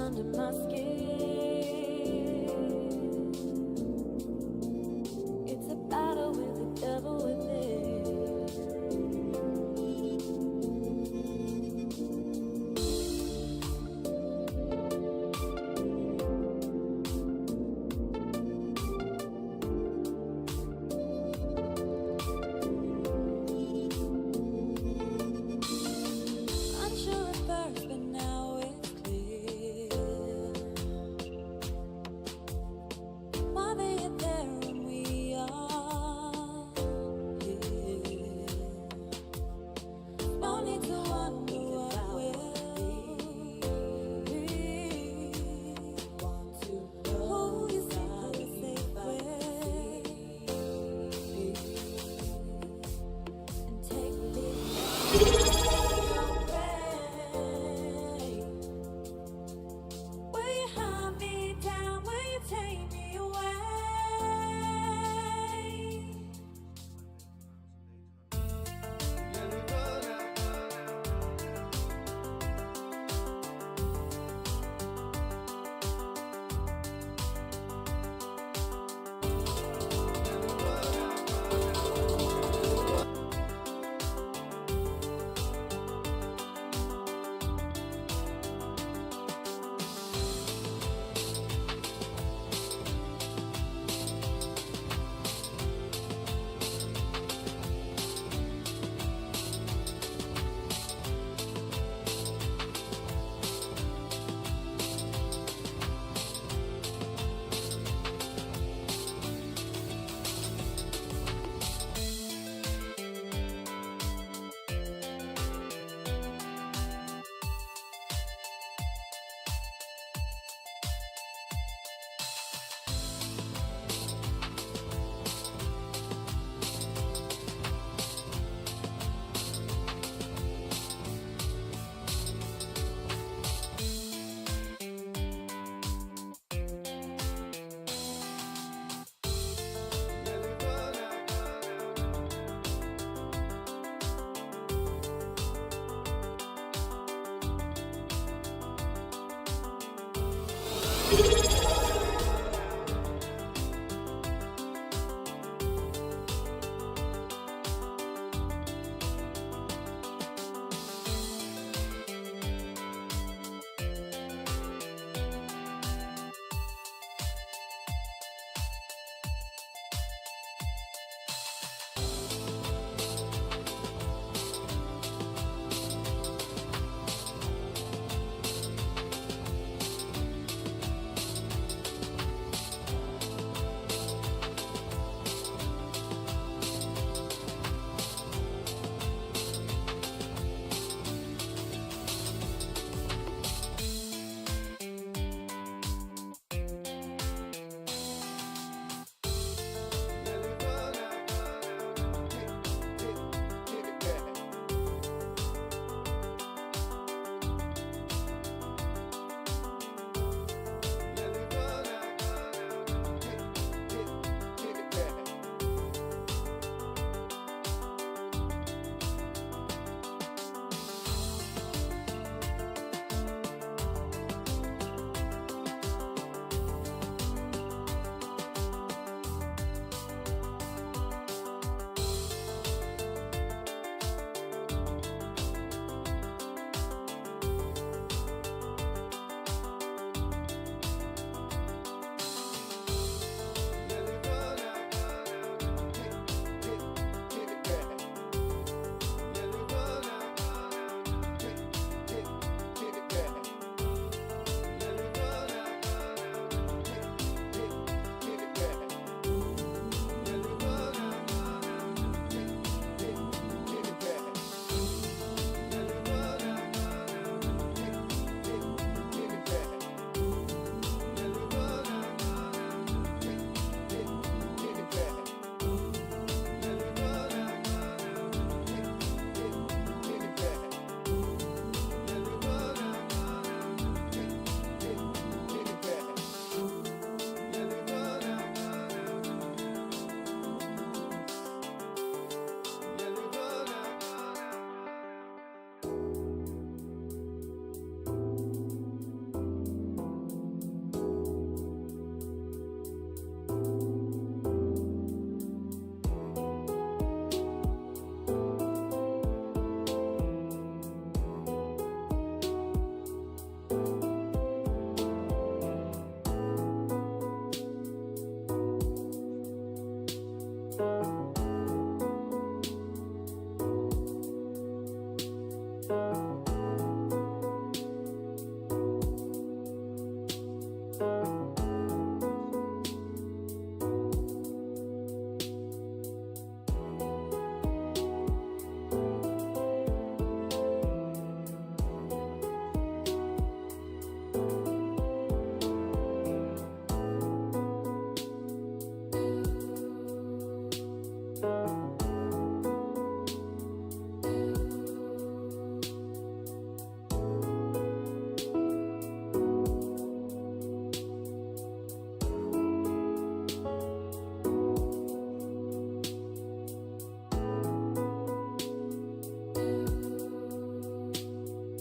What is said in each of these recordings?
under my skin. It's a battle with the devil within. Unsure at first, but now it's clear why they are there when we are here. No need to wonder what will be. Want to hold you safe in a safe way and take me. Will you hunt me down? Will you take me away?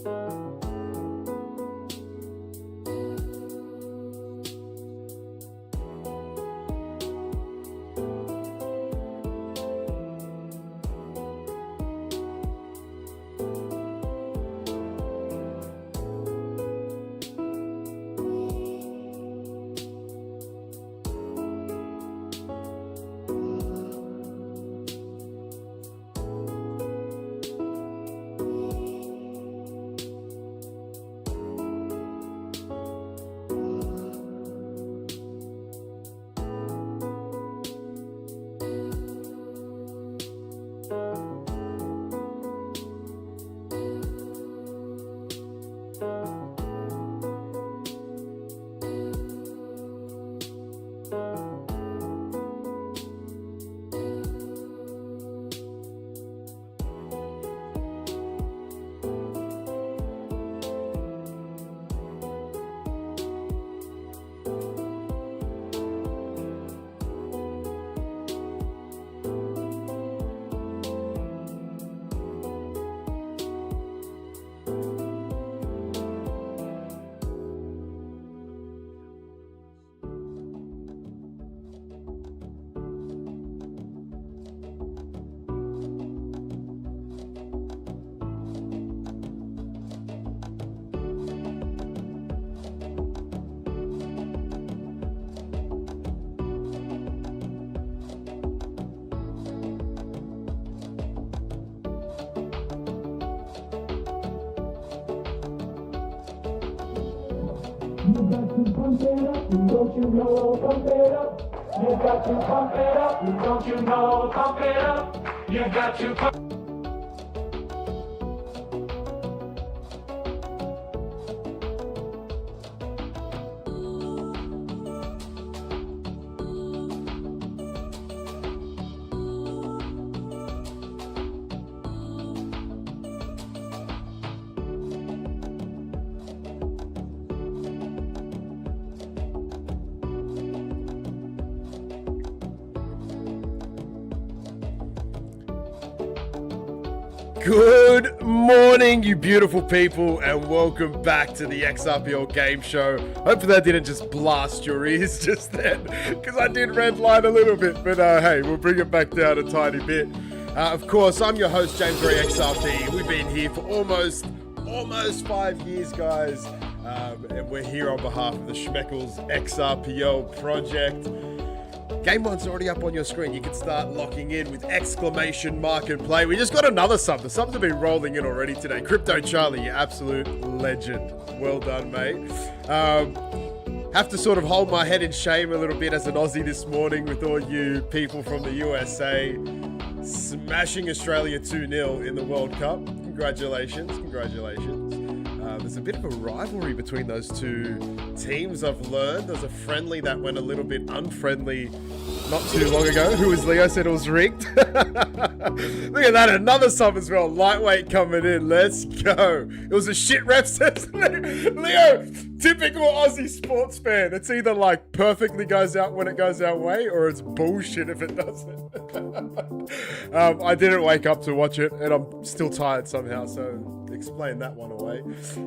You got to pump it up, don't you know? Pump it up. You got to pump it up, don't you know? Pump it up. You got to pump. Good morning, you beautiful people, and welcome back to the XRPL game show. Hopefully that didn't just blast your ears just then, because I did redline a little bit, but hey, we'll bring it back down a tiny bit. Of course, I'm your host, James Ray XRP. We've been here for almost 5 years, guys, and we're here on behalf of the Schmeckles XRPL project. Game one's already up on your screen. You can start locking in with exclamation mark and play. We just got another sub. The subs have been rolling in already today. Crypto Charlie, you absolute legend. Well done, mate. Have to sort of hold my head in shame a little bit as an Aussie this morning with all you people from the USA smashing Australia 2-0 in the World Cup. Congratulations. There's a bit of a rivalry between those two teams, I've learned. There's a friendly that went a little bit unfriendly not too long ago. Who was Leo? Said it was rigged. Look at that, another sub as well. Lightweight coming in. Let's go. It was a shit rep, says Leo. Typical Aussie sports fan. It's either like perfectly goes out when it goes our way, or it's bullshit if it doesn't. I didn't wake up to watch it, and I'm still tired somehow, so explain that one away.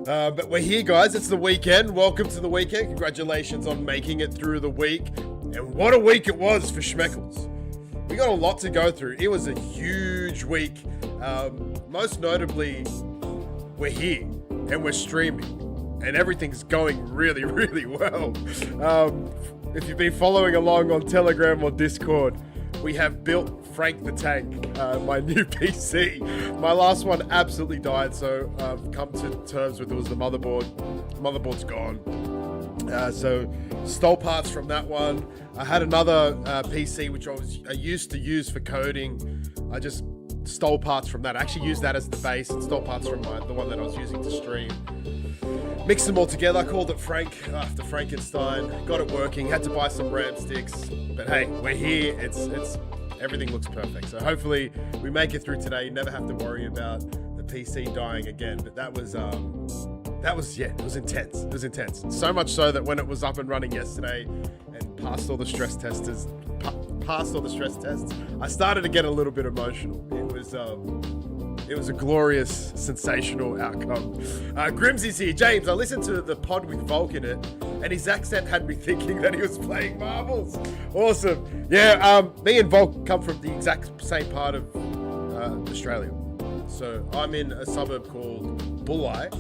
But we're here, guys. It's the weekend. Welcome to the weekend. Congratulations on making it through the week. And what a week it was for Schmeckles. We got a lot to go through. It was a huge week. Most notably, we're here and we're streaming. And everything's going really, really well. If you've been following along on Telegram or Discord, we have built Frank the Tank, my new PC. My last one absolutely died, so I've come to terms with it was the motherboard. The motherboard's gone. So stole parts from that one. I had another PC which I used to use for coding. I just stole parts from that. I actually used that as the base and stole parts from the one that I was using to stream. Mixed them all together, called it Frank after Frankenstein. Got it working, had to buy some RAM sticks. But hey, we're here, it's everything looks perfect. So hopefully we make it through today. You never have to worry about the PC dying again. But that was it was intense. It was intense. So much so that when it was up and running yesterday and passed all the stress tests, I started to get a little bit emotional. It was a glorious, sensational outcome. Grimsy's here. James, I listened to the pod with Volk in it, and his accent had me thinking that he was playing marbles. Awesome. Yeah, me and Volk come from the exact same part of Australia. So I'm in a suburb called Bulli,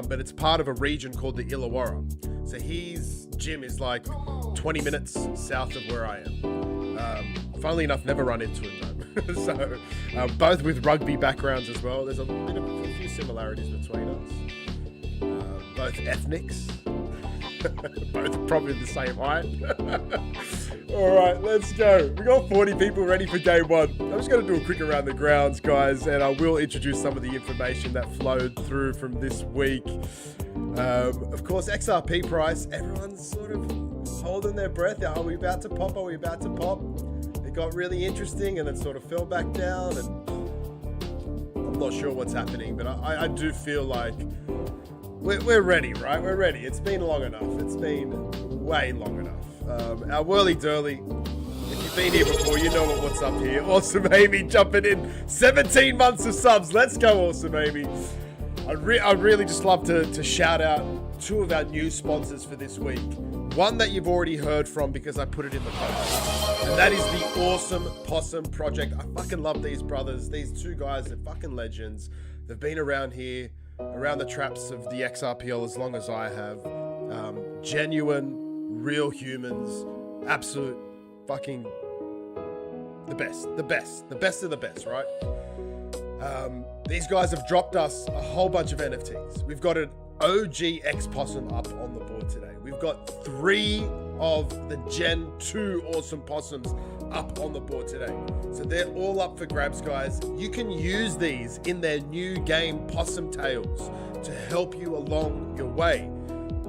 but it's part of a region called the Illawarra. So his gym is like 20 minutes south of where I am. Funnily enough, never run into him though. So both with rugby backgrounds as well. There's a few similarities between us. Both ethnics. Both probably the same height. All right, let's go. We got 40 people ready for game one. I'm just going to do a quick around the grounds, guys, and I will introduce some of the information that flowed through from this week. Of course, XRP price. Everyone's sort of holding their breath. Are we about to pop? Are we about to pop? It got really interesting and then sort of fell back down, and I'm not sure what's happening, but I do feel like we're ready, right? We're ready. It's been long enough. It's been way long enough. Our whirly dirly, if you've been here before, you know what's up here. Awesome Amy jumping in. 17 months of subs. Let's go, Awesome Amy. I'd really just love to shout out two of our new sponsors for this week. One that you've already heard from because I put it in the post. And that is the Awesome Possum Project. I fucking love these brothers. These two guys, they're fucking legends. They've been around here, around the traps of the XRPL as long as I have. Genuine, real humans, absolute fucking the best of the best, right? These guys have dropped us a whole bunch of NFTs. We've got an OG X Possum up on the board today. We've got 3 of the Gen 2 Awesome Possums up on the board today. So they're all up for grabs, guys. You can use these in their new game Possum Tales to help you along your way.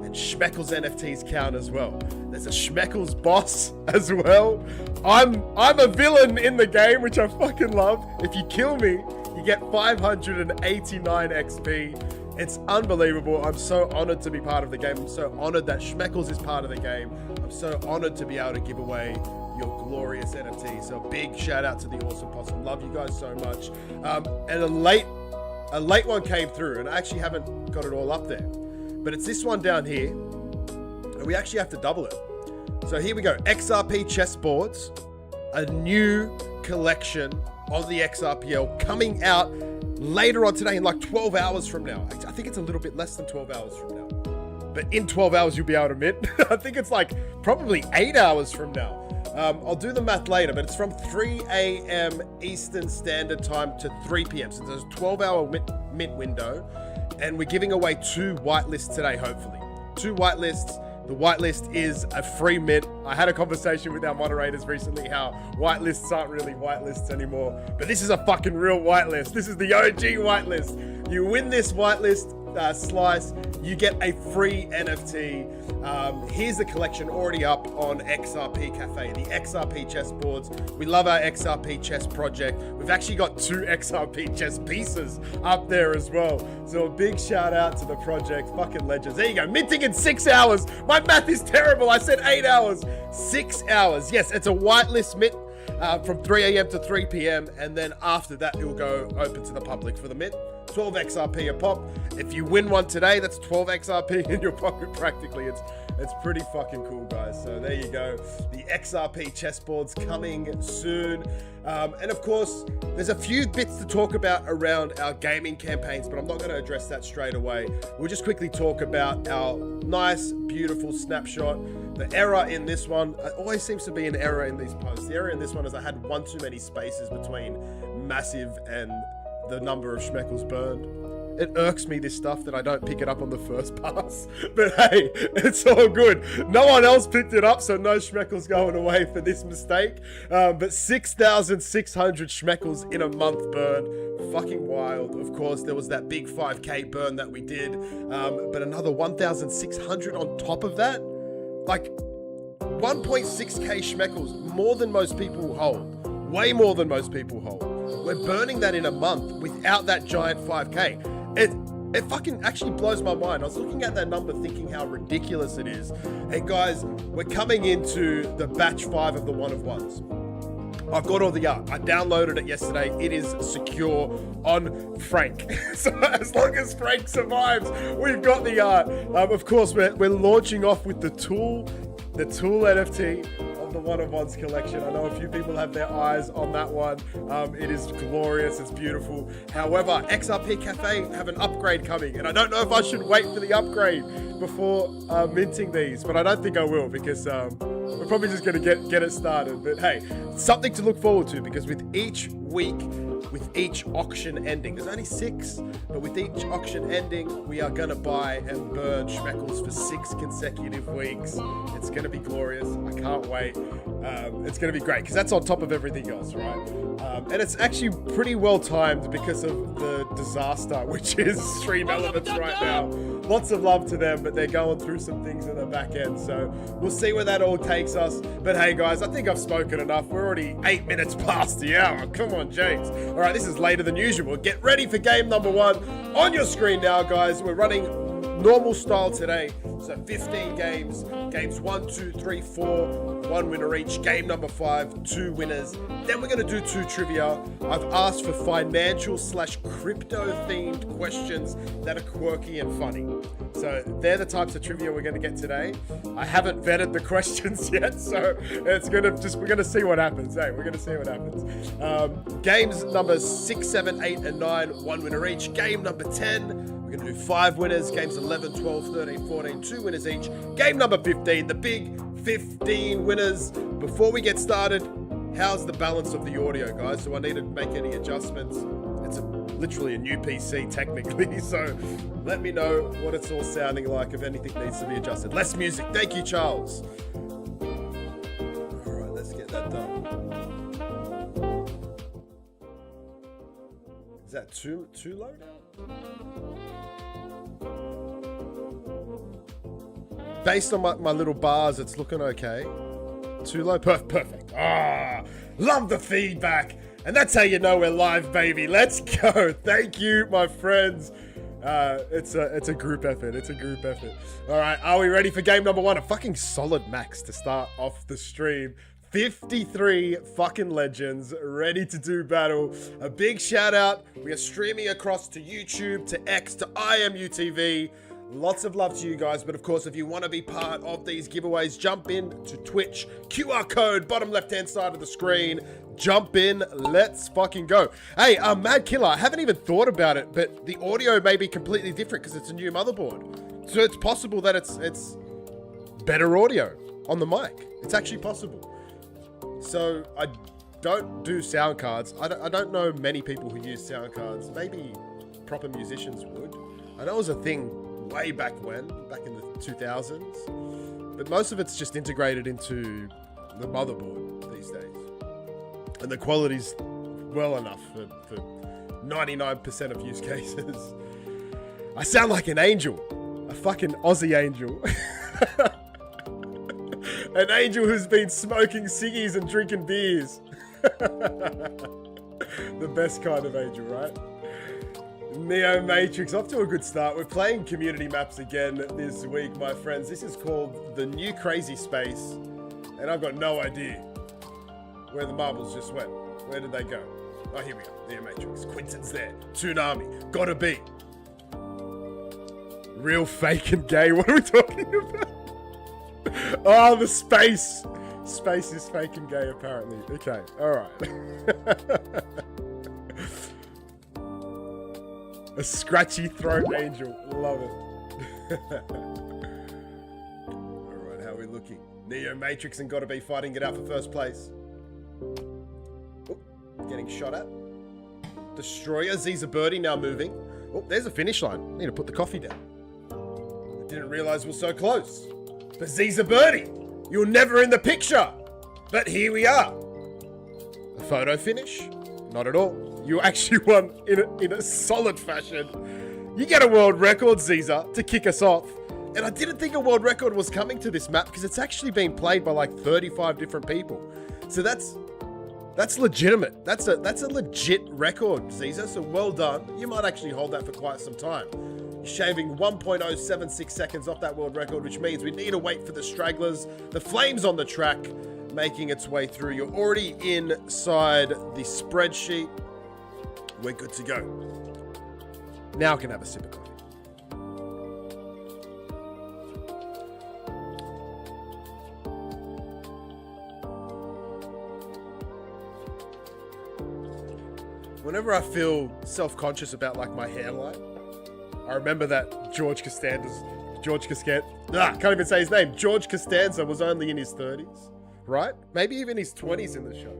And Schmeckles NFTs count as well. There's a Schmeckles boss as well. I'm a villain in the game, which I fucking love. If you kill me, you get 589 XP. It's unbelievable. I'm so honored to be part of the game. I'm so honored that Schmeckles is part of the game. I'm so honored to be able to give away your glorious NFT. So big shout out to the Awesome Possum. Love you guys so much. And a late one came through, and I actually haven't got it all up there. But it's this one down here, and we actually have to double it. So here we go. XRP chessboards, a new collection of the XRPL coming out later on today in like 12 hours from now. I think it's a little bit less than 12 hours from now. But in 12 hours, you'll be able to mint. I think it's like probably 8 hours from now. I'll do the math later, but it's from 3 a.m. Eastern Standard Time to 3 p.m. So there's a 12-hour mint window. And we're giving away 2 whitelists today, hopefully. 2 whitelists. The whitelist is a free mint. I had a conversation with our moderators recently how whitelists aren't really whitelists anymore. But this is a fucking real whitelist. This is the OG whitelist. You win this whitelist slice, you get a free NFT. Here's the collection already up on XRP Cafe, the XRP chessboards. We love our XRP chess project. We've actually got 2 XRP chess pieces up there as well. So a big shout out to the project, fucking legends. There you go, minting in 6 hours. My math is terrible. I said 8 hours, 6 hours. Yes, it's a whitelist mint. From 3 a.m. to 3 p.m. and then after that it will go open to the public for the mint. 12 XRP a pop. If you win one today, that's 12 XRP in your pocket practically. It's pretty fucking cool, guys. So there you go. The XRP chessboards coming soon. And of course, there's a few bits to talk about around our gaming campaigns, but I'm not going to address that straight away. We'll just quickly talk about our nice, beautiful snapshot. The error in this one, it always seems to be an error in these posts. The error in this one is I had one too many spaces between massive and the number of Schmeckles burned. It irks me, this stuff, that I don't pick it up on the first pass. But hey, it's all good. No one else picked it up, so no Schmeckles going away for this mistake. But 6,600 Schmeckles in a month burn. Fucking wild. Of course, there was that big 5K burn that we did. But another 1,600 on top of that. Like 1.6k Schmeckles, more than most people hold. Way more than most people hold. We're burning that in a month without that giant 5k. It fucking actually blows my mind. I was looking at that number thinking how ridiculous it is. And guys, we're coming into the batch 5 of the 1 of 1s. I've got all the art. I downloaded it yesterday. It is secure on Frank. So as long as Frank survives, we've got the art. Of course, we're launching off with the Tool NFT of the One of Ones collection. I know a few people have their eyes on that one. It is glorious. It's beautiful. However, XRP Cafe have an upgrade coming, and I don't know if I should wait for the upgrade before minting these, but I don't think I will, because we're probably just going to get it started. But hey, something to look forward to, because with each week, with each auction ending, there's only 6, but with each auction ending, we are going to buy and burn Schmeckles for 6 consecutive weeks. It's going to be glorious. I can't wait. It's going to be great, because that's on top of everything else, right? And it's actually pretty well timed because of the disaster, which is Stream Elements right now. Lots of love to them, but they're going through some things in the back end, so we'll see where that all takes us. But hey guys, I think I've spoken enough. We're already 8 minutes past the hour. Come on, James. All right, this is later than usual. Get ready for game number 1 on your screen now, guys. We're running normal style today, so 15 games. Games 1, 2, 3, 4, 1 winner each. Game number 5, 2 winners. Then we're going to do 2 trivia. I've asked for financial/crypto themed questions that are quirky and funny. So they're the types of trivia we're going to get today. I haven't vetted the questions yet, so we're going to see what happens. Hey, we're going to see what happens. Games numbers 6, 7, 8, and 9, 1 winner each. Game number 10, we're going to do 5 winners. Games 11, 12, 13, 14, 2 winners each. Game number 15, the big 15 winners. Before we get started, how's the balance of the audio, guys? Do I need to make any adjustments? It's literally a new PC technically, so let me know what it's all sounding like, if anything needs to be adjusted. Less music. Thank you, Charles. All right, let's get that done. Is that too low now? Based on my little bars, it's looking okay. Too low? Perfect. Love the feedback. And that's how you know we're live, baby. Let's go. Thank you, my friends. It's a group effort. It's a group effort. All right, are we ready for game number 1? A fucking solid max to start off the stream. 53 fucking legends ready to do battle. A big shout out. We are streaming across to YouTube, to X, to IMUTV. Lots of love to you guys, but of course, if you want to be part of these giveaways, jump in to Twitch. QR code, bottom left-hand side of the screen. Jump in, let's fucking go. Hey, Mad Killer, I haven't even thought about it, but the audio may be completely different because it's a new motherboard. So it's possible that it's better audio on the mic. It's actually possible. So I don't do sound cards. I don't know many people who use sound cards. Maybe proper musicians would. I know it was a thing way back in the 2000s, but most of it's just integrated into the motherboard these days, and the quality's well enough for 99% of use cases. I sound like an angel, a fucking Aussie angel. An angel who's been smoking ciggies and drinking beers. The best kind of angel, right? Neo Matrix, off to a good start. We're playing community maps again this week, my friends. This is called the New Crazy Space, and I've got no idea where the marbles just went. Where did they go? Oh, here we go. Neo Matrix. Quinton's there. Tsunami. Gotta be. Real, fake, and gay. What are we talking about? Oh, the space. Space is fake and gay, apparently. Okay, all right. A scratchy throat angel. Love it. Alright, how are we looking? Neo Matrix and Gotta Be fighting it out for first place. Oh, getting shot at. Destroyer, Ziza Birdie now moving. Oh, there's a finish line. Need to put the coffee down. I didn't realize we're so close. But Ziza Birdie, you're never in the picture. But here we are. A photo finish? Not at all. You actually won in a solid fashion. You get a world record, Ziza, to kick us off. And I didn't think a world record was coming to this map because it's actually been played by like 35 different people. So that's legitimate. That's a legit record, Ziza. So well done. You might actually hold that for quite some time. You're shaving 1.076 seconds off that world record, which means we need to wait for the stragglers, the flames on the track. making its way through. You're already inside the spreadsheet. We're good to go. Now I can have a sip of coffee. Whenever I feel self-conscious about like my hairline, I remember that George Costanza, can't even say his name. George Costanza was only in his 30s, right? Maybe even his 20s in the show.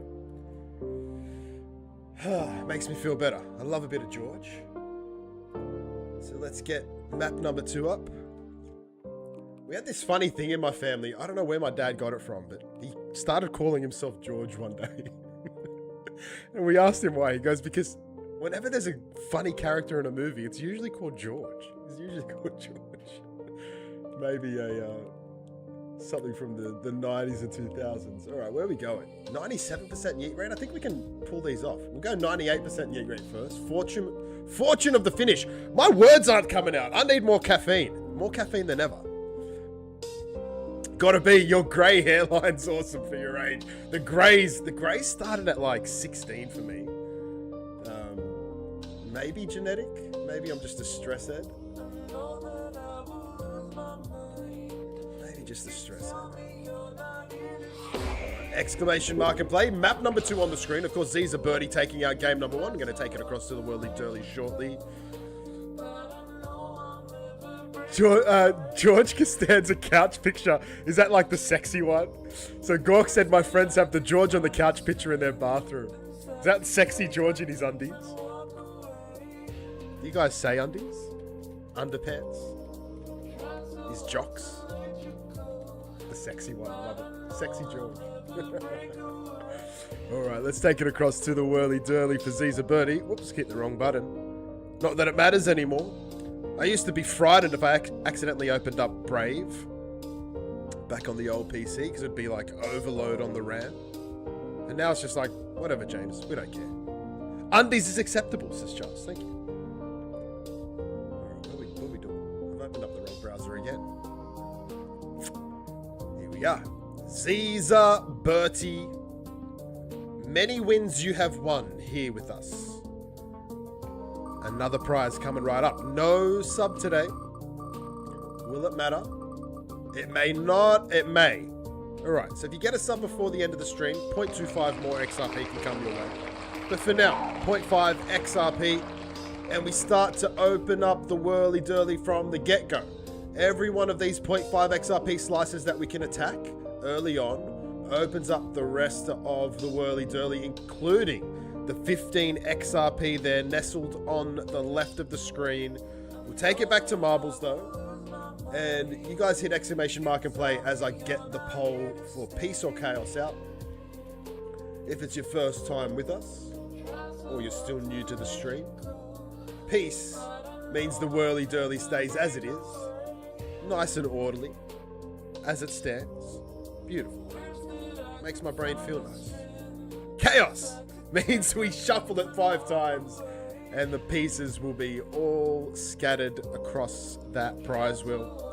Makes me feel better. I love a bit of George. So let's get map number 2 up. We had this funny thing in my family. I don't know where my dad got it from, but he started calling himself George one day. And we asked him why. He goes, because whenever there's a funny character in a movie, it's usually called George. It's usually called George. Maybe something from the 90s and 2000s. All right, where are we going? 97% yeet rate? I think we can pull these off. We'll go 98% yeet rate first. Fortune of the finish. My words aren't coming out. I need more caffeine. More caffeine than ever. Gotta be, your grey hairline's awesome for your age. The greys started at like 16 for me. Maybe genetic. Maybe I'm just a stress ed. Maybe just a stress ed. Exclamation mark and play. Map number 2 on the screen. Of course, Z's a birdie taking out game number 1. I'm going to take it across to the Whirly Durly shortly. George Costanza couch picture. Is that like the sexy one? So Gork said my friends have the George on the couch picture in their bathroom. Is that sexy George in his undies? Do you guys say undies? Underpants? His jocks? The sexy one. Love it. Sexy George. Alright, let's take it across to the Whirly Durly for Ziza Birdie. Whoops, hit the wrong button. Not that it matters anymore. I used to be frightened if I accidentally opened up Brave back on the old PC because it'd be like overload on the RAM. And now it's just like, whatever, James, we don't care. Undies is acceptable, says Charles. Thank you. Alright, what are we doing? I've opened up the wrong browser again. Here we are. Ziza Bertie. Many wins you have won here with us. Another prize coming right up. No sub today. Will it matter? It may not. It may. Alright, so if you get a sub before the end of the stream, 0.25 more XRP can come your way. But for now, 0.5 XRP. And we start to open up the Whirly Durly from the get-go. Every one of these 0.5 XRP slices that we can attack early on opens up the rest of the Whirly Durly, including the 15 XRP there nestled on the left of the screen. We'll take it back to marbles though. And you guys hit exclamation mark and play as I get the poll for peace or chaos out. If it's your first time with us, or you're still new to the stream, peace means the Whirly Durly stays as it is. Nice and orderly. As it stands. Beautiful. Makes my brain feel nice. Chaos means we shuffle it 5 times and the pieces will be all scattered across that prize wheel.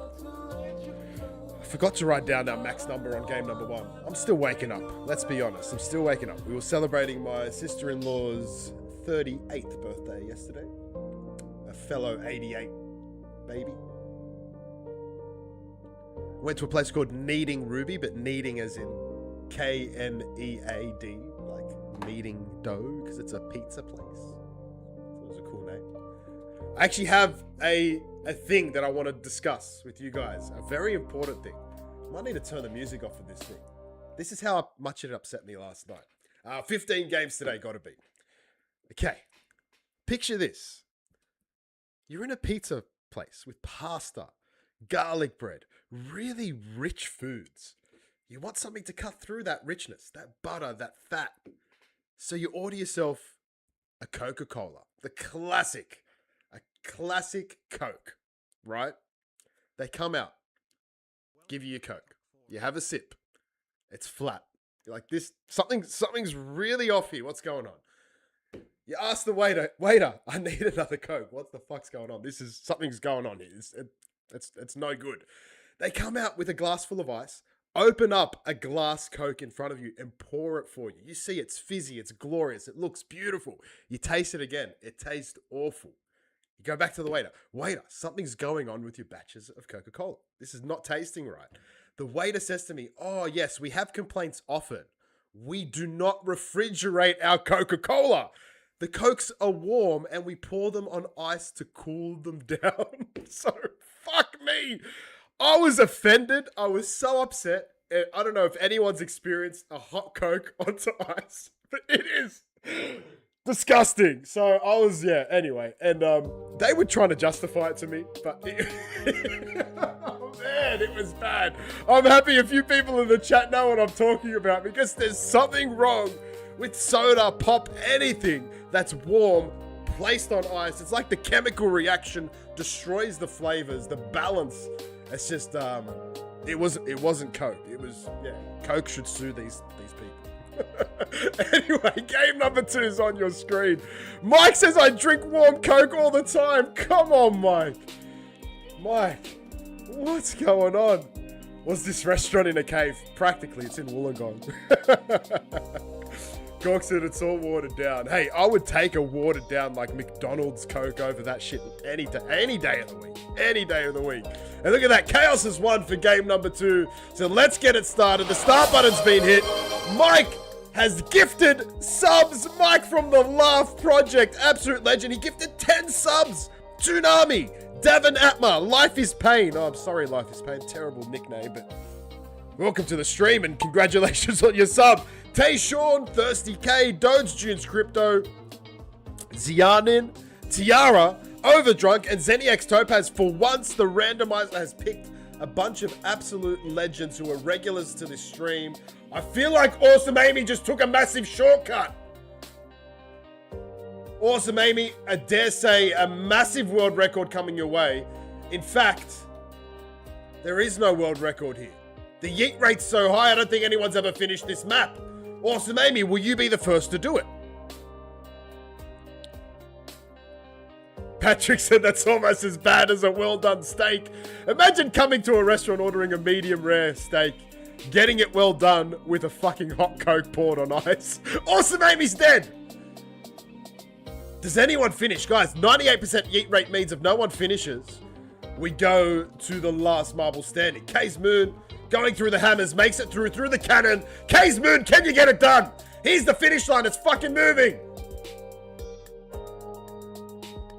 I forgot to write down our max number on game number 1. I'm still waking up. Let's be honest. I'm still waking up. We were celebrating my sister-in-law's 38th birthday yesterday. A fellow 88 baby. Went to a place called Kneading Ruby, but kneading as in K-N-E-A-D. Kneading dough because it's a pizza place. So it was a cool name. I actually have a thing that I want to discuss with you guys. A very important thing. I might need to turn the music off for this thing. This is how much it upset me last night. 15 games today, gotta be. Okay. Picture this. You're in a pizza place with pasta, garlic bread, really rich foods. You want something to cut through that richness, that butter, that fat. So you order yourself a Coca-Cola, a classic Coke, right? They come out, give you your Coke. You have a sip. It's flat. You're like, something's really off here. What's going on? You ask the waiter, I need another Coke. What the fuck's going on? Something's going on here. It's no good. They come out with a glass full of ice, open up a glass Coke in front of you and pour it for you. You see it's fizzy, it's glorious, it looks beautiful. You taste it again, it tastes awful. You go back to the waiter. Waiter, something's going on with your batches of Coca-Cola. This is not tasting right. The waiter says to me, oh yes, we have complaints often. We do not refrigerate our Coca-Cola. The Cokes are warm and we pour them on ice to cool them down. So, fuck me. I was offended. I was so upset. I don't know if anyone's experienced a hot Coke onto ice, but it is disgusting. So I was, anyway. And they were trying to justify it to me, but oh man, it was bad. I'm happy a few people in the chat know what I'm talking about because there's something wrong with soda, pop, anything that's warm, placed on ice. It's like the chemical reaction destroys the flavors, the balance. It's just, it wasn't Coke. It was, Coke should sue these people. Anyway, game number 2 is on your screen. Mike says I drink warm Coke all the time. Come on, Mike. Mike, what's going on? Was this restaurant in a cave? Practically, it's in Wollongong. Gork said it's all watered down. Hey, I would take a watered down like McDonald's Coke over that shit any day of the week. Any day of the week. And look at that. Chaos has won for game number 2. So let's get it started. The start button's been hit. Mike has gifted subs. Mike from the Laugh Project. Absolute legend. He gifted 10 subs. Tsunami. Davin Atma. Life is Pain. Oh, I'm sorry, Life is Pain. Terrible nickname, but welcome to the stream and congratulations on your sub. Tay Sean, Thirsty K, Dodes Junes Crypto, Zianin, Tiara, Overdrunk, and Zeniax Topaz. For once, the randomizer has picked a bunch of absolute legends who are regulars to this stream. I feel like Awesome Amy just took a massive shortcut. Awesome Amy, I dare say a massive world record coming your way. In fact, there is no world record here. The yeet rate's so high, I don't think anyone's ever finished this map. Awesome Amy, will you be the first to do it? Patrick said that's almost as bad as a well-done steak. Imagine coming to a restaurant ordering a medium rare steak, getting it well done with a fucking hot Coke poured on ice. Awesome Amy's dead. Does anyone finish? Guys, 98% yeet rate means if no one finishes, we go to the last marble standing. K's Moon going through the hammers, makes it through the cannon. K's Moon, can you get it done? Here's the finish line, it's fucking moving.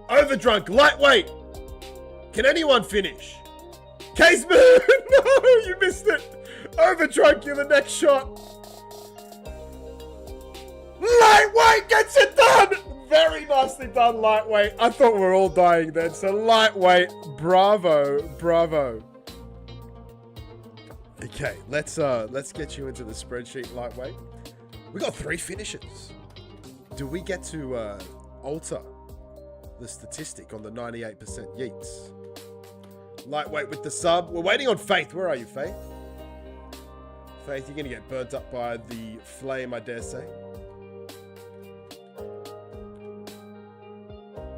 Overdrunk, lightweight. Can anyone finish? K's Moon, no, you missed it. Overdrunk, you're the next shot. Lightweight gets it done. Very nicely done, Lightweight. I thought we were all dying then. So Lightweight, bravo, bravo. Okay, let's get you into the spreadsheet, Lightweight. We got 3 finishes. Do we get to alter the statistic on the 98% yeets? Lightweight with the sub. We're waiting on Faith. Where are you, Faith? Faith, you're gonna get burnt up by the flame, I dare say.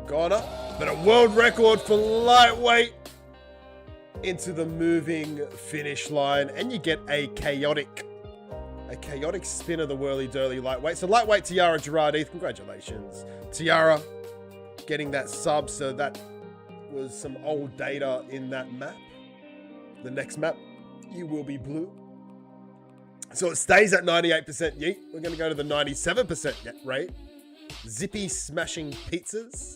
Gone up, but a world record for Lightweight into the moving finish line, and you get a chaotic spin of the whirly-durly Lightweight. So Lightweight, Tiara, Gerard, Heath, congratulations. Tiara getting that sub, so that was some old data in that map. The next map, you will be blue. So it stays at 98% yeet. We're going to go to the 97% yeet rate. Zippy smashing pizzas.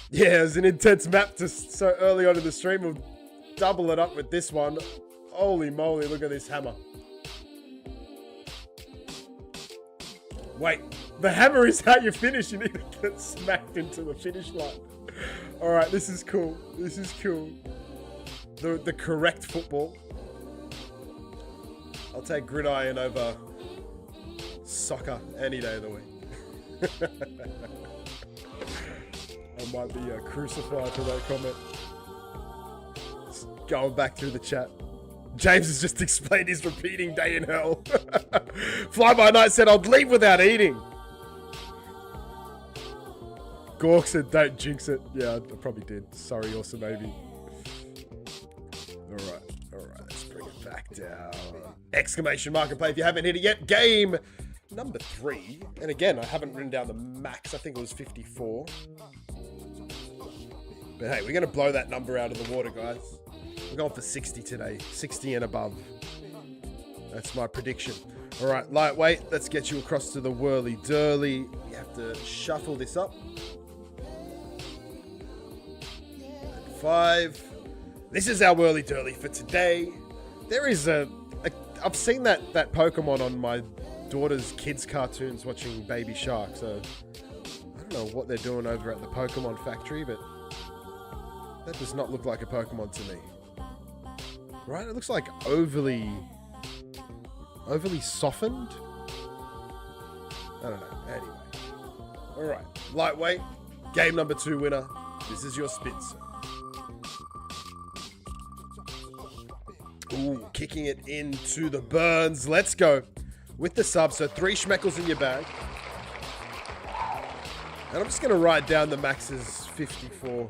Yeah, it was an intense map so early on in the stream. We'll double it up with this one. Holy moly, look at this hammer. Wait, the hammer is how you finish. You need to get smacked into the finish line. All right, this is cool. This is cool. The correct football. I'll take gridiron over soccer any day of the week. I might be crucified for that comment. Just going back through the chat. James has just explained his repeating day in hell. Fly by Night said, I'd leave without eating. Gork said, don't jinx it. Yeah, I probably did. Sorry, Awesome Amy. Alright, let's bring it back down. Exclamation mark and play if you haven't hit it yet. Game number 3. And again, I haven't written down the max. I think it was 54. But hey, we're going to blow that number out of the water, guys. We're going for 60 today. 60 and above. That's my prediction. Alright, lightweight. Let's get you across to the whirly-durly. We have to shuffle this up. 5. This is our whirly-durly for today. There is I've seen that Pokemon on my daughter's kids' cartoons watching Baby Shark, so I don't know what they're doing over at the Pokemon factory, but that does not look like a Pokemon to me. Right? It looks like overly softened? I don't know. Anyway. Alright. Lightweight. Game number 2 winner. This is your spin, sir. Ooh, kicking it into the burns. Let's go with the sub. So 3 Schmeckles in your bag. And I'm just going to write down the max as 54.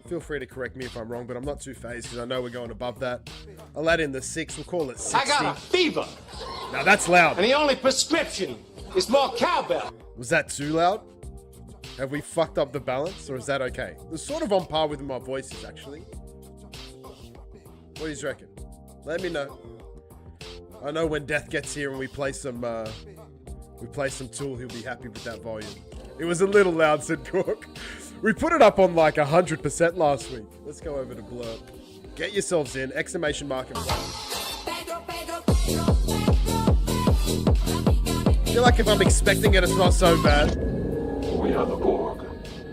Feel free to correct me if I'm wrong, but I'm not too phased because I know we're going above that. I'll add in the 6. We'll call it 60. I got a fever. Now that's loud. And the only prescription is more cowbell. Was that too loud? Have we fucked up the balance, or is that okay? It was sort of on par with my voices, actually. What do you reckon? Let me know. I know when Death gets here and we play some Tool, he'll be happy with that volume. It was a little loud, said Cook. We put it up on like 100% last week. Let's go over to Blurp. Get yourselves in. Exclamation mark and play. I feel like if I'm expecting it, it's not so bad. We are the Borg.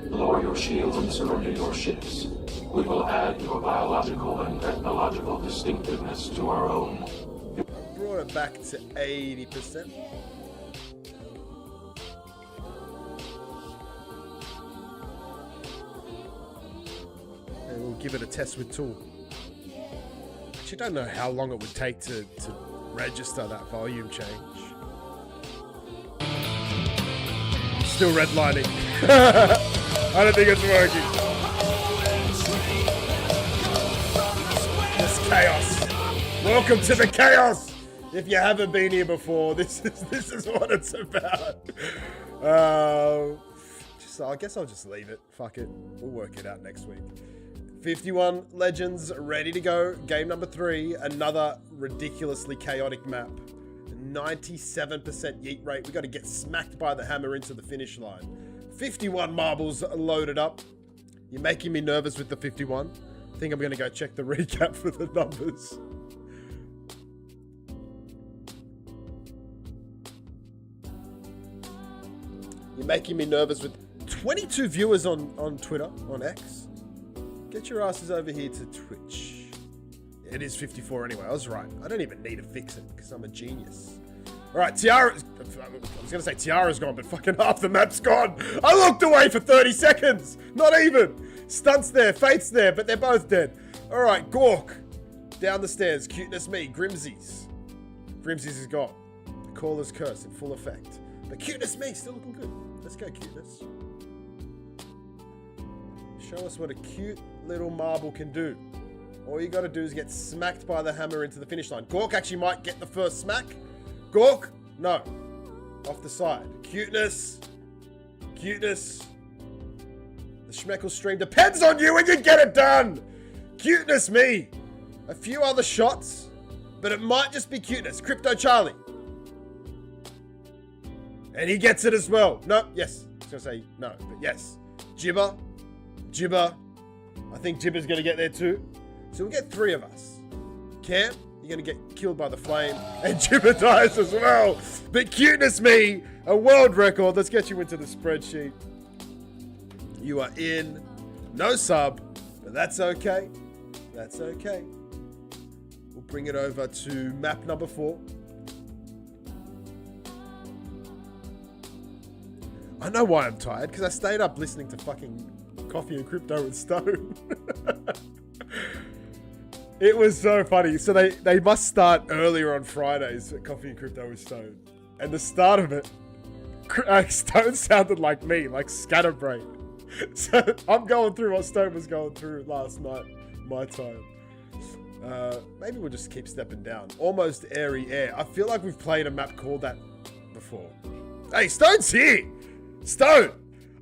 Lower your shields and surrender your ships. We will add your biological and technological distinctiveness to our own. I brought it back to 80%. And we'll give it a test with Tool. Actually, don't know how long it would take to register that volume change. Still redlining. I don't think it's working. This chaos. Welcome to the chaos. If you haven't been here before, this is what it's about. I guess I'll just leave it. Fuck it. We'll work it out next week. 51 legends ready to go. Game number 3. Another ridiculously chaotic map. 97% yeet rate. We got to get smacked by the hammer into the finish line. 51 marbles loaded up. You're making me nervous with the 51. I think I'm going to go check the recap for the numbers. You're making me nervous with 22 viewers on Twitter, on X. Get your asses over here to Twitch. It is 54 anyway. I was right. I don't even need to fix it because I'm a genius. All right, Tiara. I was going to say Tiara's gone, but fucking half the map's gone. I looked away for 30 seconds. Not even. Stunt's there. Fate's there, but they're both dead. All right, Gork. Down the stairs. Cuteness me. Grimsies. Grimsies is gone. The Caller's Curse in full effect. But Cuteness me. Still looking good. Let's go, Cuteness. Show us what a cute little marble can do. All you got to do is get smacked by the hammer into the finish line. Gork actually might get the first smack. Gork? No. Off the side. Cuteness. Cuteness. The Schmeckles stream depends on you and you get it done. Cuteness me. A few other shots, but it might just be Cuteness. Crypto Charlie. And he gets it as well. No, yes. I was going to say no, but yes. Jibber. Jibber. I think Jibber's going to get there too. So we'll get 3 of us. Cam, you're going to get killed by the flame. And Jibber dies as well. But Cuteness me, a world record. Let's get you into the spreadsheet. You are in. No sub, but that's okay. That's okay. We'll bring it over to map number 4. I know why I'm tired, because I stayed up listening to fucking Coffee and Crypto with Stone. It was so funny. So they must start earlier on Fridays at Coffee and Crypto with Stone. And the start of it, Stone sounded like me, like scatterbrain. So I'm going through what Stone was going through last night, my time. Maybe we'll just keep stepping down. Almost airy air. I feel like we've played a map called that before. Hey, Stone's here! Stone!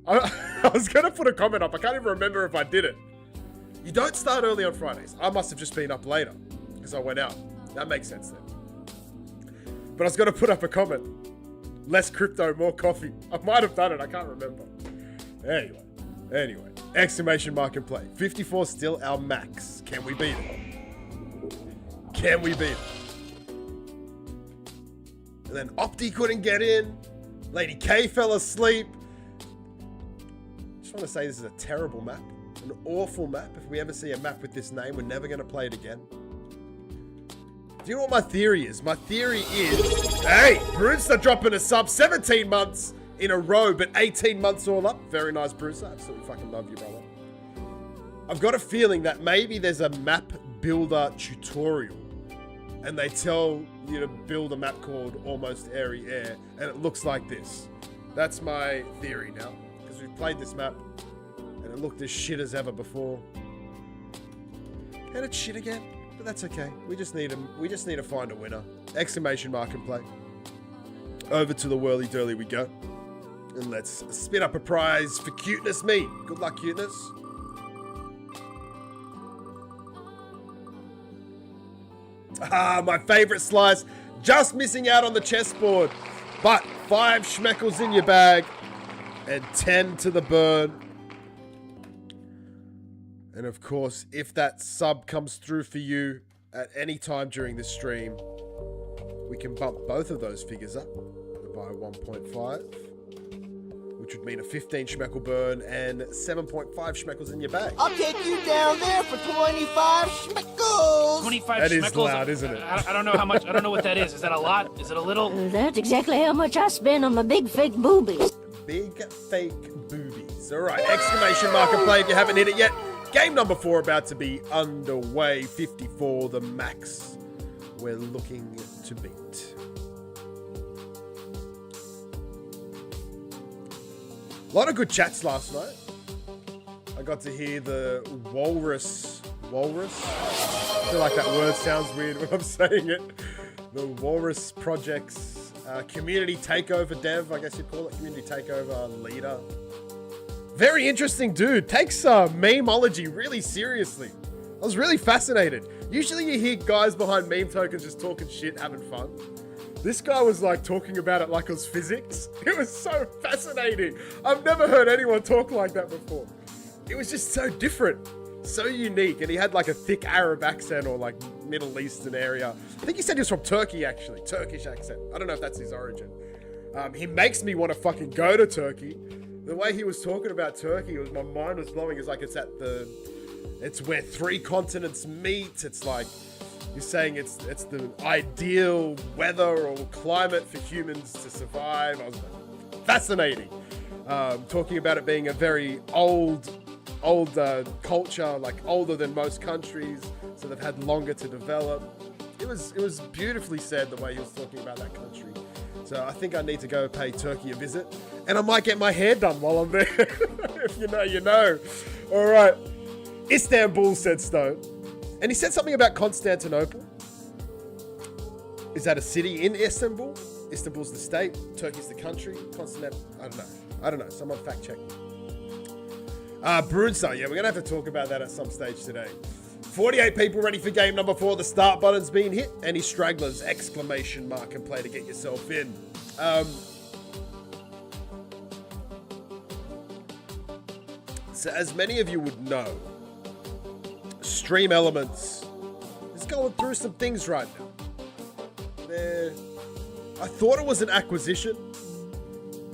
I was going to put a comment up. I can't even remember if I did it. You don't start early on Fridays. I must have just been up later because I went out. That makes sense then. But I was going to put up a comment. Less crypto, more coffee. I might have done it. I can't remember. Anyway. Exclamation mark and play. 54 still our max. Can we beat it? Can we beat it? And then Opti couldn't get in. Lady K fell asleep. Just want to say this is a terrible map. An awful map. If we ever see a map with this name, we're never going to play it again. Do you know what my theory is? My theory is... Hey! Brewster dropping a sub 17 months in a row, but 18 months all up. Very nice, Brewster. Absolutely fucking love you, brother. I've got a feeling that maybe there's a map builder tutorial and they tell you to build a map called Almost Airy Air and it looks like this. That's my theory now. Because we've played this map and it looked as shit as ever before. And it's shit again. But that's okay. We just need to find a winner. Exclamation mark and play. Over to the whirly durly we go. And let's spin up a prize for cuteness me. Good luck, cuteness. Ah, my favorite slice. Just missing out on the chessboard. But 5 Schmeckles in your bag. And 10 to the burn. And of course, if that sub comes through for you at any time during this stream, we can bump both of those figures up by 1.5, which would mean a 15 Schmeckle burn and 7.5 Schmeckles in your bag. I'll take you down there for 25 Schmeckles. 25 That Schmeckles? is loud, isn't it? I don't know how much. I don't know what that is. Is that a lot? Is it a little? That's exactly how much I spend on my big fake boobies. Big fake boobies. All right, exclamation mark and play if you haven't hit it yet. Game number 4 about to be underway. 54, the max we're looking to beat. A lot of good chats last night. I got to hear the Walrus. I feel like that word sounds weird when I'm saying it. The Walrus Project's community takeover dev, I guess you'd call it. Community takeover leader. Very interesting dude. Takes memeology really seriously. I was really fascinated. Usually you hear guys behind meme tokens just talking shit, having fun. This guy was like talking about it like it was physics. It was so fascinating. I've never heard anyone talk like that before. It was just so different, so unique. And he had like a thick Arab accent or like Middle Eastern area. I think he said he was from Turkey actually, Turkish accent. I don't know if that's his origin. He makes me want to fucking go to Turkey. The way he was talking about Turkey, my mind was blowing. It's like it's where 3 continents meet. It's like, you're saying it's the ideal weather or climate for humans to survive. I was like, fascinating. Talking about it being a very old culture, like older than most countries, so they've had longer to develop. It was beautifully said the way he was talking about that country. So I think I need to go pay Turkey a visit, and I might get my hair done while I'm there. If you know, you know. All right. Istanbul, said Stone. And he said something about Constantinople. Is that a city in Istanbul? Istanbul's the state, Turkey's the country, I don't know. Someone fact check. Brunsa, yeah, we're going to have to talk about that at some stage today. 48 people ready for game number 4. The start button's been hit. Any stragglers, exclamation mark and play to get yourself in. So as many of you would know, Stream Elements is going through some things right now. I thought it was an acquisition.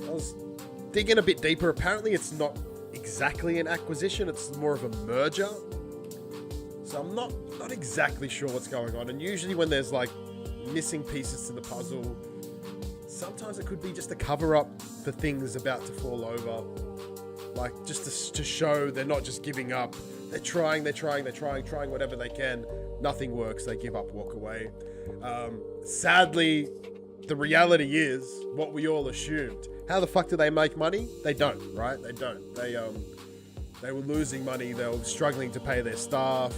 I was digging a bit deeper. Apparently it's not exactly an acquisition. It's more of a merger. So I'm not exactly sure what's going on. And usually when there's like missing pieces to the puzzle, sometimes it could be just a cover up for things about to fall over. Like just to show they're not just giving up. They're trying whatever they can. Nothing works. They give up, walk away. Sadly, the reality is what we all assumed. How the fuck do they make money? They don't, right? They don't. They were losing money. They were struggling to pay their staff.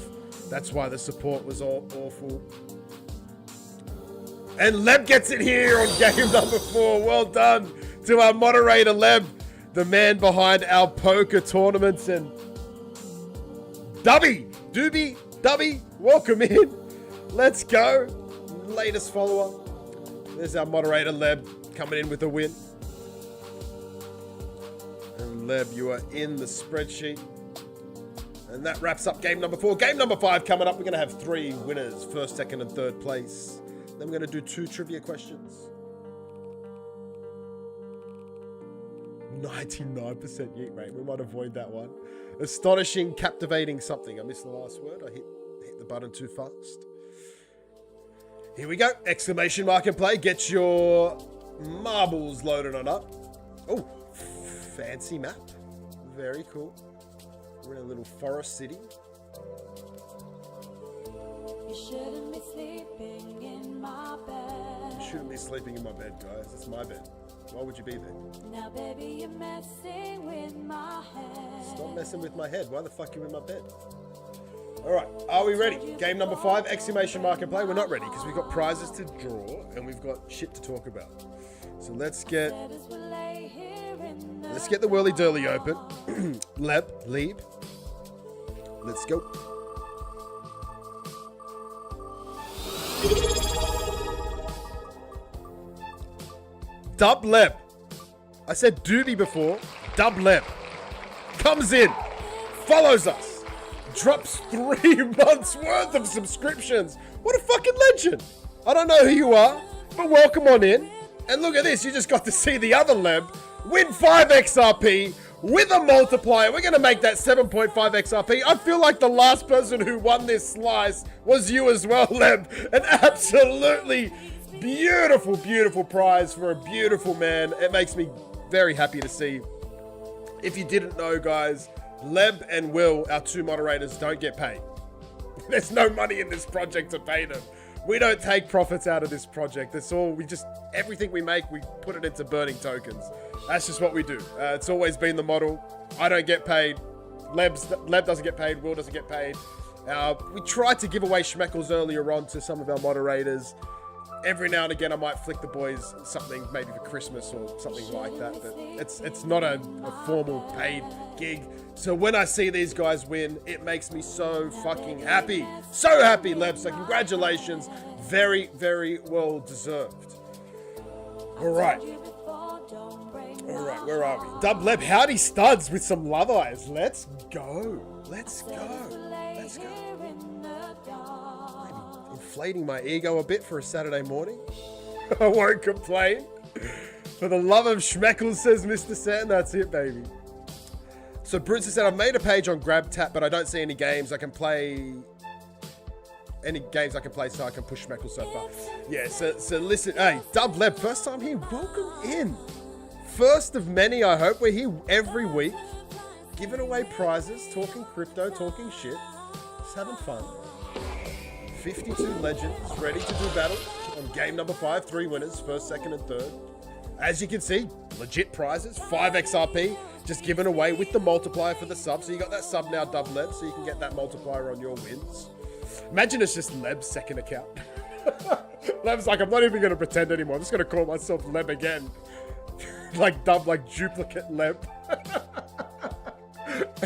That's why the support was all awful. And Leb gets it here on game number 4. Well done to our moderator, Leb, the man behind our poker tournaments. And Dubby, welcome in. Let's go. Latest follower. There's our moderator, Leb, coming in with a win. And Leb, you are in the spreadsheet. And that wraps up game number 4. Game number 5 coming up. We're going to have 3 winners, first, second, and third place. Then we're going to do 2 trivia questions. 99% yeet rate. We might avoid that one. Astonishing, captivating something. I missed the last word. I hit the button too fast. Here we go. Exclamation mark and play. Get your marbles loaded on up. Oh, fancy map. Very cool. We're in a little forest city. You shouldn't be sleeping in my bed. You shouldn't be sleeping in my bed, guys. It's my bed. Why would you be there? Now, baby, you're messing with my head. Stop messing with my head. Why the fuck are you in my bed? All right, are we ready? Game number 5, exclamation mark and play. We're not ready because we've got prizes to draw and we've got shit to talk about. So let's get the whirly dirly open. Leap. Let's go. Dub Leb. I said Doobie before. Dub Leb. Comes in. Follows us. Drops 3 months worth of subscriptions. What a fucking legend. I don't know who you are, but welcome on in. And look at this. You just got to see the other Leb win 5 XRP with a multiplier. We're going to make that 7.5 XRP. I feel like the last person who won this slice was you as well, Leb. An absolutely beautiful, beautiful prize for a beautiful man. It makes me very happy to see. If you didn't know, guys, Leb and Will, our 2 moderators, don't get paid. There's no money in this project to pay them. We don't take profits out of this project. That's all. Everything we make, we put it into burning tokens. That's just what we do. It's always been the model. I don't get paid. Leb doesn't get paid. Will doesn't get paid. We tried to give away Schmeckles earlier on to some of our moderators. Every now and again, I might flick the boys something, maybe for Christmas or something like that. But it's not a formal paid gig. So when I see these guys win, it makes me so fucking happy. So happy, Leb. So congratulations. Very, very well deserved. All right, where are we? Dub Leb, howdy studs with some love eyes. Let's go. Maybe inflating my ego a bit for a Saturday morning. I won't complain. For the love of Schmeckles, says Mr. Sand. That's it, baby. So Bruce said, I've made a page on GrabTap, but I don't see any games I can play. So I can push Schmeckles so far. Yeah, so listen, hey, Dub Leb, first time here, welcome in. First of many, I hope. We're here every week, giving away prizes, talking crypto, talking shit, just having fun. 52 legends ready to do battle on game number 5, 3 winners, first, second, and third. As you can see, legit prizes, 5 XRP, just given away with the multiplier for the sub. So you got that sub now, Dub Leb, so you can get that multiplier on your wins. Imagine it's just Leb's second account. Leb's like, I'm not even going to pretend anymore. I'm just going to call myself Leb again. Like Dub, like duplicate Leb.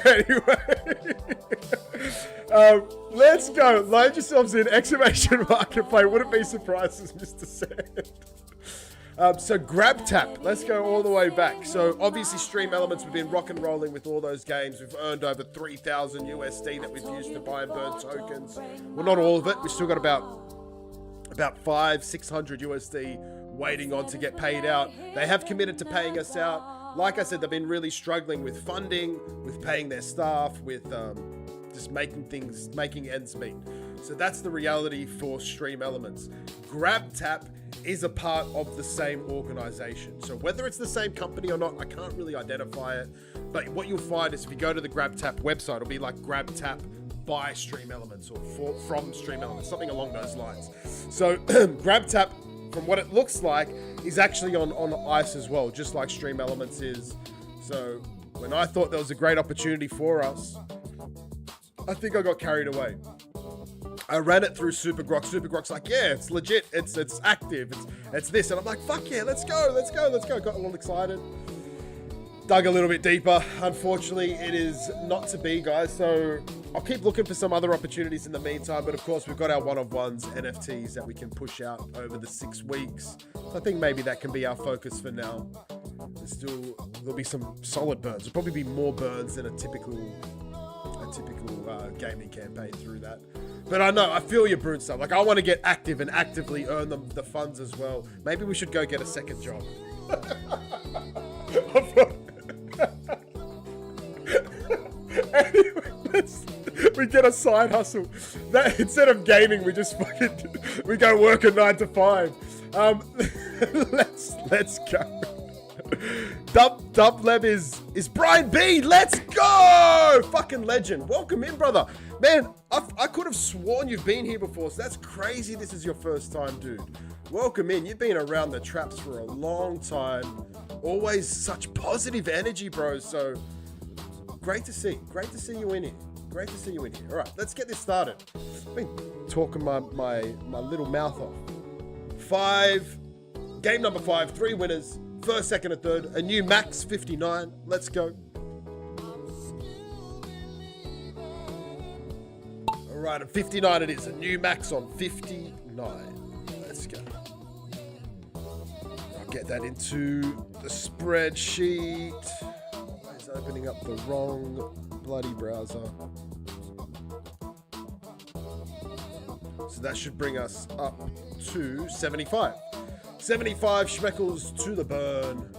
Anyway. Let's go. Load yourselves in. Exclamation mark and play. Wouldn't be surprised, as Mr. Sand. So GrabTap, let's go all the way back. So obviously Stream Elements, we've been rock and rolling with all those games. We've earned over 3,000 USD that we've used to buy and burn tokens. Well, not all of it. We've still got about 600 USD waiting on to get paid out. They have committed to paying us out. Like I said, they've been really struggling with funding, with paying their staff, with just making ends meet. So that's the reality for Stream Elements. GrabTap is a part of the same organization. So whether it's the same company or not, I can't really identify it. But what you'll find is if you go to the GrabTap website, it'll be like GrabTap by Stream Elements or from Stream Elements, something along those lines. So GrabTap, from what it looks like, is actually on ice as well, just like Stream Elements is. So when I thought there was a great opportunity for us, I think I got carried away. I ran it through Supergrok. Supergrok's like, yeah, it's legit. It's active. It's this. And I'm like, fuck yeah, let's go. Got a little excited. Dug a little bit deeper. Unfortunately, it is not to be, guys. So I'll keep looking for some other opportunities in the meantime. But of course, we've got our one-of-ones, NFTs that we can push out over the 6 weeks. So I think maybe that can be our focus for now. There'll be some solid burns. There'll probably be more burns than a typical gaming campaign through that. But I feel your Brune stuff. Like, I want to get active and actively earn the funds as well. Maybe we should go get a second job. Anyway, we get a side hustle. That instead of gaming, we just we go work a 9 to 5. Let's go. Dubleb is Brian B. Let's go! Fucking legend. Welcome in, brother. Man, I could have sworn you've been here before, so that's crazy this is your first time, dude. Welcome in. You've been around the traps for a long time. Always such positive energy, bro. So great to see. Great to see you in here. Great to see you in here. All right, let's get this started. I've been talking my little mouth off. Game number 5, 3 winners. First, second, and third. A new max 59. Let's go. All right, at 59 it is. A new max on 59. Let's go. I'll get that into the spreadsheet. Always opening up the wrong bloody browser. So that should bring us up to 75. 75 Schmeckles to the burn.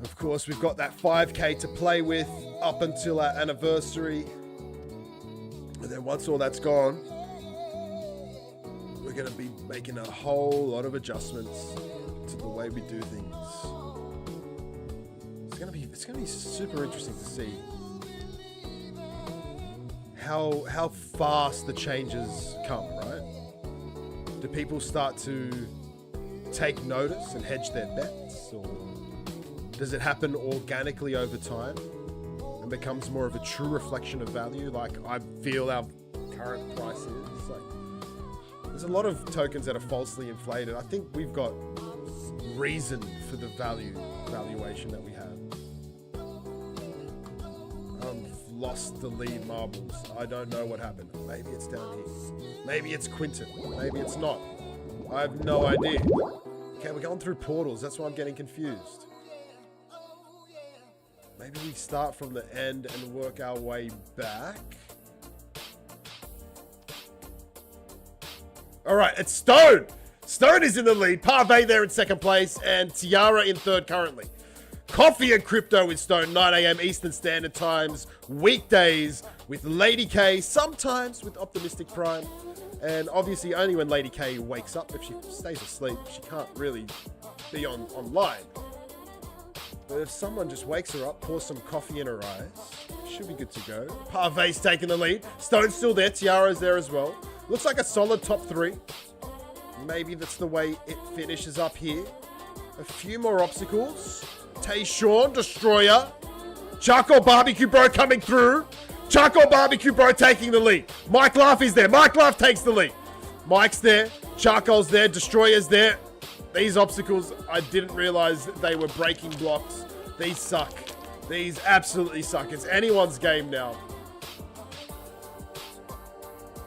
Of course, we've got that 5K to play with up until our anniversary. And then once all that's gone, we're going to be making a whole lot of adjustments to the way we do things. It's going to be super interesting to see how fast the changes come, right? Do people start to take notice and hedge their bets, or does it happen organically over time and becomes more of a true reflection of value, like I feel our current price is? Like, there's a lot of tokens that are falsely inflated. I think we've got reason for the valuation that we have. I've lost the lead marbles. I don't know what happened. Maybe it's down here. Maybe it's Quinton. Maybe it's not. I have no idea. Okay, we're going through portals. That's why I'm getting confused. Maybe we start from the end and work our way back. All right, it's Stone. Stone is in the lead. Parvey there in second place, and Tiara in third currently. Coffee and Crypto with Stone, 9 a.m. Eastern Standard Times, weekdays with Lady K, sometimes with Optimistic Prime. And obviously only when Lady K wakes up. If she stays asleep, she can't really be online. But if someone just wakes her up, pours some coffee in her eyes, should be good to go. Parvey's taking the lead. Stone's still there. Tiara's there as well. Looks like a solid top 3. Maybe that's the way it finishes up here. A few more obstacles. Tayshawn, Destroyer. Charcoal Barbecue Bro coming through. Charcoal Barbecue Bro taking the lead. Mike Laugh is there. Mike Laugh takes the lead. Mike's there. Charcoal's there. Destroyer's there. These obstacles, I didn't realize they were breaking blocks. These suck. These absolutely suck. It's anyone's game now.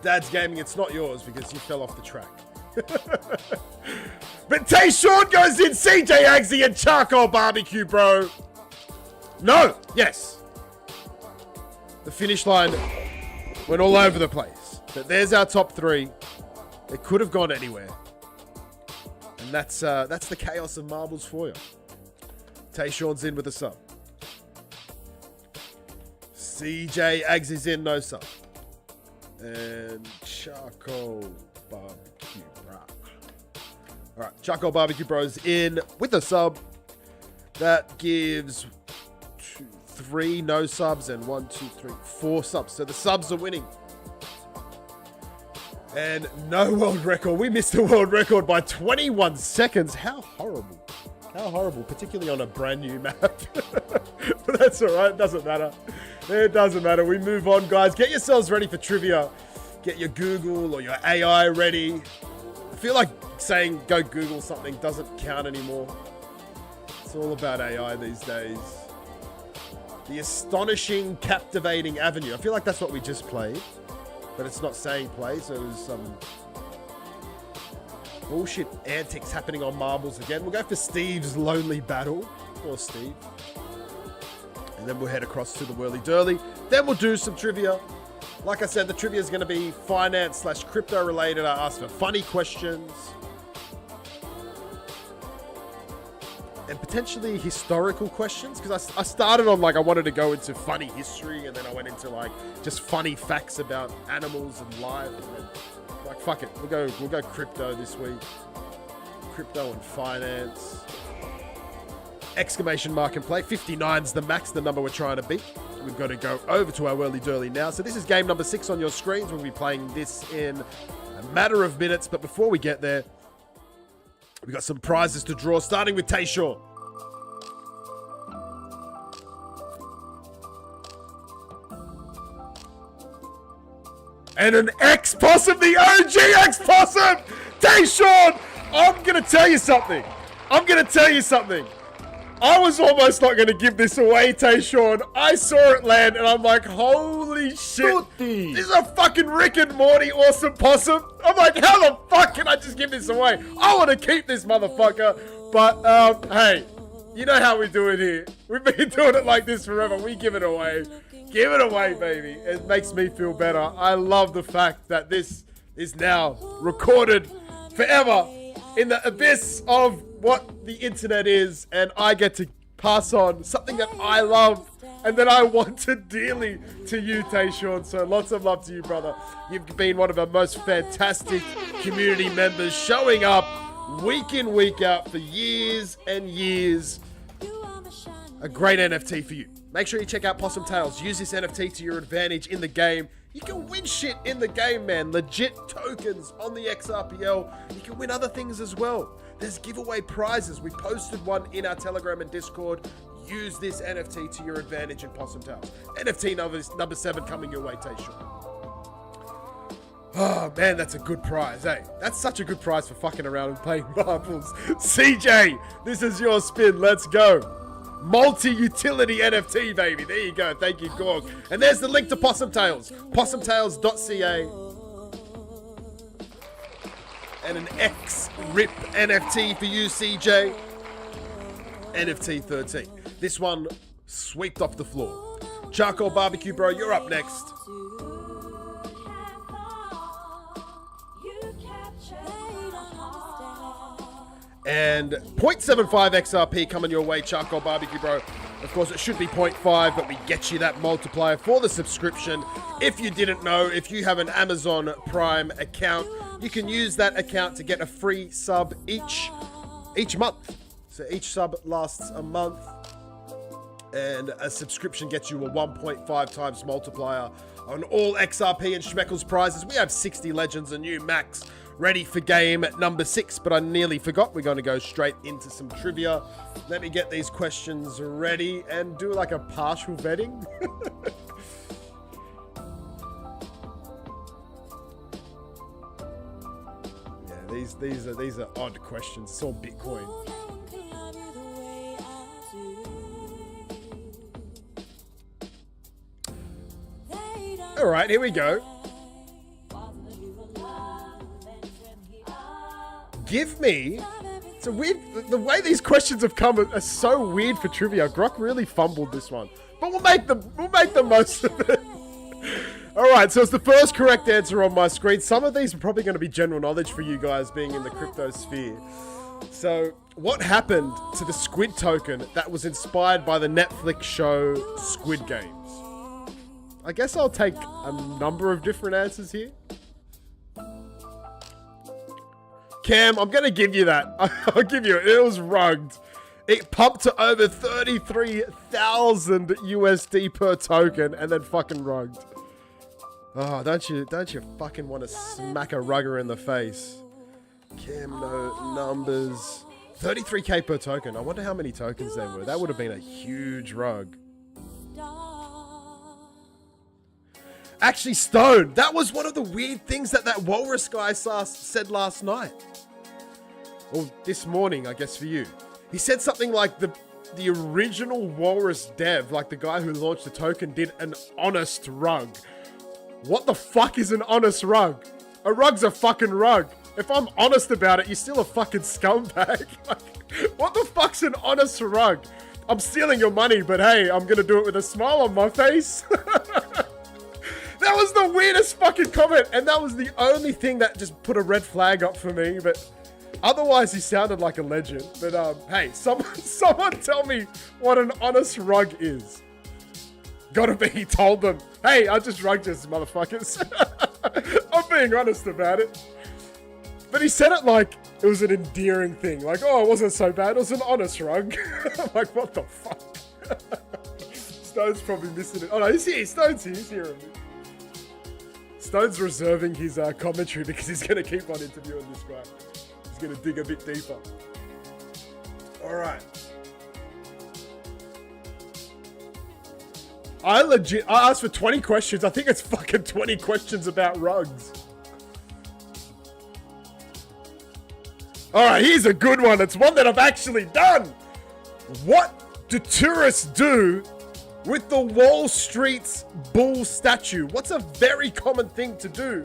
Dad's gaming, it's not yours because you fell off the track. But Tayshawn goes in. CJ Agsy and Charcoal Barbecue Bro. No. Yes. The finish line went all over the place. But there's our top 3. It could have gone anywhere. And that's the chaos of marbles for you. Tayshawn's in with a sub. CJ Aggs is in, no sub. And Charcoal Barbecue Bro. All right, Charcoal Barbecue Bro's in with a sub. That gives 2, 3 no subs and 1, 2, 3, 4 subs. So the subs are winning. And no world record. We missed the world record by 21 seconds. How horrible. How horrible, particularly on a brand new map. But that's all right. It doesn't matter. It doesn't matter. We move on, guys. Get yourselves ready for trivia. Get your Google or your AI ready. I feel like saying go Google something doesn't count anymore. It's all about AI these days. The astonishing, captivating avenue. I feel like that's what we just played, but it's not saying play, so there's some bullshit antics happening on marbles again. We'll go for Steve's lonely battle. Or Steve. And then we'll head across to the whirly-durly. Then we'll do some trivia. Like I said, the trivia is going to be finance/crypto related. I asked for funny questions. And potentially historical questions. Because I started on like I wanted to go into funny history. And then I went into like just funny facts about animals and life. And then like fuck it. We'll go crypto this week. Crypto and finance. Exclamation mark and play. 59's the max, the number we're trying to beat. We've got to go over to our whirly-durly now. So this is game number 6 on your screens. We'll be playing this in a matter of minutes. But before we get there, we've got some prizes to draw, starting with Tayshawn. And an X-Possum, the OG X-Possum! Tayshawn, I'm going to tell you something. I was almost not going to give this away, Tayshawn. I saw it land, and I'm like, holy shit. This is a fucking Rick and Morty awesome possum. I'm like, how the fuck can I just give this away? I want to keep this motherfucker. But, hey, you know how we do it here. We've been doing it like this forever. We give it away. Give it away, baby. It makes me feel better. I love the fact that this is now recorded forever in the abyss of what the internet is, and I get to pass on something that I love and that I wanted dearly to you, Tayshawn. So lots of love to you, brother. You've been one of our most fantastic community members, showing up week in, week out for years and years. A great NFT for you. Make sure you check out Possum Tales. Use this NFT to your advantage in the game. You can win shit in the game, man. Legit tokens on the XRPL. You can win other things as well. There's giveaway prizes. We posted one in our Telegram and Discord. Use this NFT to your advantage in Possum Tales. NFT number 7 coming your way, Tayshawn. Oh, man, that's a good prize, hey? That's such a good prize for fucking around and playing marbles. CJ, this is your spin. Let's go. Multi-utility NFT, baby. There you go. Thank you, Gorg. And there's the link to Possum Tales. PossumTales.ca. And an XRP NFT for you, CJ. NFT 13. This one swept off the floor. Charcoal Barbecue, bro, you're up next. And 0.75 XRP coming your way, Charcoal Barbecue, bro. Of course, it should be 0.5, but we get you that multiplier for the subscription. If you didn't know, if you have an Amazon Prime account, you can use that account to get a free sub each month. So each sub lasts a month, and a subscription gets you a 1.5 times multiplier on all XRP and Schmeckles prizes. We have 60 legends and new max ready for game number 6, but I nearly forgot. We're going to go straight into some trivia. Let me get these questions ready and do like a partial vetting. Yeah, these are odd questions. It's all Bitcoin. All right, here we go. Give me... It's a weird... The way these questions have come are so weird for trivia. Grok really fumbled this one. But we'll make the most of it. Alright, so it's the first correct answer on my screen. Some of these are probably going to be general knowledge for you guys being in the crypto sphere. So, what happened to the squid token that was inspired by the Netflix show Squid Games? I guess I'll take a number of different answers here. Cam, I'm going to give you that. I'll give you it. It was rugged. It pumped to over 33,000 USD per token and then fucking rugged. Oh, don't you fucking want to smack a rugger in the face? Cam, no numbers. 33k per token. I wonder how many tokens there were. That would have been a huge rug. Actually, Stone, that was one of the weird things that walrus guy said last night. Or this morning, I guess, for you. He said something like the original walrus dev, like the guy who launched the token, did an honest rug. What the fuck is an honest rug? A rug's a fucking rug. If I'm honest about it, you're still a fucking scumbag. Like, what the fuck's an honest rug? I'm stealing your money, but hey, I'm gonna do it with a smile on my face. That was the weirdest fucking comment, and that was the only thing that just put a red flag up for me, but otherwise he sounded like a legend. But hey, someone tell me what an honest rug is. Gotta be, he told them, hey, I just rugged this, motherfuckers. I'm being honest about it. But he said it like it was an endearing thing. Like, oh, it wasn't so bad. It was an honest rug. I'm like, what the fuck? Stone's probably missing it. Oh, no, he's here. Stone's here. He's hearing me. Stone's reserving his commentary because he's going to keep on interviewing this guy. He's going to dig a bit deeper. All right. I asked for 20 questions. I think it's fucking 20 questions about rugs. All right, here's a good one. It's one that I've actually done. What do tourists do with the Wall Street's bull statue? What's a very common thing to do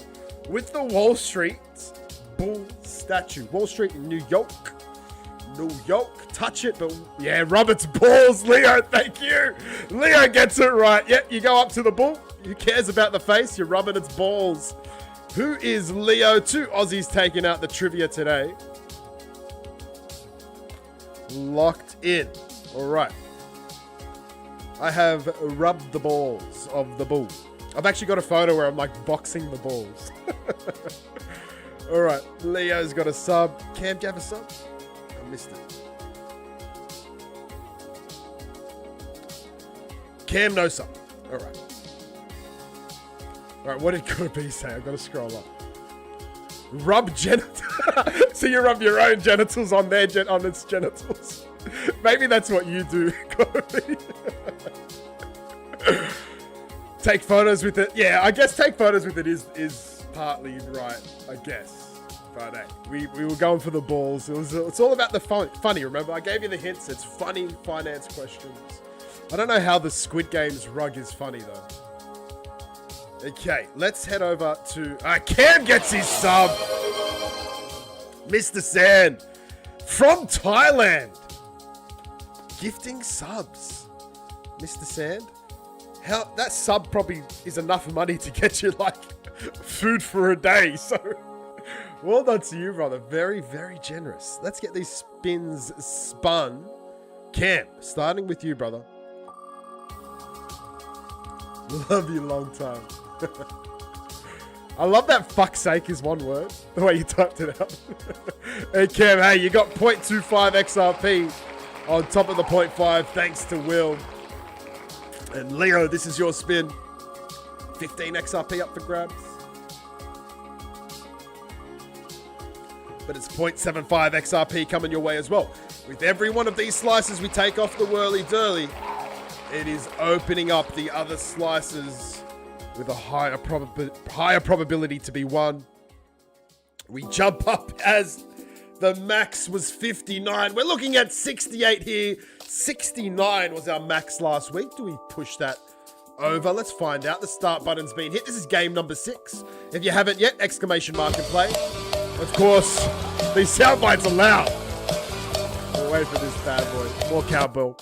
with the Wall Street's bull statue? Wall Street in New York. New York. Touch it, but yeah, rub its balls, Leo. Thank you. Leo gets it right. Yep, you go up to the bull. Who cares about the face? You're rubbing its balls. Who is Leo? 2 Aussies taking out the trivia today. Locked in. All right. I have rubbed the balls of the bull. I've actually got a photo where I'm like boxing the balls. All right. Leo's got a sub. Cam, do you have a sub? I missed it. Cam, no sub. All right. All right. What did Kirby say? I've got to scroll up. Rub genitals. So you rub your own genitals on their on its genitals. Maybe that's what you do, Kobe. Take photos with it. Yeah, I guess take photos with it is partly right, I guess. But hey, we were going for the balls. It's all about the funny. Remember, I gave you the hints. It's funny finance questions. I don't know how the Squid Game's rug is funny though. Okay, let's head over to... Cam gets his sub! Mr. Sand from Thailand. Gifting subs. Mr. Sand. How that sub probably is enough money to get you like food for a day. So well done to you, brother. Very, very generous. Let's get these spins spun. Cam, starting with you, brother. Love you long time. I love that fuck's sake is one word. The way you typed it out. Hey Cam, hey, you got 0.25 XRP on top of the 0.5 thanks to Will. And Leo, this is your spin. 15 XRP up for grabs. But it's 0.75 XRP coming your way as well. With every one of these slices we take off the whirly-durly, it is opening up the other slices with a higher probability to be won. We jump up as the max was 59. We're looking at 68 here. 69 was our max last week. Do we push that over? Let's find out. The start button's been hit. This is game number 6. If you haven't yet, exclamation mark and play. Of course, these sound bites are loud. We'll wait for this bad boy. More cowbell.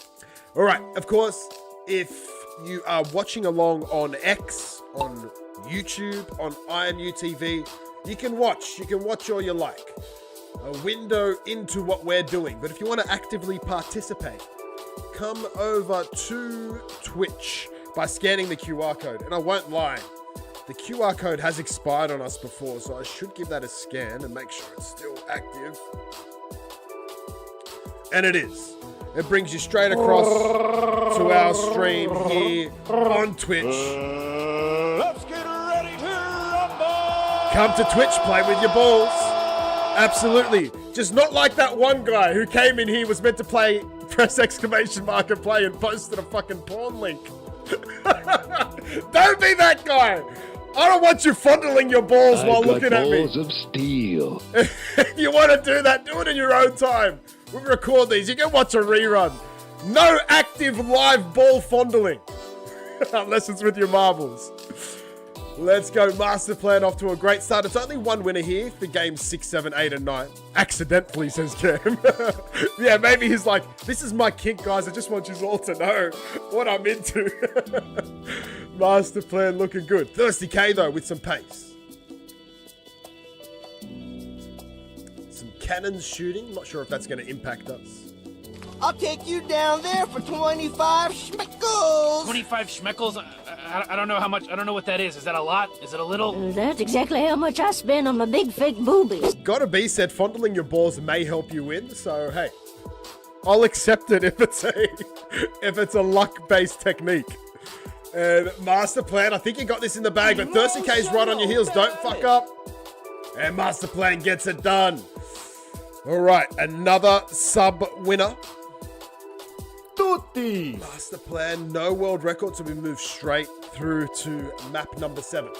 All right, of course, if you are watching along on X, on YouTube, on IMU TV, you can watch all you like. A window into what we're doing. But if you want to actively participate, come over to Twitch by scanning the QR code. And I won't lie, the QR code has expired on us before, so I should give that a scan and make sure it's still active. And it is. It brings you straight across to our stream here on Twitch. Let's get ready to rumble! Come to Twitch, play with your balls. Absolutely. Just not like that one guy who came in here, was meant to play, press exclamation mark and play, and posted a fucking porn link. Don't be that guy. I don't want you fondling your balls while looking at me. Balls of steel. If you want to do that, do it in your own time. We record these. You can watch a rerun. No active live ball fondling. Unless it's with your marbles. Let's go. Master plan off to a great start. It's only one winner here for games 6, 7, 8, and 9. Accidentally, says Cam. Yeah, maybe he's like, this is my kink, guys. I just want you all to know what I'm into. Master plan looking good. Thirsty K, though, with some pace. Some cannons shooting. Not sure if that's going to impact us. I'll take you down there for 25 Schmeckles. 25 Schmeckles? I don't know how much. I don't know what that is. Is that a lot? Is it a little? That's exactly how much I spend on my big fake boobies. Gotta be said, fondling your balls may help you win. So hey, I'll accept it if it's a luck-based technique. And Master Plan, I think you got this in the bag, but Thirsty K's right on your heels. Don't fuck up. And Master Plan gets it done. All right, another sub winner. Tutti. Master Plan, no world record, so we move straight through to map number 7.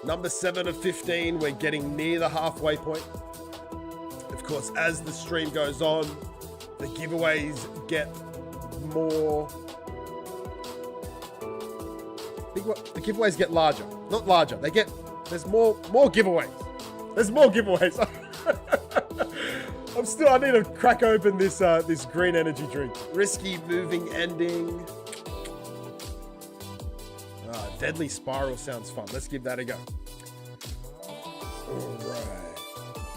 Number 7 of 15, we're getting near the halfway point. Of course, as the stream goes on, the giveaways get more... The giveaways get larger. Not larger, there's more giveaways. There's more giveaways. I need to crack open this this green energy drink. Risky moving ending. Deadly spiral sounds fun. Let's give that a go. All right.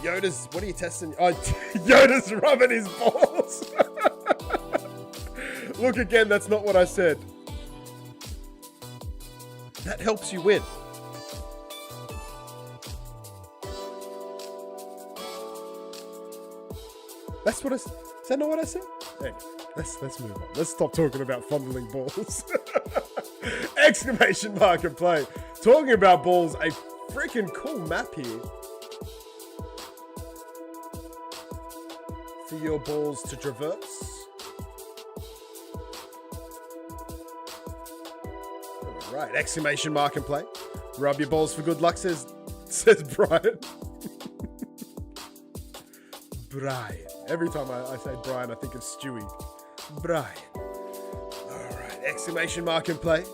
Yoda's, what are you testing? Oh, Yoda's rubbing his balls. Look again, that's not what I said. That helps you win. That's what I said. Is that not what I said? Hey, let's move on. Let's stop talking about fondling balls. Exclamation mark and play. Talking about balls, a freaking cool map here. For your balls to traverse. All right, exclamation mark and play. Rub your balls for good luck, says Brian. Brian. Every time I say Brian, I think of Stewie. Brian. All right, exclamation mark and play.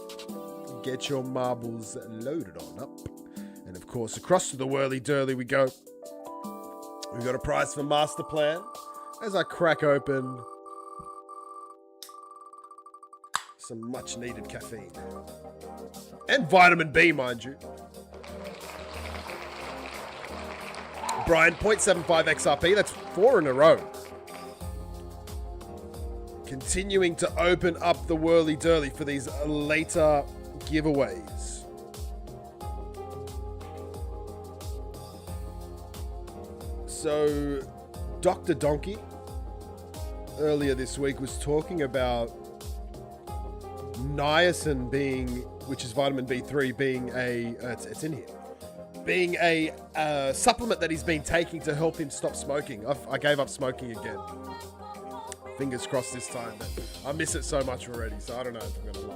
Get your marbles loaded on up. And of course, across to the whirly-durly we go. We've got a prize for Master Plan. As I crack open some much-needed caffeine. And vitamin B, mind you. Brian, 0.75 XRP. That's 4 in a row. Continuing to open up the whirly-durly for these later giveaways. So, Dr. Donkey earlier this week was talking about niacin being, which is vitamin B3, being a, it's in here, being a supplement that he's been taking to help him stop smoking. I gave up smoking again. Fingers crossed this time, but I miss it so much already, so I don't know if I'm going to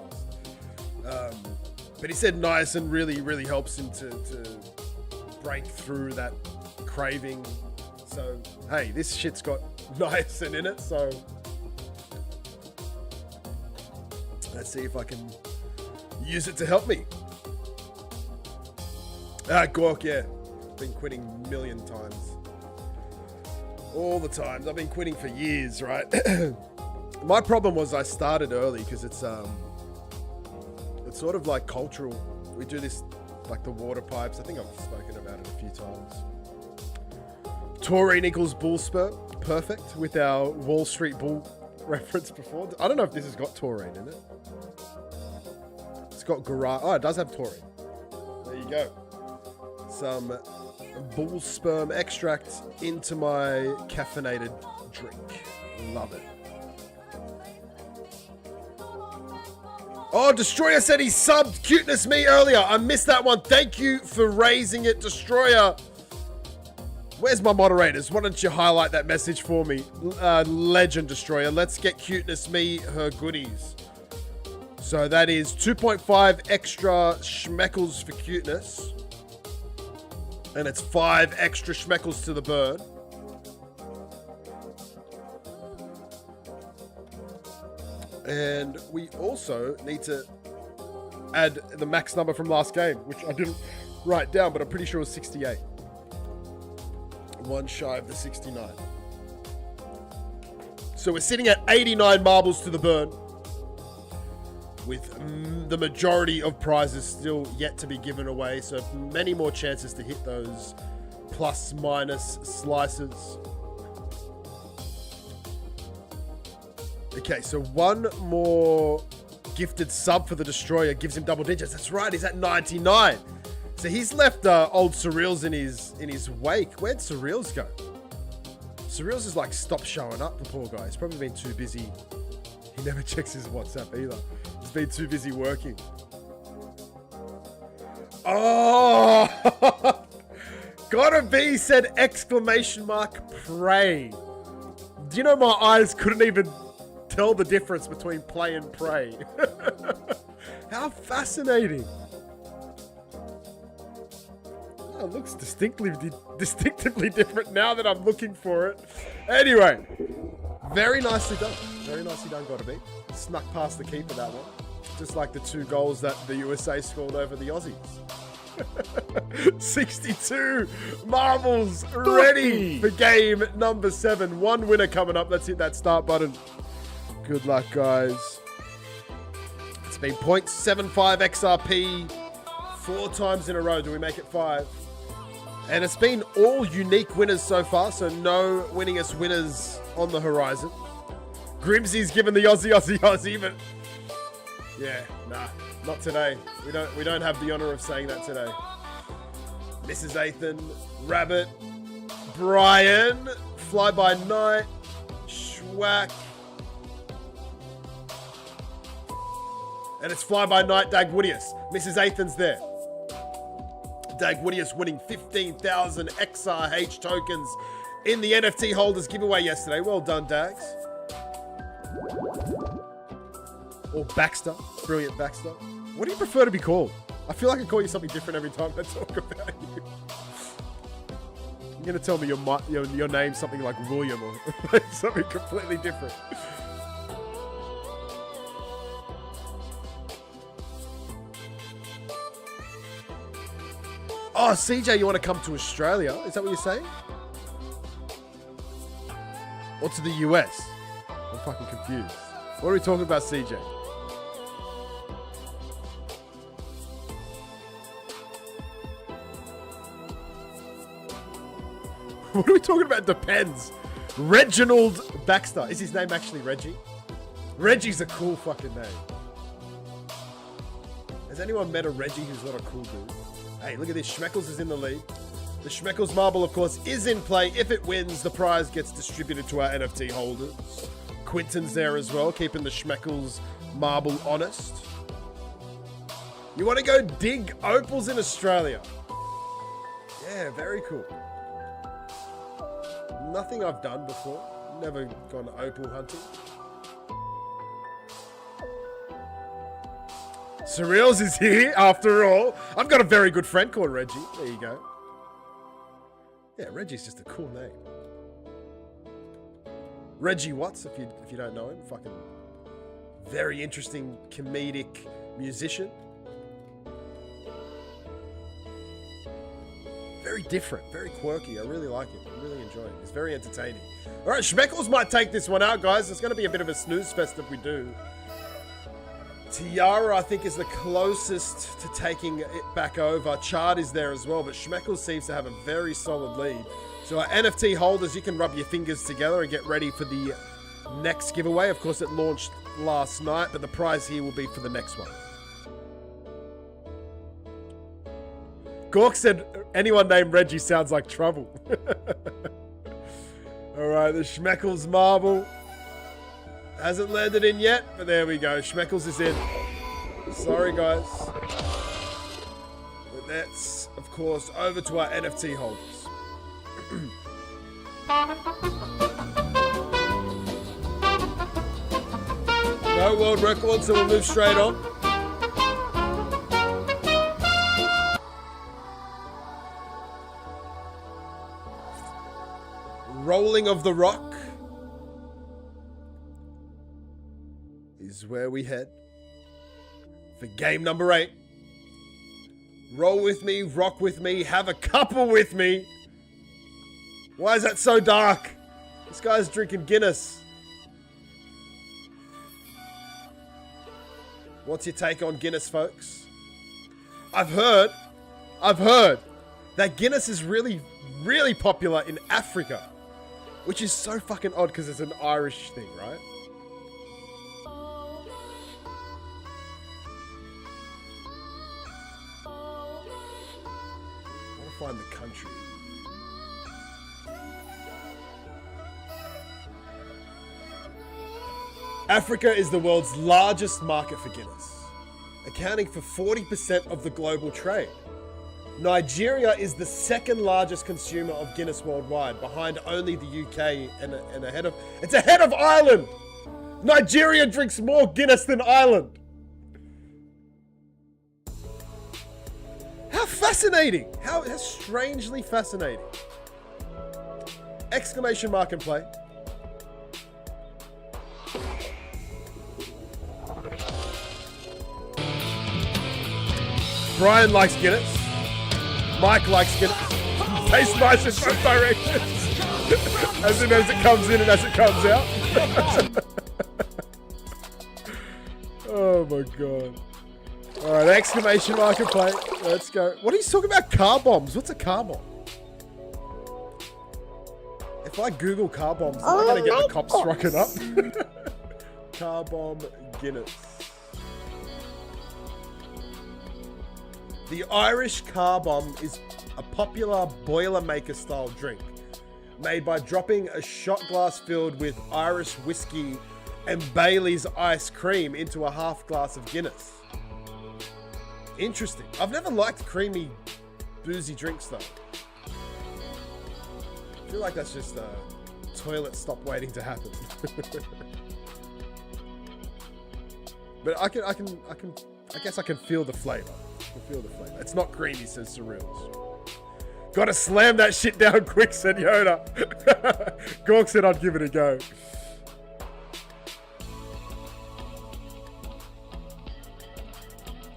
last. But he said niacin really, really helps him to break through that craving. So, hey, this shit's got niacin in it, so let's see if I can use it to help me. Gork, yeah. Been quitting a million times. All the times. I've been quitting for years, right? My problem was I started early because it's sort of like cultural. We do this like the water pipes. I think I've spoken about it a few times. Taurine equals bull spur. Perfect with our Wall Street Bull reference before. I don't know if this has got taurine in it. It's got garage. Oh, it does have taurine. There you go. Some bull sperm extract into my caffeinated drink. Love it. Oh, Destroyer said he subbed Cuteness Me earlier. I missed that one. Thank you for raising it, Destroyer. Where's my moderators? Why don't you highlight that message for me? Legend Destroyer. Let's get Cuteness Me her goodies. So that is 2.5 extra Schmeckles for cuteness. And it's 5 extra Schmeckles to the burn. And we also need to add the max number from last game, which I didn't write down, but I'm pretty sure it was 68. One shy of the 69. So we're sitting at 89 marbles to the burn, with the majority of prizes still yet to be given away. So many more chances to hit those plus minus slices. Okay, so one more gifted sub for the Destroyer gives him double digits. That's right, he's at 99. So he's left old Surreals in his wake. Where'd Surreals go? Surreals has like stopped showing up, the poor guy. He's probably been too busy. He never checks his WhatsApp either. He's been too busy working. Oh! Gotta be, said exclamation mark, pray. Do you know my eyes couldn't even tell the difference between play and pray? How fascinating. Oh, it looks distinctively different now that I'm looking for it. Anyway, very nicely done. Very nicely done, gotta be. Snuck past the keeper, that one. Just like the 2 goals that the USA scored over the Aussies. 62 marbles ready for game number 7. 1 winner coming up. Let's hit that start button. Good luck, guys. It's been 0.75 XRP 4 times in a row. Do we make it 5? And it's been all unique winners so far, so no winningest winners on the horizon. Grimsy's given the Aussie, but yeah, nah, not today. We don't have the honor of saying that today. Mrs. Athan, Rabbit, Brian, Fly By Night, Schwack. And it's Fly By Night, Dagwoodius. Mrs. Athan's there. Dagwoodius winning 15,000 XRH tokens in the NFT holders giveaway yesterday. Well done, Dags. Or Baxter. Brilliant Baxter. What do you prefer to be called? I feel like I call you something different every time I talk about you. You're going to tell me your name's something like William or something completely different. Oh, CJ, you want to come to Australia? Is that what you're saying? Or to the US? I'm fucking confused. What are we talking about, CJ? What are we talking about? Depends. Reginald Baxter. Is his name actually Reggie? Reggie's a cool fucking name. Has anyone met a Reggie who's not a cool dude? Hey, look at this. Schmeckles is in the lead. The Schmeckles marble, of course, is in play. If it wins, the prize gets distributed to our NFT holders. Quinton's there as well, keeping the Schmeckles marble honest. You want to go dig opals in Australia? Yeah, very cool. Nothing I've done before. Never gone opal hunting. Surreals is here, after all. I've got a very good friend called Reggie. There you go. Yeah, Reggie's just a cool name. Reggie Watts, if you don't know him. Fucking very interesting comedic musician. Very different, very quirky. I really like it. I really enjoy it. It's very entertaining. All right, Schmeckles might take this one out, guys. It's going to be a bit of a snooze fest if we do. Tiara, I think, is the closest to taking it back over. Chard is there as well, but Schmeckles seems to have a very solid lead. So our NFT holders, you can rub your fingers together and get ready for the next giveaway. Of course, it launched last night, but the prize here will be for the next one. Gork said, anyone named Reggie sounds like trouble. All right, the Schmeckles marble. Hasn't landed in yet, but there we go. Schmeckles is in. Sorry, guys. But that's, of course, over to our NFT holders. No world record, so we'll move straight on. Rolling of the Rock is where we head for game number 8. Roll with me, rock with me, have a couple with me. Why is that so dark? This guy's drinking Guinness. What's your take on Guinness, folks? I've heard that Guinness is really, really popular in Africa, which is so fucking odd because it's an Irish thing, right? I want to find the country. Africa is the world's largest market for Guinness, accounting for 40% of the global trade. Nigeria is the second largest consumer of Guinness worldwide, behind only the UK and ahead of Ireland. Nigeria drinks more Guinness than Ireland. How fascinating! How strangely fascinating. Exclamation mark and play. Brian likes Guinness. Mike likes Guinness. Tastes nice in both directions. As it comes in and as it comes out. Oh my god. Alright, exclamation mark and play. Let's go. What are you talking about? Car bombs? What's a car bomb? If I Google car bombs, am I going to get the cops rocking up? Car bomb Guinness. The Irish car bomb is a popular Boilermaker style drink made by dropping a shot glass filled with Irish whiskey and Bailey's ice cream into a half glass of Guinness. Interesting. I've never liked creamy, boozy drinks though. I feel like that's just a toilet stop waiting to happen. But I guess I can feel the flavor. It's not creamy, says Surreals. Gotta slam that shit down quick, said Yoda. Gork said I'd give it a go.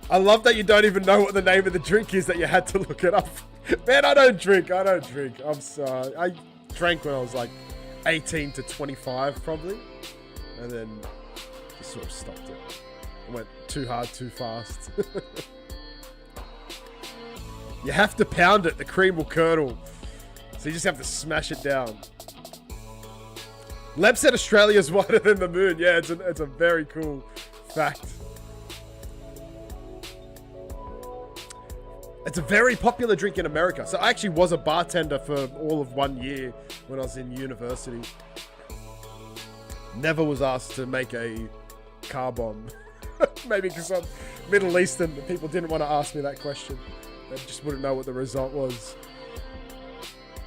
I love that you don't even know what the name of the drink is, that you had to look it up. Man, I don't drink. I'm sorry. I drank when I was like 18 to 25 probably. And then just sort of stopped it. I went too hard, too fast. You have to pound it. The cream will curdle. So you just have to smash it down. Leb said Australia's wider than the moon. Yeah, it's a very cool fact. It's a very popular drink in America. So I actually was a bartender for all of 1 year when I was in university. Never was asked to make a car bomb. Maybe because I'm Middle Eastern, people didn't want to ask me that question. They just wouldn't know what the result was.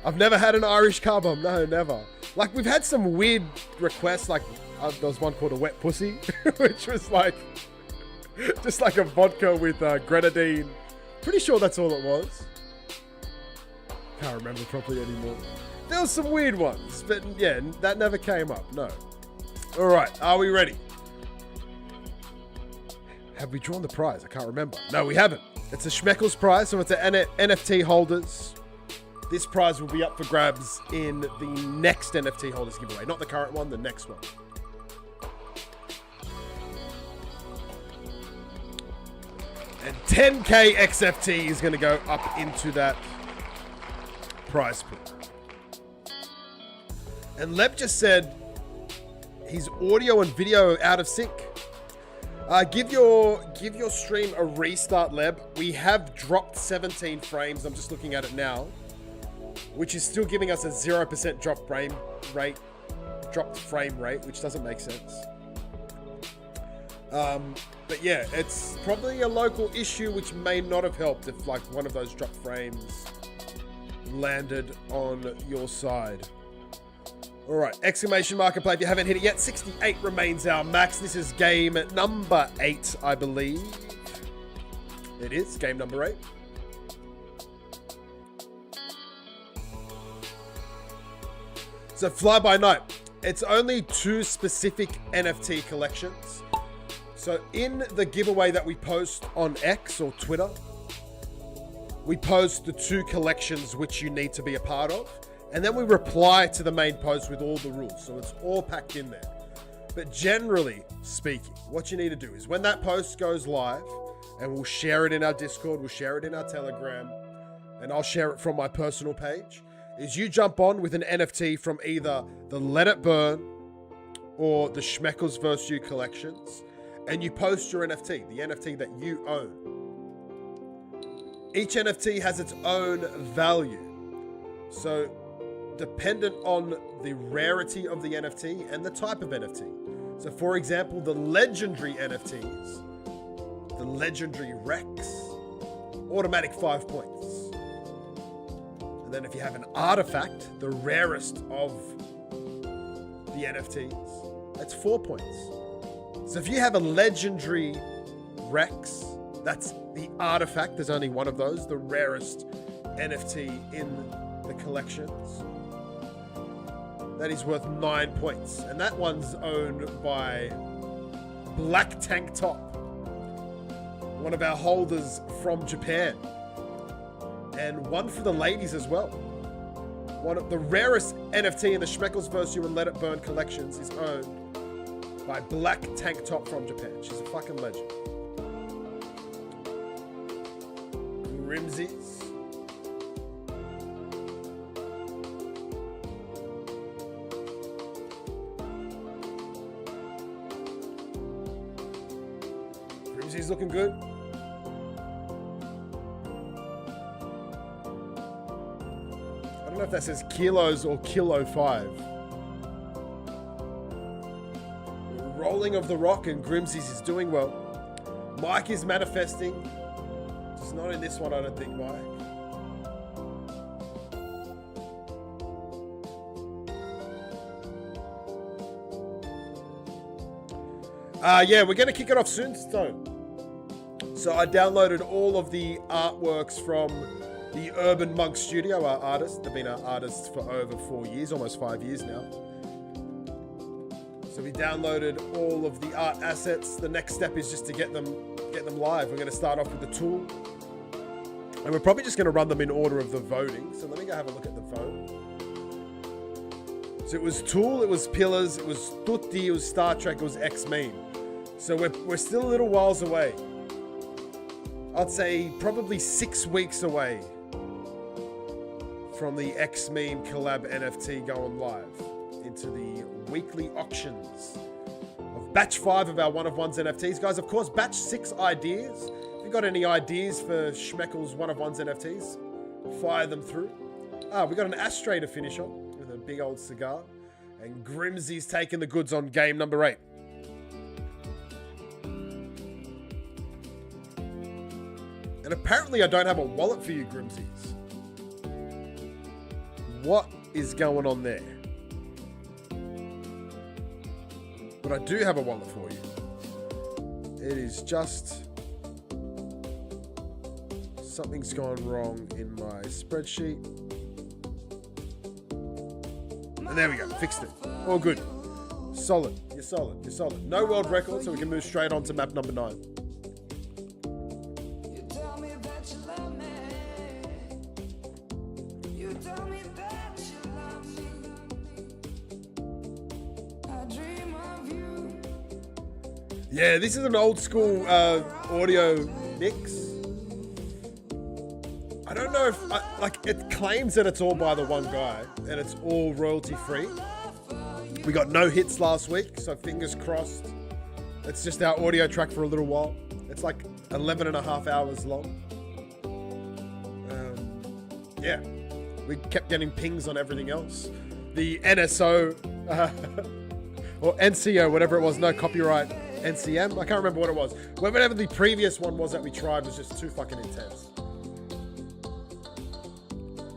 I've never had an Irish car bomb. No, never. Like, we've had some weird requests. Like, there was one called a wet pussy, which was like, just like a vodka with grenadine. Pretty sure that's all it was. Can't remember properly anymore. There was some weird ones, but yeah, that never came up. No. All right, are we ready? Have we drawn the prize? I can't remember. No, we haven't. It's a Schmeckles prize, so it's an NFT holders. This prize will be up for grabs in the next NFT holders giveaway. Not the current one, the next one. And 10k XFT is going to go up into that prize pool. And Leb just said his audio and video out of sync. Give your stream a restart, Leb. We have dropped 17 frames. I'm just looking at it now, which is still giving us a 0% dropped frame rate, which doesn't make sense. But yeah, it's probably a local issue, which may not have helped if like one of those dropped frames landed on your side. All right, exclamation market play. If you haven't hit it yet, 68 remains our max. This is game number 8, I believe. It is game number 8. So fly by night. It's only 2 specific NFT collections. So in the giveaway that we post on X or Twitter, we post the 2 collections which you need to be a part of. And then we reply to the main post with all the rules. So it's all packed in there. But generally speaking, what you need to do is when that post goes live, and we'll share it in our Discord, we'll share it in our Telegram, and I'll share it from my personal page, is you jump on with an NFT from either the Let It Burn or the Schmeckles vs. You collections, and you post your NFT, the NFT that you own. Each NFT has its own value. So, dependent on the rarity of the NFT and the type of NFT. So, for example, the legendary NFTs, the legendary Rex, automatic 5 points. And then if you have an artifact, the rarest of the NFTs, that's 4 points. So if you have a legendary Rex, that's the artifact. There's only one of those, the rarest NFT in the collections. That is worth 9 points. And that one's owned by Black Tank Top, one of our holders from Japan. And one for the ladies as well. One of the rarest NFT in the Schmeckles vs. You and Let It Burn collections is owned by Black Tank Top from Japan. She's a fucking legend. Grimsies. Grimsies looking good. I don't know if that says kilos or kilo 5. Rolling of the Rock and Grimsies is doing well. Mike is manifesting. Just not in this one, I don't think, Mike. Yeah, we're going to kick it off soon, Stone. So I downloaded all of the artworks from the Urban Monk Studio, our artists. They've been our artists for over 4 years, almost 5 years now. So we downloaded all of the art assets. The next step is just to get them live. We're going to start off with the tool. And we're probably just going to run them in order of the voting. So let me go have a look at the vote. So it was Tool, it was Pillars, it was Tutti, it was Star Trek, it was X-Meme. So we're still a little whiles away. I'd say probably 6 weeks away from the X-Meme collab NFT going live into the weekly auctions of batch 5 of our one-of-ones NFTs. Guys, of course, batch 6 ideas. If you've got any ideas for Schmeckles one-of-ones NFTs, fire them through. We got an ashtray to finish on with a big old cigar. And Grimsy's taking the goods on game number 8. And apparently I don't have a wallet for you, Grimsies. What is going on there? But I do have a wallet for you. It is just... something's gone wrong in my spreadsheet. And there we go, fixed it. All good. Solid, you're solid, you're solid. No world record, so we can move straight on to map number 9. Yeah, this is an old school audio mix. I don't know if, it claims that it's all by the one guy and it's all royalty free. We got no hits last week, so fingers crossed. It's just our audio track for a little while. It's like 11 and a half hours long. Yeah, we kept getting pings on everything else. The NSO, or NCO, whatever it was, no copyright. NCM? I can't remember what it was. Whatever the previous one was that we tried was just too fucking intense.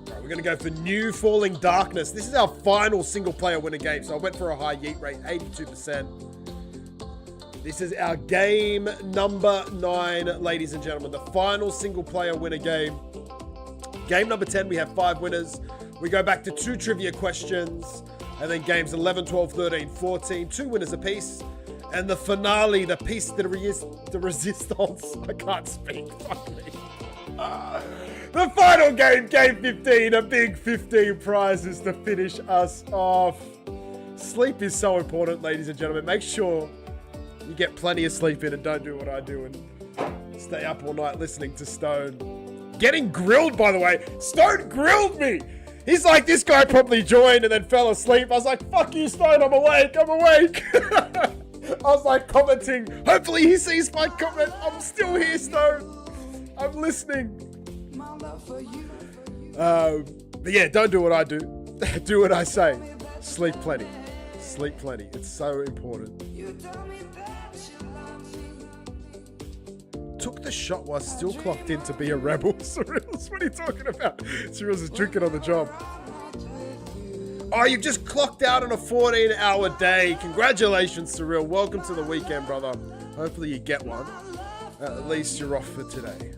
Right, we're going to go for New Falling Darkness. This is our final single-player winner game, so I went for a high yeet rate, 82%. This is our game number 9, ladies and gentlemen. The final single-player winner game. Game number 10, we have 5 winners. We go back to 2 trivia questions. And then games 11, 12, 13, 14. 2 winners apiece. And the finale, the piece de resistance. I can't speak. Fuck me. The final game, game 15. A big 15 prizes to finish us off. Sleep is so important, ladies and gentlemen. Make sure you get plenty of sleep in and don't do what I do and stay up all night listening to Stone. Getting grilled, by the way. Stone grilled me. He's like, this guy probably joined and then fell asleep. I was like, fuck you, Stone, I'm awake, I'm awake. I was like commenting. Hopefully he sees my comment. I'm still here, Stone. I'm listening. But yeah, don't do what I do. Do what I say. Sleep plenty. Sleep plenty. It's so important. Took the shot while still clocked in to be a rebel. Surreals, what are you talking about? Surreals is drinking on the job. Oh, you've just clocked out on a 14-hour day. Congratulations, Surreal. Welcome to the weekend, brother. Hopefully you get one. At least you're off for today.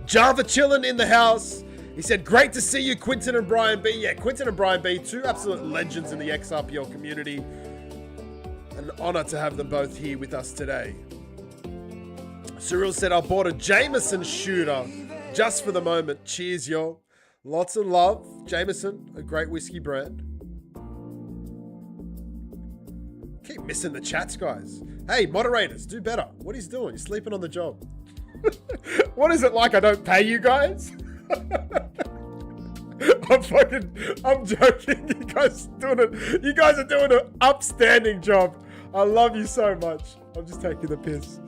Java chilling in the house. He said, great to see you, Quinton and Brian B. Yeah, Quinton and Brian B, 2 absolute legends in the XRPL community. An honor to have them both here with us today. Cyril said, I bought a Jameson shooter just for the moment. Cheers, yo. Lots of love. Jameson, a great whiskey brand. Keep missing the chats, guys. Hey, moderators, do better. What he's doing? He's sleeping on the job. What is it like I don't pay you guys? I'm joking. You guys are doing an upstanding job. I love you so much. I'm just taking the piss.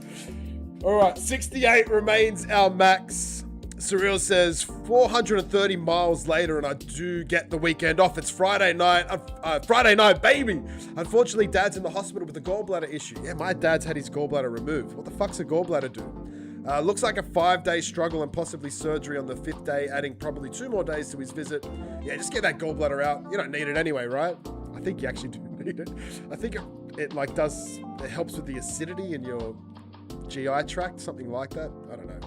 All right, 68 remains our max. Surreal says 430 miles later and I do get the weekend off. It's Friday night. Friday night, baby. Unfortunately, Dad's in the hospital with a gallbladder issue. Yeah, my dad's had his gallbladder removed. What the fuck's a gallbladder do? Looks like a 5-day struggle and possibly surgery on the 5th day, adding probably 2 more days to his visit. Yeah, just get that gallbladder out. You don't need it anyway, right? I think you actually do need it. I think it helps with the acidity in your GI tract, something like that. I don't know.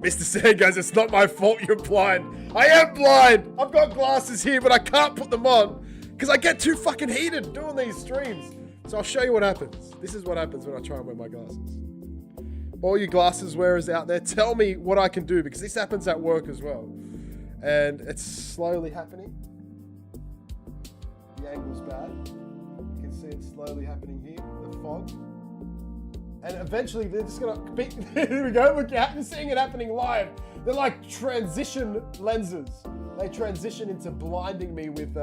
Mr. Sand goes, it's not my fault you're blind. I am blind. I've got glasses here, but I can't put them on because I get too fucking heated doing these streams. So I'll show you what happens. This is what happens when I try and wear my glasses. All you glasses wearers out there, tell me what I can do because this happens at work as well. And it's slowly happening. The angle's bad. You can see it slowly happening here, the fog. And eventually they're just gonna be, here we go, look, you're seeing it happening live. They're like transition lenses. They transition into blinding me with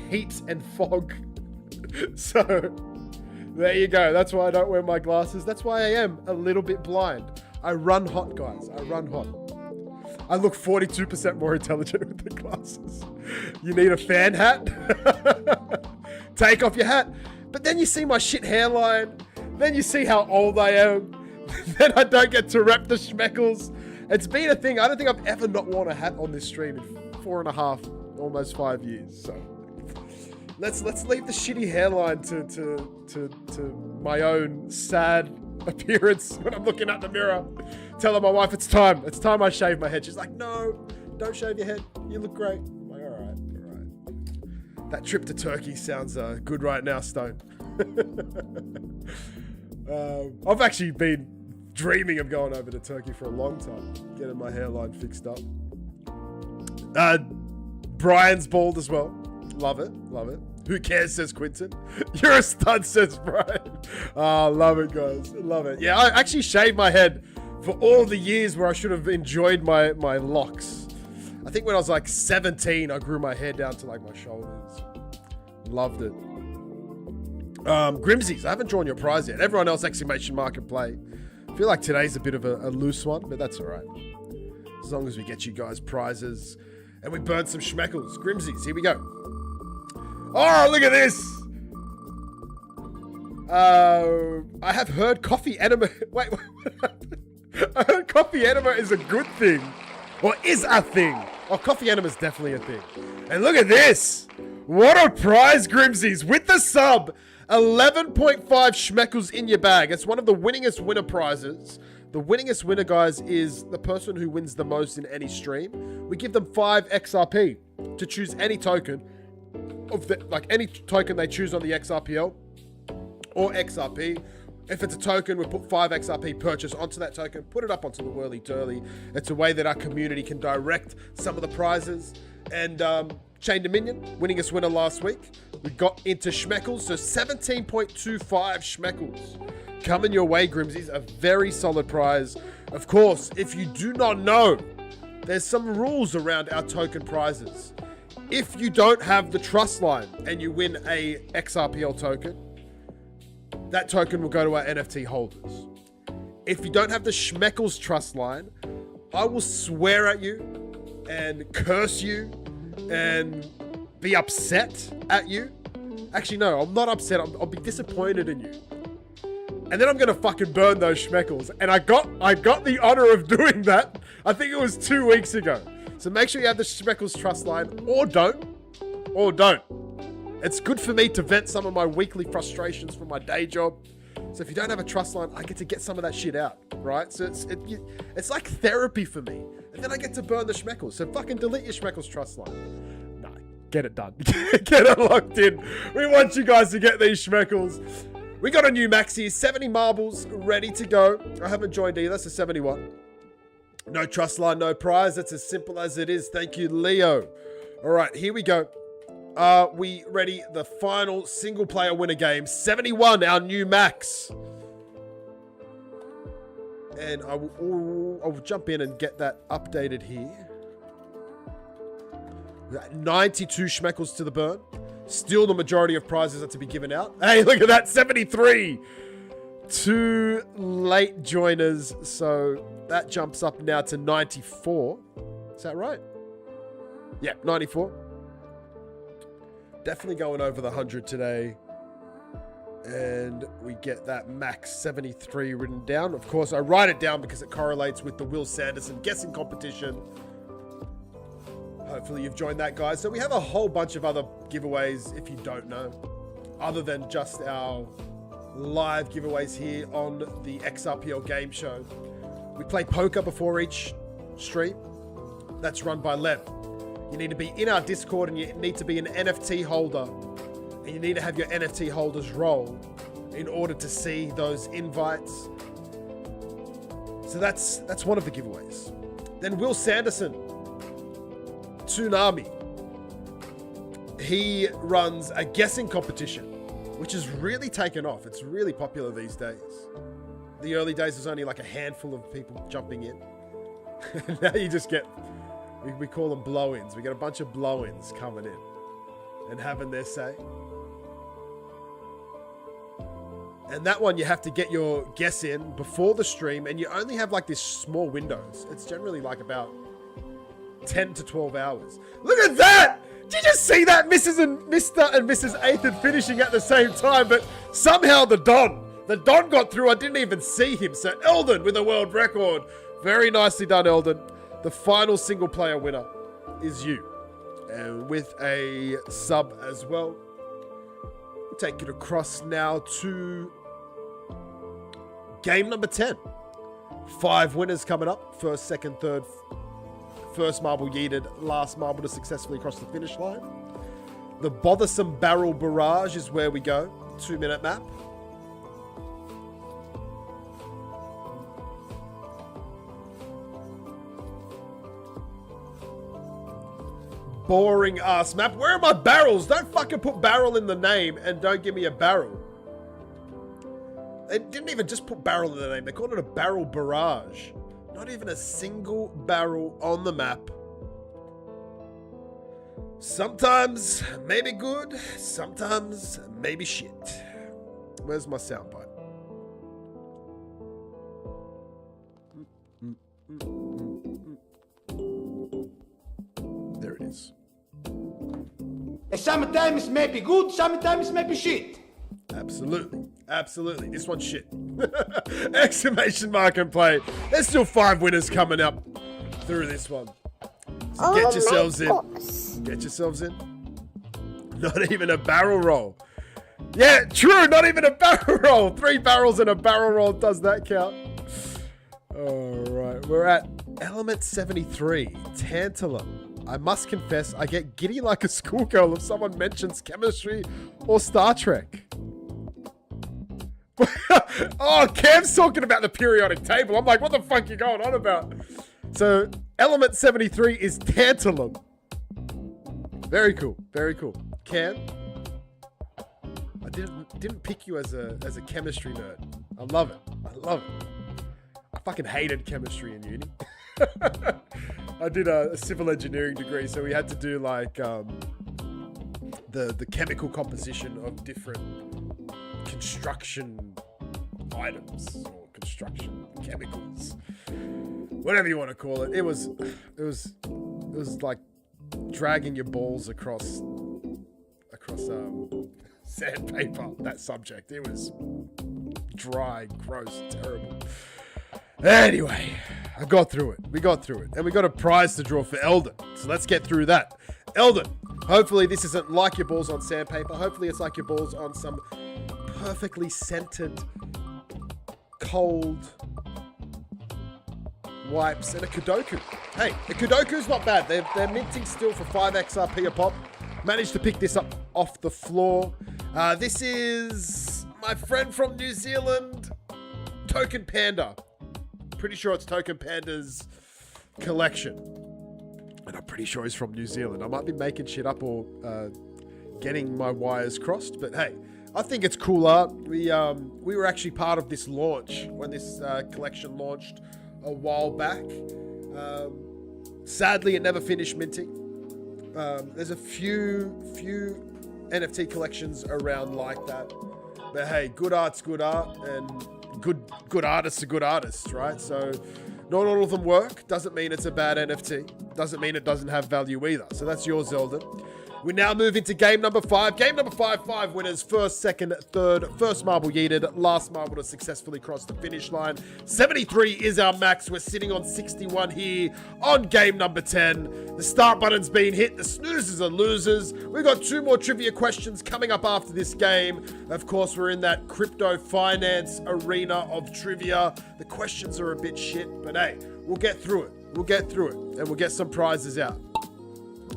heat and fog. So there you go. That's why I don't wear my glasses. That's why I am a little bit blind. I run hot, guys. I run hot. I look 42% more intelligent with the glasses. You need a fan hat? Take off your hat. But then you see my shit hairline. Then you see how old I am. Then I don't get to rep the Schmeckles. It's been a thing. I don't think I've ever not worn a hat on this stream in 4.5, almost 5 years. So let's leave the shitty hairline to my own sad appearance when I'm looking at the mirror. Telling my wife it's time. It's time I shave my head. She's like, no, don't shave your head. You look great. I'm like, all right. That trip to Turkey sounds good right now, Stone. I've actually been dreaming of going over to Turkey for a long time, getting my hairline fixed up. Brian's bald as well. Love it. Who cares, says Quinton. You're a stud, says Brian. Love it, guys. Love it. Yeah, I actually shaved my head for all the years where I should have enjoyed my locks. I think when I was like 17, I grew my hair down to like my shoulders. Loved it. Grimsies, I haven't drawn your prize yet. Everyone else, exclamation mark and play. I feel like today's a bit of a loose one, but that's all right. As long as we get you guys prizes and we burn some Schmeckles. Grimsies, here we go. Oh, look at this. I have heard coffee enema. Wait. I heard coffee enema is a good thing. Or is a thing. Oh, coffee enema is definitely a thing. And look at this. What a prize, Grimsies. With the sub, 11.5 Schmeckles in your bag. It's one of the winningest winner prizes. The winningest winner, guys, is the person who wins the most in any stream. We give them 5 XRP to choose any token of the, like any token they choose on the XRPL or XRP. If it's a token, we put 5 XRP purchase onto that token, put it up onto the Whirly Durly. It's a way that our community can direct some of the prizes. And Chain Dominion, winningest winner last week. We got into Schmeckles, so 17.25 Schmeckles. Coming your way, Grimsies, a very solid prize. Of course, if you do not know, there's some rules around our token prizes. If you don't have the trust line and you win a XRPL token, that token will go to our NFT holders. If you don't have the Schmeckles trust line, I will swear at you and curse you and be upset at you. Actually, no, I'm not upset. I'll be disappointed in you. And then I'm going to fucking burn those Schmeckles. And I got the honor of doing that. I think it was 2 weeks ago. So make sure you have the Schmeckles trust line, or don't. Or don't. It's good for me to vent some of my weekly frustrations from my day job. So if you don't have a trust line, I get to get some of that shit out, right? So it's like therapy for me. And then I get to burn the Schmeckles. So fucking delete your Schmeckles trust line. Nah, get it done. Get it locked in. We want you guys to get these Schmeckles. We got a new max here, 70 marbles ready to go. I haven't joined either, so 71. No trust line, no prize. It's as simple as it is. Thank you, Leo. All right, here we go. Are we ready? The final single player winner game. 71, our new max. And I will jump in and get that updated here. We got 92 Schmeckles to the burn. Still the majority of prizes are to be given out. Hey, look at that, 73. 2 late joiners. So that jumps up now to 94. Is that right? Yeah, 94. Definitely going over the 100 today. And we get that max 73 written down. Of course, I write it down because it correlates with the Will Sanderson guessing competition. Hopefully you've joined that, guys. So we have a whole bunch of other giveaways, if you don't know, other than just our live giveaways here on the XRPL game show. We play poker before each stream. That's run by Lev. You need to be in our Discord and you need to be an NFT holder. And you need to have your NFT holders roll in order to see those invites. So that's one of the giveaways. Then Will Sanderson, Tsunami. He runs a guessing competition, which has really taken off. It's really popular these days. The early days was only like a handful of people jumping in. Now you just get, we call them blow-ins. We get a bunch of blow-ins coming in and having their say. And that one, you have to get your guess in before the stream, and you only have like this small windows. It's generally like about 10 to 12 hours. Look at that! Did you just see that? Mr. and Mrs. Athan finishing at the same time, but somehow the Don got through. I didn't even see him. So Eldon with a world record. Very nicely done, Eldon. The final single player winner is you. And with a sub as well. We'll take it across now to game number 10. 5 winners coming up. First, second, third. First marble yeeted, last marble to successfully cross the finish line. The Bothersome Barrel Barrage is where we go. 2-minute map. Boring ass map. Where are my barrels? Don't fucking put barrel in the name and don't give me a barrel. They didn't even just put barrel in the name. They called it a barrel barrage. Not even a single barrel on the map. Sometimes maybe good, sometimes maybe shit. Where's my soundbite? There it is. Sometimes maybe good, sometimes maybe shit. Absolutely. Absolutely. This one's shit. Exclamation mark and play. There's still 5 winners coming up. through this one. So get yourselves in. Get yourselves in. Not even a barrel roll. Yeah, true, not even a barrel roll. 3 barrels and a barrel roll. Does that count? All right, we're at element 73, tantalum. I must confess, I get giddy like a schoolgirl if someone mentions chemistry or Star Trek. Oh, Cam's talking about the periodic table. I'm like, what the fuck you going on about? So, element 73 is tantalum. Very cool, very cool. Cam, I didn't pick you as a chemistry nerd. I love it. I love it. I fucking hated chemistry in uni. I did a civil engineering degree, so we had to do like the chemical composition of different construction items or construction chemicals, whatever you want to call it. It was like dragging your balls across sandpaper. That subject, it was dry, gross, terrible. Anyway, I got through it. We got through it. And we got a prize to draw for Eldon. So let's get through that. Eldon, hopefully this isn't like your balls on sandpaper. Hopefully it's like your balls on some perfectly scented, cold wipes and a Kudoku. Hey, the Kudoku's not bad. They're minting still for 5 XRP a pop. Managed to pick this up off the floor. This is my friend from New Zealand, Token Panda. Pretty sure it's Token Panda's collection. And I'm pretty sure he's from New Zealand. I might be making shit up or getting my wires crossed. But hey, I think it's cool art. We were actually part of this launch when this collection launched a while back. Sadly, it never finished minting. There's a few NFT collections around like that. But hey, good art's good art, and good artists are good artists, right? So not all of them work. Doesn't mean it's a bad NFT. Doesn't mean it doesn't have value either. So that's yours, Eldon. We now move into game number 5. Game number 5 winners. First, second, third. First marble yeeted. Last marble to successfully cross the finish line. 73 is our max. We're sitting on 61 here on game number 10. The start button's been hit. The snoozers are losers. We've got 2 more trivia questions coming up after this game. Of course, we're in that crypto finance arena of trivia. The questions are a bit shit, but hey, we'll get through it. We'll get through it, and we'll get some prizes out.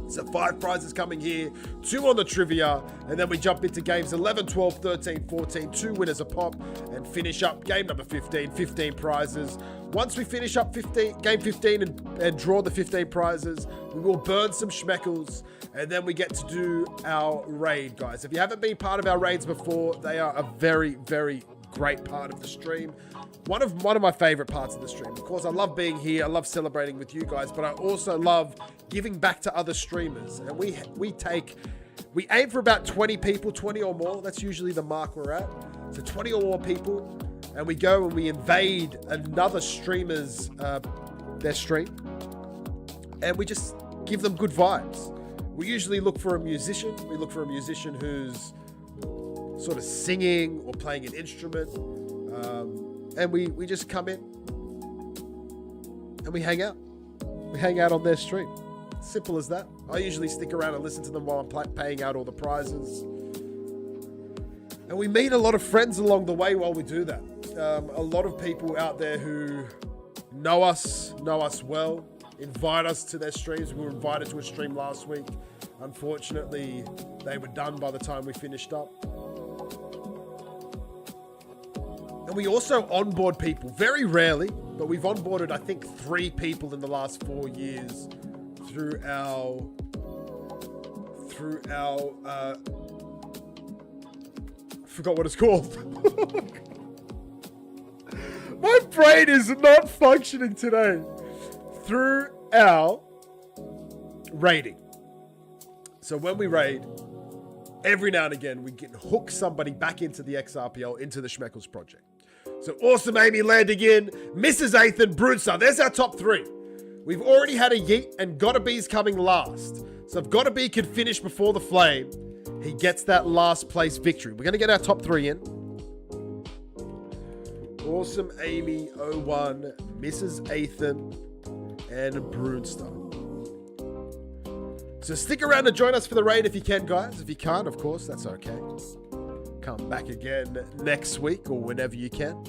So 5 prizes coming here, 2 on the trivia, and then we jump into games 11, 12, 13, 14, 2 winners a pop, and finish up game number 15, 15 prizes. Once we finish up game 15 and draw the 15 prizes, we will burn some Schmeckles, and then we get to do our raid, guys. If you haven't been part of our raids before, they are a very, very great part of the stream. One of my favorite parts of the stream. Of course, I love being here. I love celebrating with you guys, but I also love giving back to other streamers. And we aim for about 20 people, 20 or more. That's usually the mark we're at. So 20 or more people, and we go and we invade another streamer's their stream, and we just give them good vibes. We usually look for a musician. We look for a musician who's sort of singing or playing an instrument. And we just come in and we hang out. We hang out on their stream. Simple as that. I usually stick around and listen to them while I'm paying out all the prizes. And we meet a lot of friends along the way while we do that. A lot of people out there who know us well, invite us to their streams. We were invited to a stream last week. Unfortunately, they were done by the time we finished up. And we also onboard people, very rarely, but we've onboarded, I think, 3 people in the last 4 years through our I forgot what it's called. My brain is not functioning today. Through our raiding. So when we raid, every now and again, we can hook somebody back into the XRPL, into the Schmeckles project. So Awesome Amy landing in, Mrs. Athan, Brutestar. There's our top 3. We've already had a yeet, and Gotta Be's coming last. So if Gotta Be could finish before the flame, he gets that last place victory. We're going to get our top 3 in. Awesome Amy 01, Mrs. Athan, and Brunster. So stick around and join us for the raid if you can, guys. If you can't, of course, that's okay. Come back again next week or whenever you can.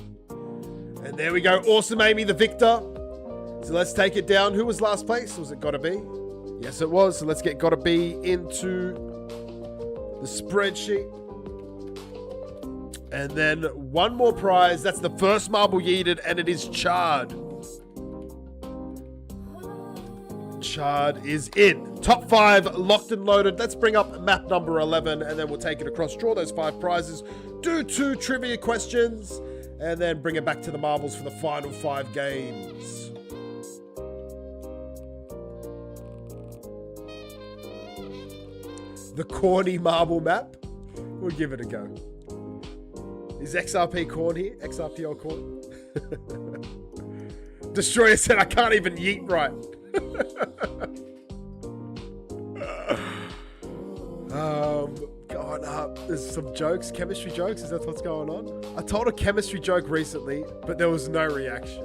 And there we go. Awesome Amy, the victor. So let's take it down. Who was last place? Was it Gotta Be? Yes, it was. So let's get Gotta Be into the spreadsheet. And then one more prize. That's the first marble yeeted, and it is Chard. Chard is in. Top 5 locked and loaded. Let's bring up map number 11, and then we'll take it across, draw those 5 prizes, do 2 trivia questions, and then bring it back to the marbles for the final 5 games. The corny marble map. We'll give it a go. Is XRP corn here? XRPL corn? Destroyer said, I can't even yeet right. Going up. There's some jokes, chemistry jokes. Is that what's going on? I told a chemistry joke recently, but there was no reaction.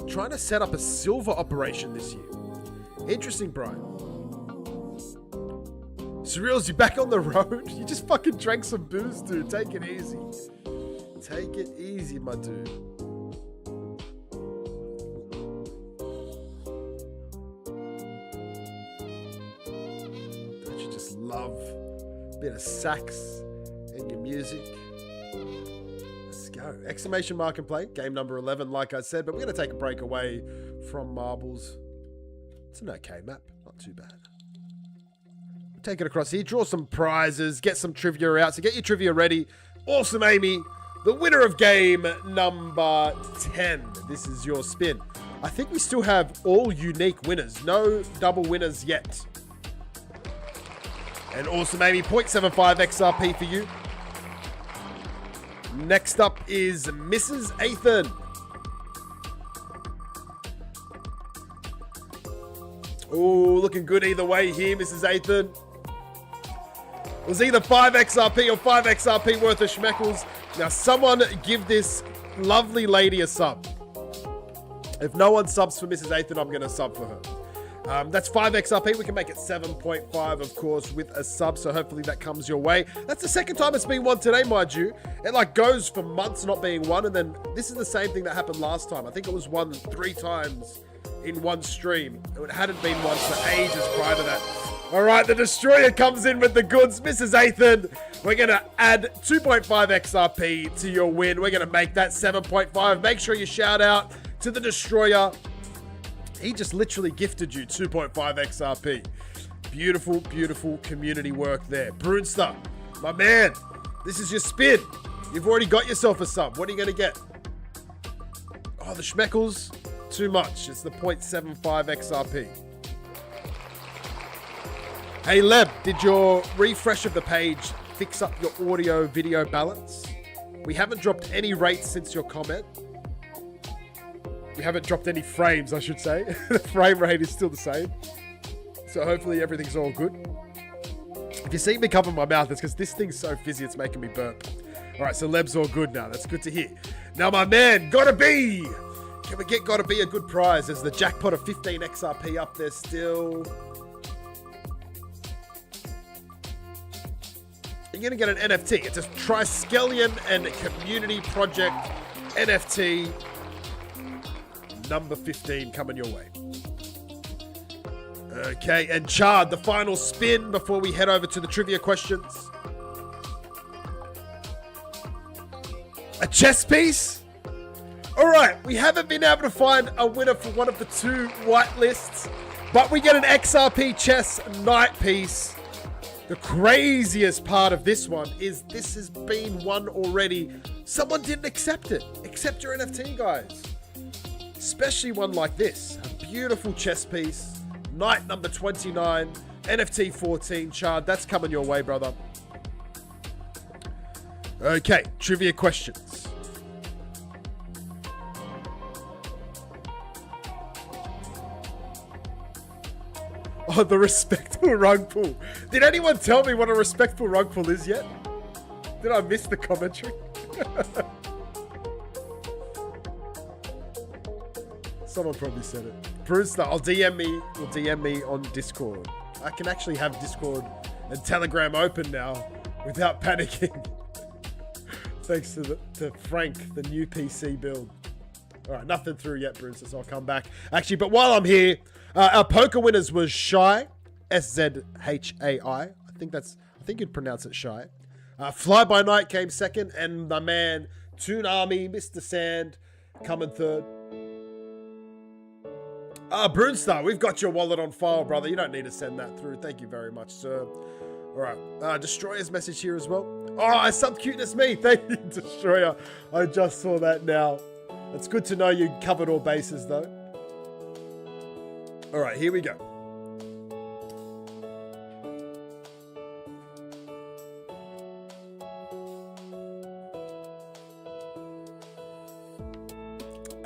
Trying to set up a silver operation this year. Interesting, Brian. Surreals, you back on the road? You just fucking drank some booze, dude. Take it easy. Take it easy, my dude. Don't you just love a bit of sax in your music? Go. Exclamation mark and play. Game number 11, like I said, but we're going to take a break away from marbles. It's an okay map. Not too bad. Take it across here. Draw some prizes. Get some trivia out. So get your trivia ready. Awesome Amy, the winner of game number 10. This is your spin. I think we still have all unique winners. No double winners yet. And awesome Amy, 0.75 XRP for you. Next up is Mrs. Athan. Oh, looking good either way here, Mrs. Athan. It was either 5 XRP or 5 XRP worth of Schmeckles. Now, someone give this lovely lady a sub. If no one subs for Mrs. Athan, I'm going to sub for her. That's 5 XRP. We can make it 7.5, of course, with a sub. So hopefully that comes your way. That's the second time it's been won today, mind you. It like goes for months not being won. And then this is the same thing that happened last time. I think it was won 3 times in one stream. It hadn't been won for ages prior to that. All right, the Destroyer comes in with the goods. Mrs. Athan, we're going to add 2.5 XRP to your win. We're going to make that 7.5. Make sure you shout out to the Destroyer. He just literally gifted you 2.5 XRP. Beautiful, beautiful community work there. Brunster, my man, this is your spin. You've already got yourself a sub. What are you going to get? Oh, the Schmeckles, too much. It's the 0.75 XRP. Hey, Leb, did your refresh of the page fix up your audio video balance? We haven't dropped any rates since your comment. We haven't dropped any frames, I should say. The frame rate is still the same. So hopefully everything's all good. If you see me cover my mouth, it's because this thing's so fizzy, it's making me burp. All right, so Leb's all good now. That's good to hear. Now, my man, Gotta Be. Can we get Gotta Be a good prize? There's the jackpot of 15 XRP up there still. You're going to get an NFT. It's a Triskelion and Community Project NFT. Number 15 coming your way. Okay, and Chard, the final spin before we head over to the trivia questions. A chess piece? All right, we haven't been able to find a winner for one of the 2 white lists, but we get an XRP chess knight piece. The craziest part of this one is this has been won already. Someone didn't accept it. Accept your NFT, guys. Especially one like this. A beautiful chess piece. Knight number 29. NFT 14. Chard, that's coming your way, brother. Okay, trivia questions. Oh, the respectful rug pull. Did anyone tell me what a respectful rug pull is yet? Did I miss the commentary? Someone probably said it. Brewster, I'll DM me on Discord. I can actually have Discord and Telegram open now without panicking. Thanks to Frank, the new PC build. All right, nothing through yet, Brewster, so I'll come back. Actually, but while I'm here, our poker winners was Shy, SZHAI. I think you'd pronounce it Shy. Fly by Night came second, and my man Toonami, Mr. Sand, coming third. Brunstar, we've got your wallet on file, brother. You don't need to send that through. Thank you very much, sir. All right, Destroyer's message here as well. Oh, I sub cuteness me. Thank you, Destroyer. I just saw that now. It's good to know you covered all bases, though. All right, here we go.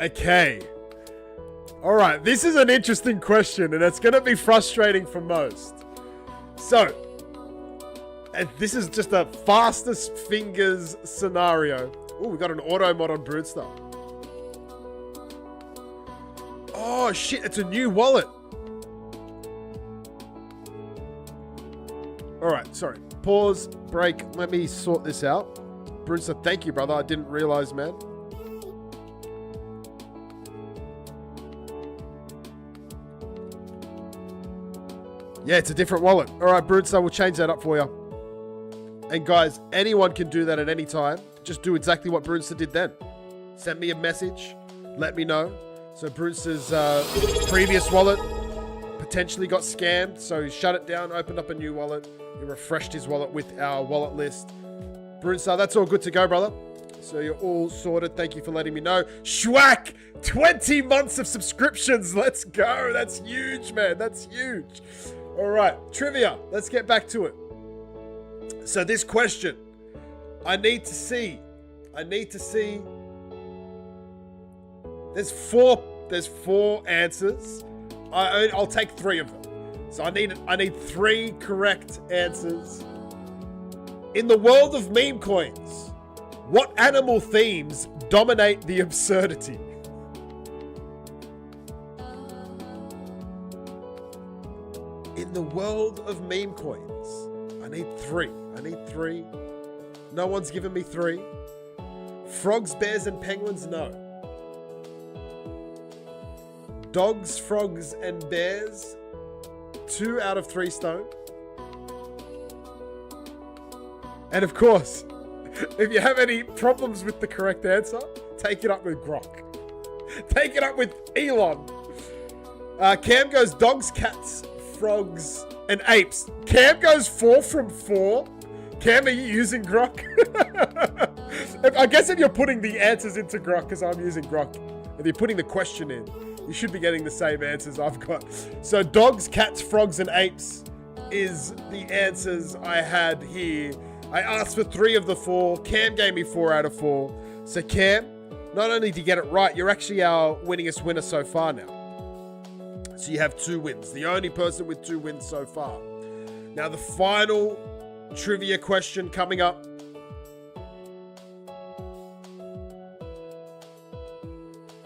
Okay. All right, this is an interesting question, and it's going to be frustrating for most. So, and this is just a fastest fingers scenario. Oh, we got an auto mod on Brewster. Oh, shit, it's a new wallet. All right, sorry. Pause, break. Let me sort this out. Brewster, thank you, brother. I didn't realize, man. Yeah, it's a different wallet. All right, Brewster, we'll change that up for you. And guys, anyone can do that at any time. Just do exactly what Brewster did then. Send me a message. Let me know. So Brewster's previous wallet potentially got scammed. So he shut it down, opened up a new wallet. He refreshed his wallet with our wallet list. Brewster, that's all good to go, brother. So you're all sorted. Thank you for letting me know. Schwack! 20 months of subscriptions. Let's go. That's huge, man. That's huge. All right, trivia. Let's get back to it. So this question, I need to see. There's four answers. I'll take 3 of them. So I need 3 correct answers. In the world of meme coins, what animal themes dominate the absurdity? In the world of meme coins, I need 3. No one's given me 3. Frogs, bears, and penguins, no. Dogs, frogs, and bears, 2 out of 3 stone. And of course, if you have any problems with the correct answer, take it up with Grok. Take it up with Elon. Cam goes dogs, cats, frogs, and apes. Cam goes 4 from 4. Cam, are you using Grok? I guess if you're putting the answers into Grok, because I'm using Grok, if you're putting the question in, you should be getting the same answers I've got. So dogs, cats, frogs, and apes is the answers I had here. I asked for 3 of the 4. Cam gave me 4 out of 4. So Cam, not only did you get it right, you're actually our winningest winner so far now. So you have 2 wins. The only person with 2 wins so far. Now the final trivia question coming up.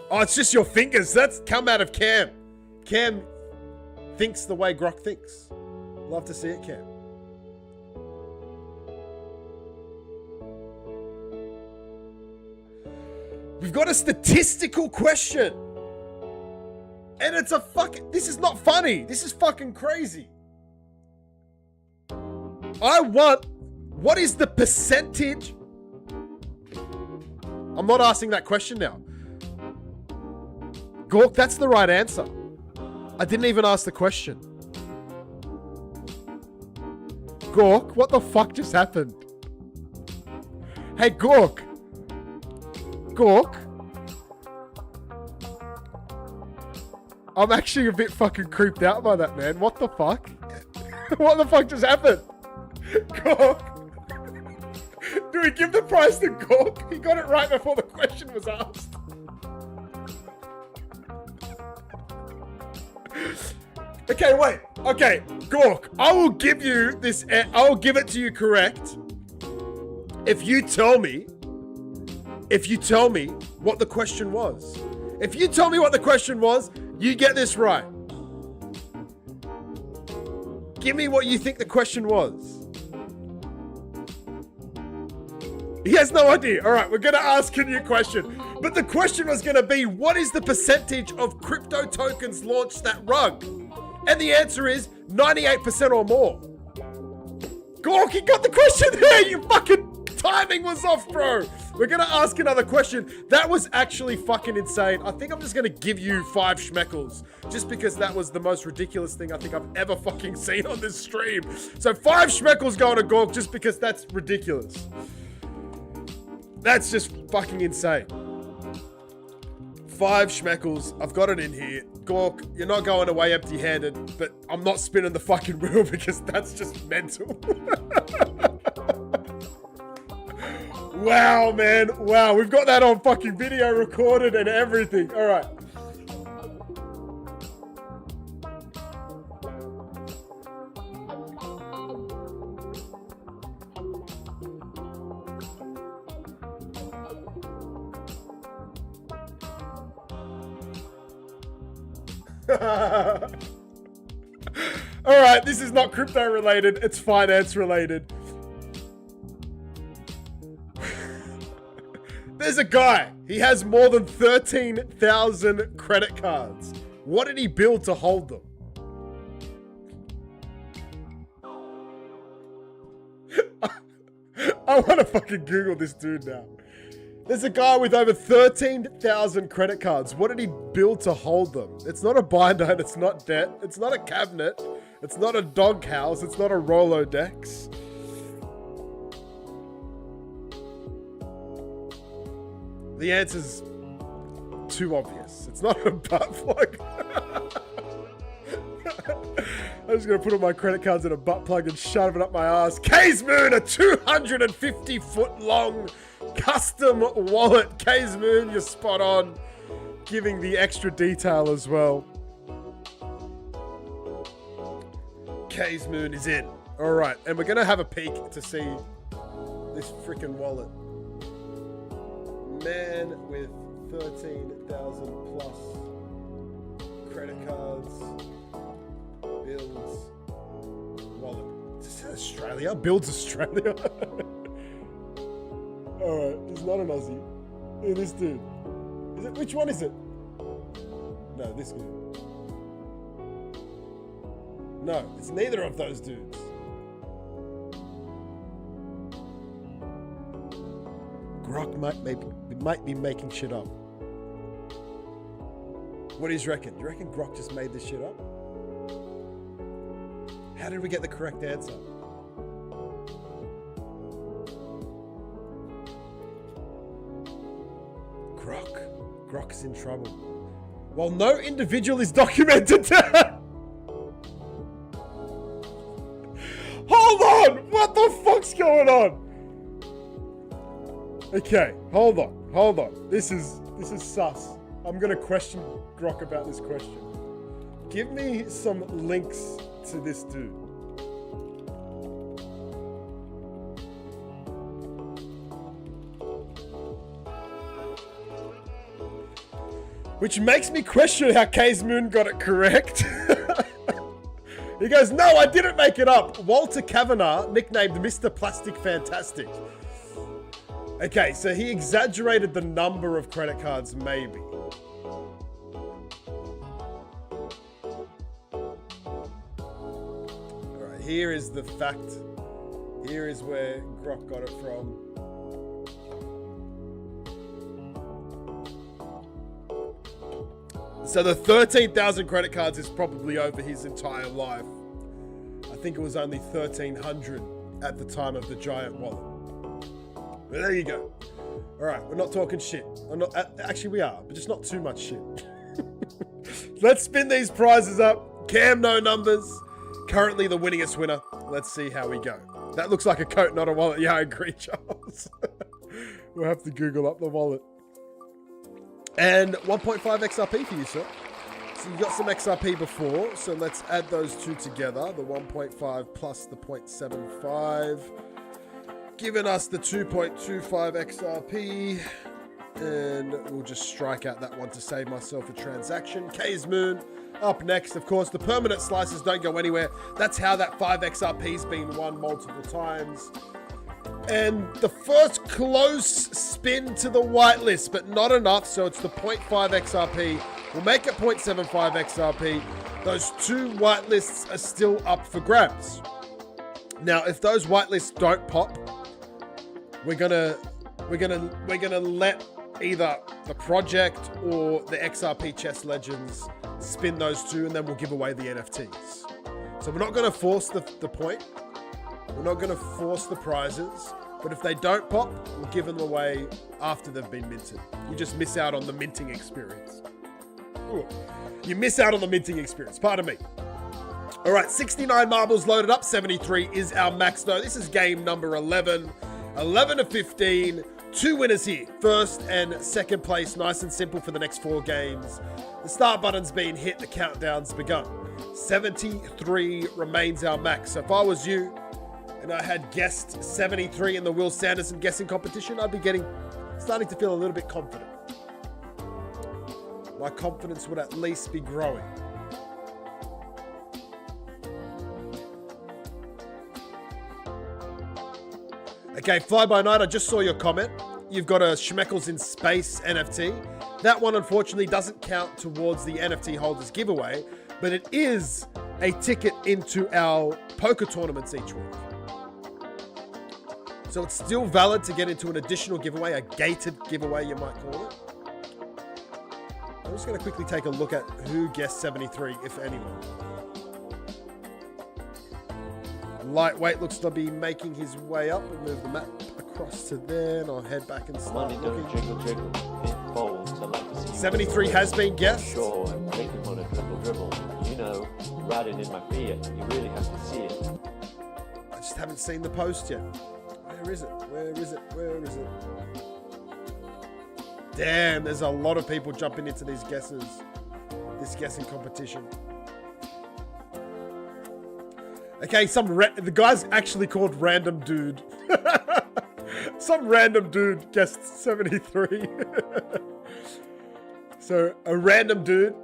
Oh, it's just your fingers. That's come out of Cam. Cam thinks the way Grok thinks. Love to see it, Cam. We've got a statistical question. And it's a fucking... This is not funny. This is fucking crazy. I want... What is the percentage? I'm not asking that question now. Gork, that's the right answer. I didn't even ask the question. Gork, what the fuck just happened? Hey, Gork. Gork. I'm actually a bit fucking creeped out by that, man. What the fuck? What the fuck just happened? Gork. Do we give the prize to Gork? He got it right before the question was asked. Okay, wait. Okay, Gork, I will give you this. I will give it to you correct. If you tell me what the question was. If you tell me what the question was, you get this right. Give me what you think the question was. He has no idea. All right, we're going to ask a new question. But the question was going to be, what is the percentage of crypto tokens launched that rug? And the answer is 98% or more. Gork, you got the question there. You fucking timing was off, bro. We're going to ask another question. That was actually fucking insane. I think I'm just going to give you 5 Schmeckles just because that was the most ridiculous thing I think I've ever fucking seen on this stream. So 5 Schmeckles going to Gork just because that's ridiculous. That's just fucking insane. 5 Schmeckles. I've got it in here. Gork, you're not going away empty-handed, but I'm not spinning the fucking wheel because that's just mental. Wow, man. Wow, we've got that on fucking video recorded and everything. All right. All right, this is not crypto related, it's finance related. There's a guy, he has more than 13,000 credit cards. What did he build to hold them? I want to fucking Google this dude now. There's a guy with over 13,000 credit cards. What did he build to hold them? It's not a binder, it's not debt, it's not a cabinet, it's not a doghouse, it's not a Rolodex. The answer's too obvious. It's not a butt plug. I'm just gonna put all my credit cards in a butt plug and shove it up my ass. K's Moon, a 250-foot long custom wallet. K's Moon, you're spot on. Giving the extra detail as well. K's Moon is in. All right, and we're gonna have a peek to see this freaking wallet. Man with 13,000 plus credit cards. Builds wallet. Is this Australia? Builds Australia. Alright, he's not an Aussie. Look at this dude. Is it? Which one is it? No, this dude. No, it's neither of those dudes. Grok might be making shit up. What do you reckon? Do you reckon Grok just made this shit up? How did we get the correct answer? Grok is in trouble. Well, no individual is documented. Hold on! What the fuck's going on? Okay, hold on. This is sus. I'm gonna question Grok about this question. Give me some links to this dude. Which makes me question how K's Moon got it correct. He goes, no, I didn't make it up. Walter Kavanagh, nicknamed Mr. Plastic Fantastic. Okay, so he exaggerated the number of credit cards, maybe. Alright, here is the fact. Here is where Grok got it from. So the 13,000 credit cards is probably over his entire life. I think it was only 1,300 at the time of the giant wallet. But there you go. All right, we're not talking shit. Actually, we are, but just not too much shit. Let's spin these prizes up. Cam, no numbers. Currently the winningest winner. Let's see how we go. That looks like a coat, not a wallet. Yeah, I agree, Charles. We'll have to Google up the wallet. And 1.5 XRP for you, sir. So you got some XRP before, so let's add those two together. The 1.5 plus the 0.75. Giving us the 2.25 XRP. And we'll just strike out that one to save myself a transaction. K's Moon up next. Of course, the permanent slices don't go anywhere. That's how that 5 XRP's been won multiple times. And the first close spin to the whitelist, but not enough. So it's the 0.5 XRP. We'll make it 0.75 XRP. Those two whitelists are still up for grabs. Now, if those whitelists don't pop, we're gonna let either the project or the XRP Chess Legends spin those two, and then we'll give away the NFTs. So we're not going to force the point. We're not going to force the prizes. But if they don't pop, we'll give them away after they've been minted. You just miss out on the minting experience. Ooh. You miss out on the minting experience. Pardon me. All right, 69 marbles loaded up. 73 is our max, though. This is game number 11. 11 to 15. 2 winners here. First and second place. Nice and simple for the next 4 games. The start button's been hit. The countdown's begun. 73 remains our max. So if I was you and I had guessed 73 in the Will Sanderson guessing competition, I'd be starting to feel a little bit confident. My confidence would at least be growing. Okay, Fly By Night, I just saw your comment. You've got a Schmeckles in Space NFT. That one, unfortunately, doesn't count towards the NFT holders giveaway, but it is a ticket into our poker tournaments each week. So it's still valid to get into an additional giveaway, a gated giveaway, you might call it. I'm just going to quickly take a look at who guessed 73, if anyone. Lightweight looks to be making his way up. We'll move the map across to there, and I'll head back and start looking. Jiggle. It folds. I like to see 73 has been guessed. Sure, I'm taking on a dribble. You know, riding in my Fiat. You really have to see it. I just haven't seen the post yet. Where is it? Where is it? Where is it? Damn, there's a lot of people jumping into these guesses. This guessing competition. Okay, the guy's actually called Random Dude. Some random dude guessed 73. So, a random dude.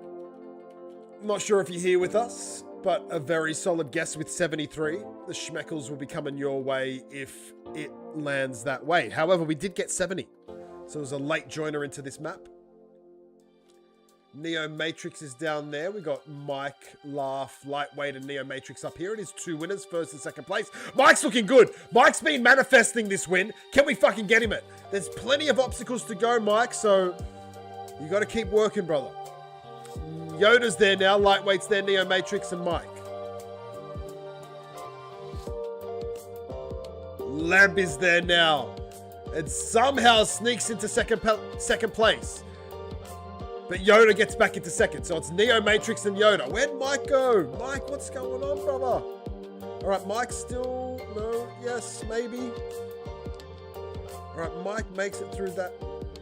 I'm not sure if you're here with us, but a very solid guess with 73. The Schmeckles will be coming your way if it lands that way. However, we did get 70. So, it was a late joiner into this map. Neo Matrix is down there. We got Mike, Laugh, Lightweight, and Neo Matrix up here. It is 2 winners, first and second place. Mike's looking good. Mike's been manifesting this win. Can we fucking get him it? There's plenty of obstacles to go, Mike, so you got to keep working, brother. Yoda's there now. Lightweight's there. Neo Matrix and Mike. Lab is there now. And somehow sneaks into second place. But Yoda gets back into second. So it's Neo Matrix and Yoda. Where'd Mike go? Mike, what's going on, brother? All right, Mike still... No, yes, maybe. All right, Mike makes it through that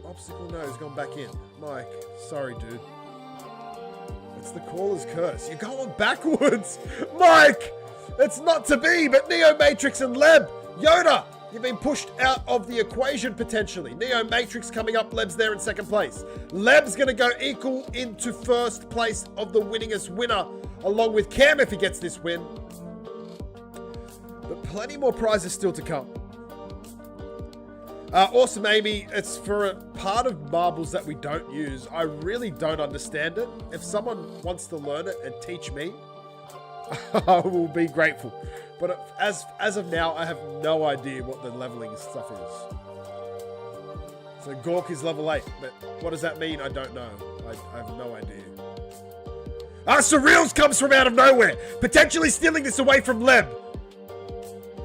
obstacle. No, he's gone back in. Mike, sorry, dude. It's the caller's curse. You're going backwards. Mike, it's not to be, but Neo Matrix and Leb. Yoda, you've been pushed out of the equation potentially. Neo Matrix coming up. Leb's there in second place. Leb's going to go equal into first place of the winningest winner, along with Cam if he gets this win. But plenty more prizes still to come. Awesome, Amy. It's for a part of marbles that we don't use. I really don't understand it. If someone wants to learn it and teach me, I will be grateful. But as of now, I have no idea what the leveling stuff is. So Gork is level 8, but what does that mean? I don't know. I have no idea. Surreals comes from out of nowhere, potentially stealing this away from Leb.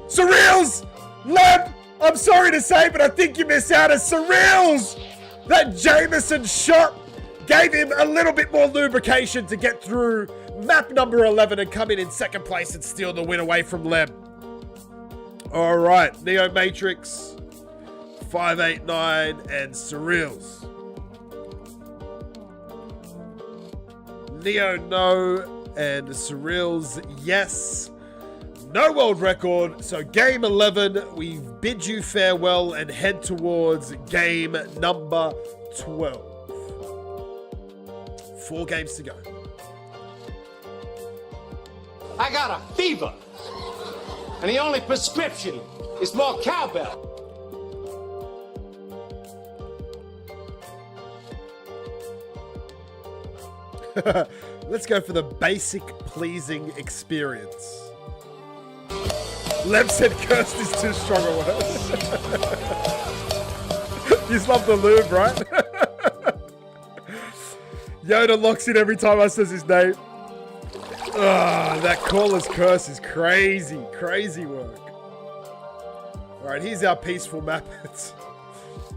Surreals! Leb! I'm sorry to say, but I think you miss out as Surreals! That Jameson shot gave him a little bit more lubrication to get through map number 11 and come in second place and steal the win away from Leb. All right, Neo Matrix, 589, and Surreals. Neo, no. And Surreal's yes. No world record. So game 11, we bid you farewell and head towards game number 12. 4 games to go. I got a fever. And the only prescription is more cowbell. Let's go for the basic pleasing experience. Lev said cursed is too strong a word. You just love the lube, right? Yoda locks in every time I says his name. That caller's curse is crazy. Crazy work. Alright, here's our peaceful map.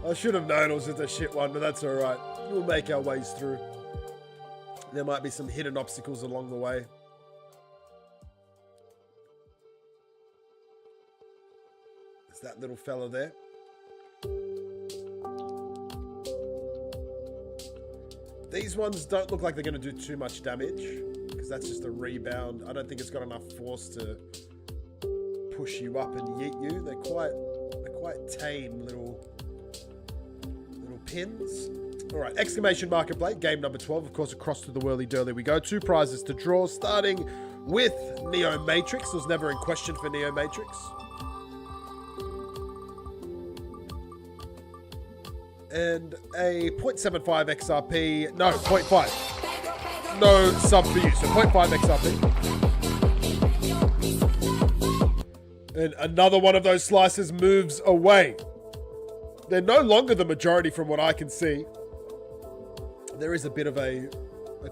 I should have known it was just a shit one, but that's alright. We'll make our ways through. There might be some hidden obstacles along the way. There's that little fella there. These ones don't look like they're going to do too much damage, because that's just a rebound. I don't think it's got enough force to push you up and yeet you. They're quite tame little pins. All right, exclamation mark play, game number 12. Of course, across to the whirly-durly we go. 2 prizes to draw, starting with Neo Matrix. It was never in question for Neo Matrix. And a 0.75 XRP. No, 0.5. No sub for you, so 0.5 XRP. And another one of those slices moves away. They're no longer the majority from what I can see. There is a bit of a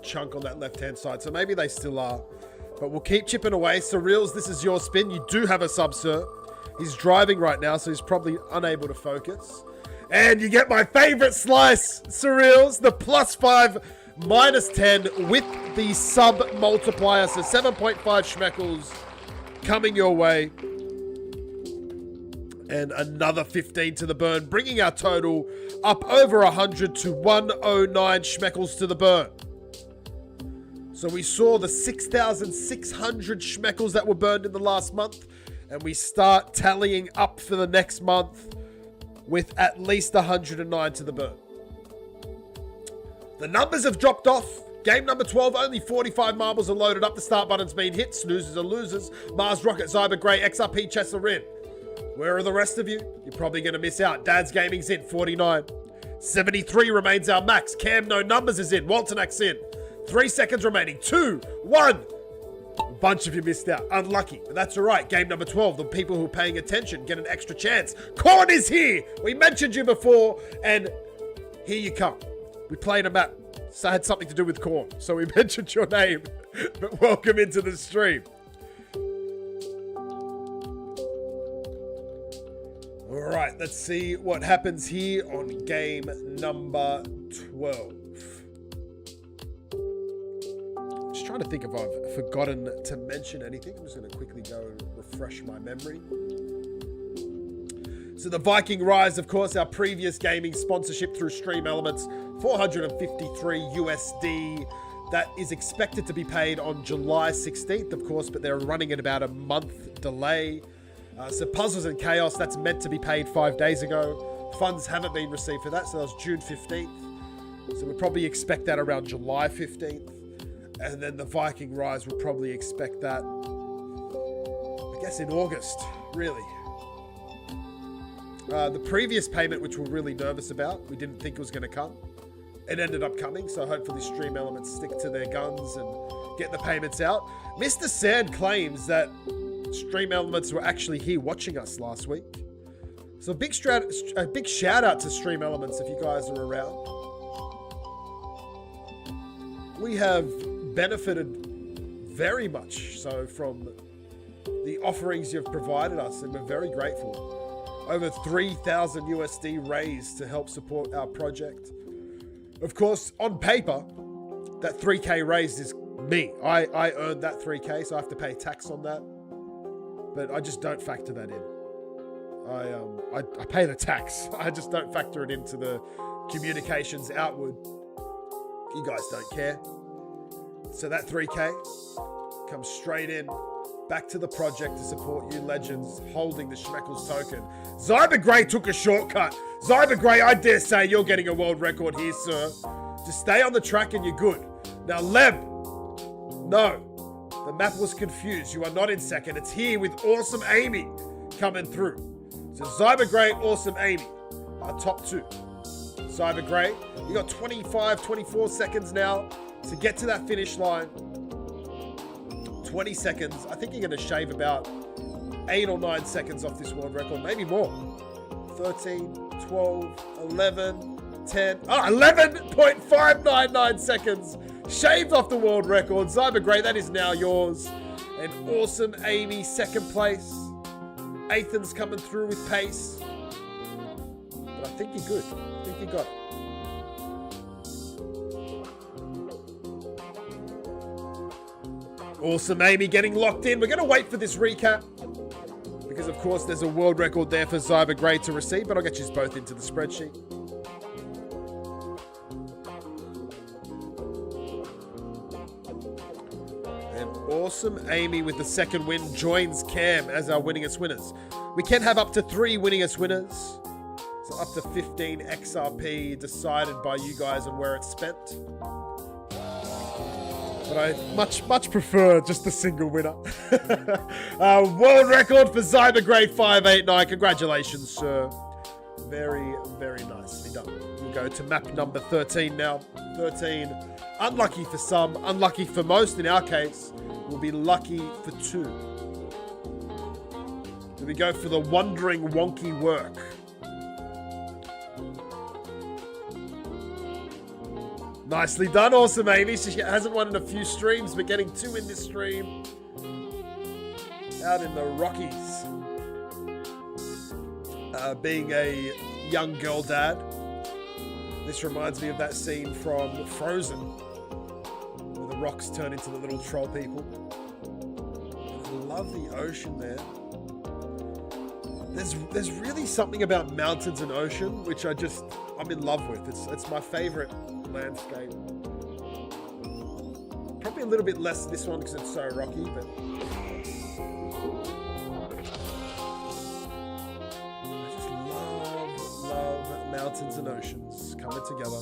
chunk on that left-hand side, so maybe they still are. But we'll keep chipping away. Surreals, this is your spin. You do have a sub, sir. He's driving right now, so he's probably unable to focus. And you get my favorite slice, Surreals, the +5, -10 with the sub multiplier. So 7.5 Schmeckles coming your way. And another 15 to the burn, bringing our total up over 100 to 109 Schmeckles to the burn. So we saw the 6,600 Schmeckles that were burned in the last month, and we start tallying up for the next month with at least 109 to the burn. The numbers have dropped off. Game number 12, only 45 marbles are loaded up. The start button's been hit. Snoozers are losers. Mars Rocket, Zyber Grey, XRP, Chess are in. Where are the rest of you? You're probably going to miss out. Dad's Gaming's in, 49. 73 remains our max. Cam No Numbers is in. Waltonak's in. 3 seconds remaining. 2, 1. A bunch of you missed out. Unlucky. But that's all right. Game number 12. The people who are paying attention get an extra chance. Corn is here. We mentioned you before, and here you come. We played a map. So it had something to do with corn. So we mentioned your name. But welcome into the stream. All right, let's see what happens here on game number 12. Just trying to think if I've forgotten to mention anything. I'm just going to quickly go and refresh my memory. So the Viking Rise, of course, our previous gaming sponsorship through Stream Elements, 453 USD. That is expected to be paid on July 16th, of course, but they're running at about a month delay. So Puzzles and Chaos, that's meant to be paid 5 days ago. Funds haven't been received for that, so that was June 15th. So we'll probably expect that around July 15th. And then the Viking Rise, we'll probably expect that, I guess, in August, really. The previous payment, which we're really nervous about, we didn't think it was going to come. It ended up coming, so hopefully Stream Elements stick to their guns and get the payments out. Mr. Sand claims that Stream Elements were actually here watching us last week. So a big shout out to Stream Elements if you guys are around. We have benefited very much so from the offerings you've provided us, and we're very grateful. Over 3,000 USD raised to help support our project. Of course, on paper, that 3K raised is me. I earned that 3K, so I have to pay tax on that. But I just don't factor that in. I pay the tax. I just don't factor it into the communications outward. You guys don't care. So that 3K comes straight in, back to the project to support you legends holding the Schmeckles token. Zyber Grey took a shortcut. Zyber Grey, I dare say you're getting a world record here, sir. Just stay on the track and you're good. Now, Leb, no. The map was confused. You are not in second. It's here with Awesome Amy coming through. So Zyber Grey, Awesome Amy are top two. Zyber Grey, you got 25, 24 seconds now to get to that finish line. 20 seconds. I think you're going to shave about 8 or 9 seconds off this world record, maybe more. 13, 12, 11, 10. 11.599 seconds shaved off the world record. Zyber Grey, that is now yours. And Awesome Amy, second place. Athan's coming through with pace. But I think you're good. I think you got it. Awesome Amy getting locked in. We're going to wait for this recap because, of course, there's a world record there for Zyber Grey to receive, but I'll get you both into the spreadsheet. And Awesome Amy with the second win joins Cam as our winningest winners. We can have up to 3 winningest winners. So up to 15 XRP decided by you guys on where it's spent. But I much prefer just a single winner. World record for Zyber Grey 589. Congratulations, sir. Very, very nicely done. We'll go to map number 13 now. 13, unlucky for some, unlucky for most. In our case, we'll be lucky for 2. Do we go for the wandering wonky work? Nicely done, Awesome Amy. She hasn't won in a few streams, but getting 2 in this stream. Out in the Rockies. Being a young girl dad. This reminds me of that scene from Frozen, where the rocks turn into the little troll people. I love the ocean there. There's really something about mountains and ocean, which I'm in love with. It's my favorite landscape. Probably a little bit less this one because it's so rocky, but I just love mountains and oceans coming together.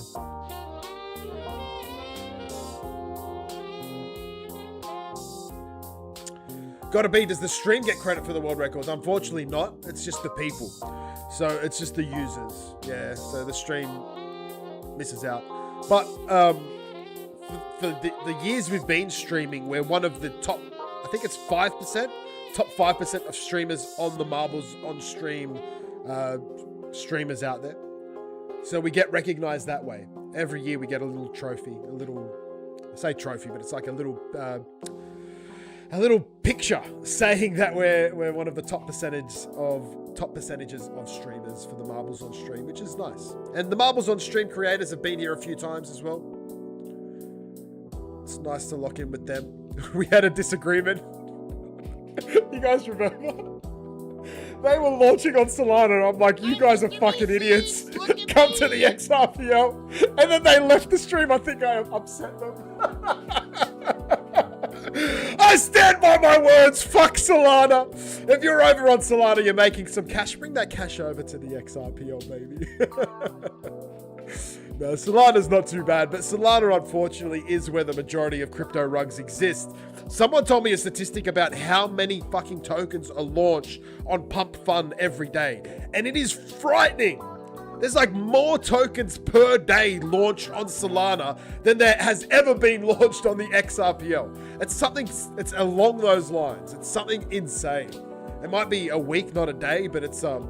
Gotta be, does the stream get credit for the world records? Unfortunately not. It's just the people. So it's just the users. Yeah, so the stream misses out. But for the years we've been streaming, we're one of the top, I think it's 5%, top 5% of streamers on the Marbles on stream streamers out there. So we get recognized that way. Every year we get a little trophy, I say trophy, but it's like a little picture saying that we're one of the top percentages of streamers for the Marbles on Stream, which is nice. And the Marbles on Stream creators have been here a few times as well. It's nice to lock in with them. We had a disagreement. You guys remember? They were launching on Solana and I'm like, you guys are fucking idiots. Come to the XRPL. And then they left the stream. I think I upset them. I stand by my words. Fuck Solana. If you're over on Solana, you're making some cash. Bring that cash over to the XRPL, baby. No, Solana's not too bad, but Solana, unfortunately, is where the majority of crypto rugs exist. Someone told me a statistic about how many fucking tokens are launched on Pump Fund every day, and it is frightening. There's like more tokens per day launched on Solana than there has ever been launched on the XRPL. It's along those lines. It's something insane. It might be a week, not a day, but it's still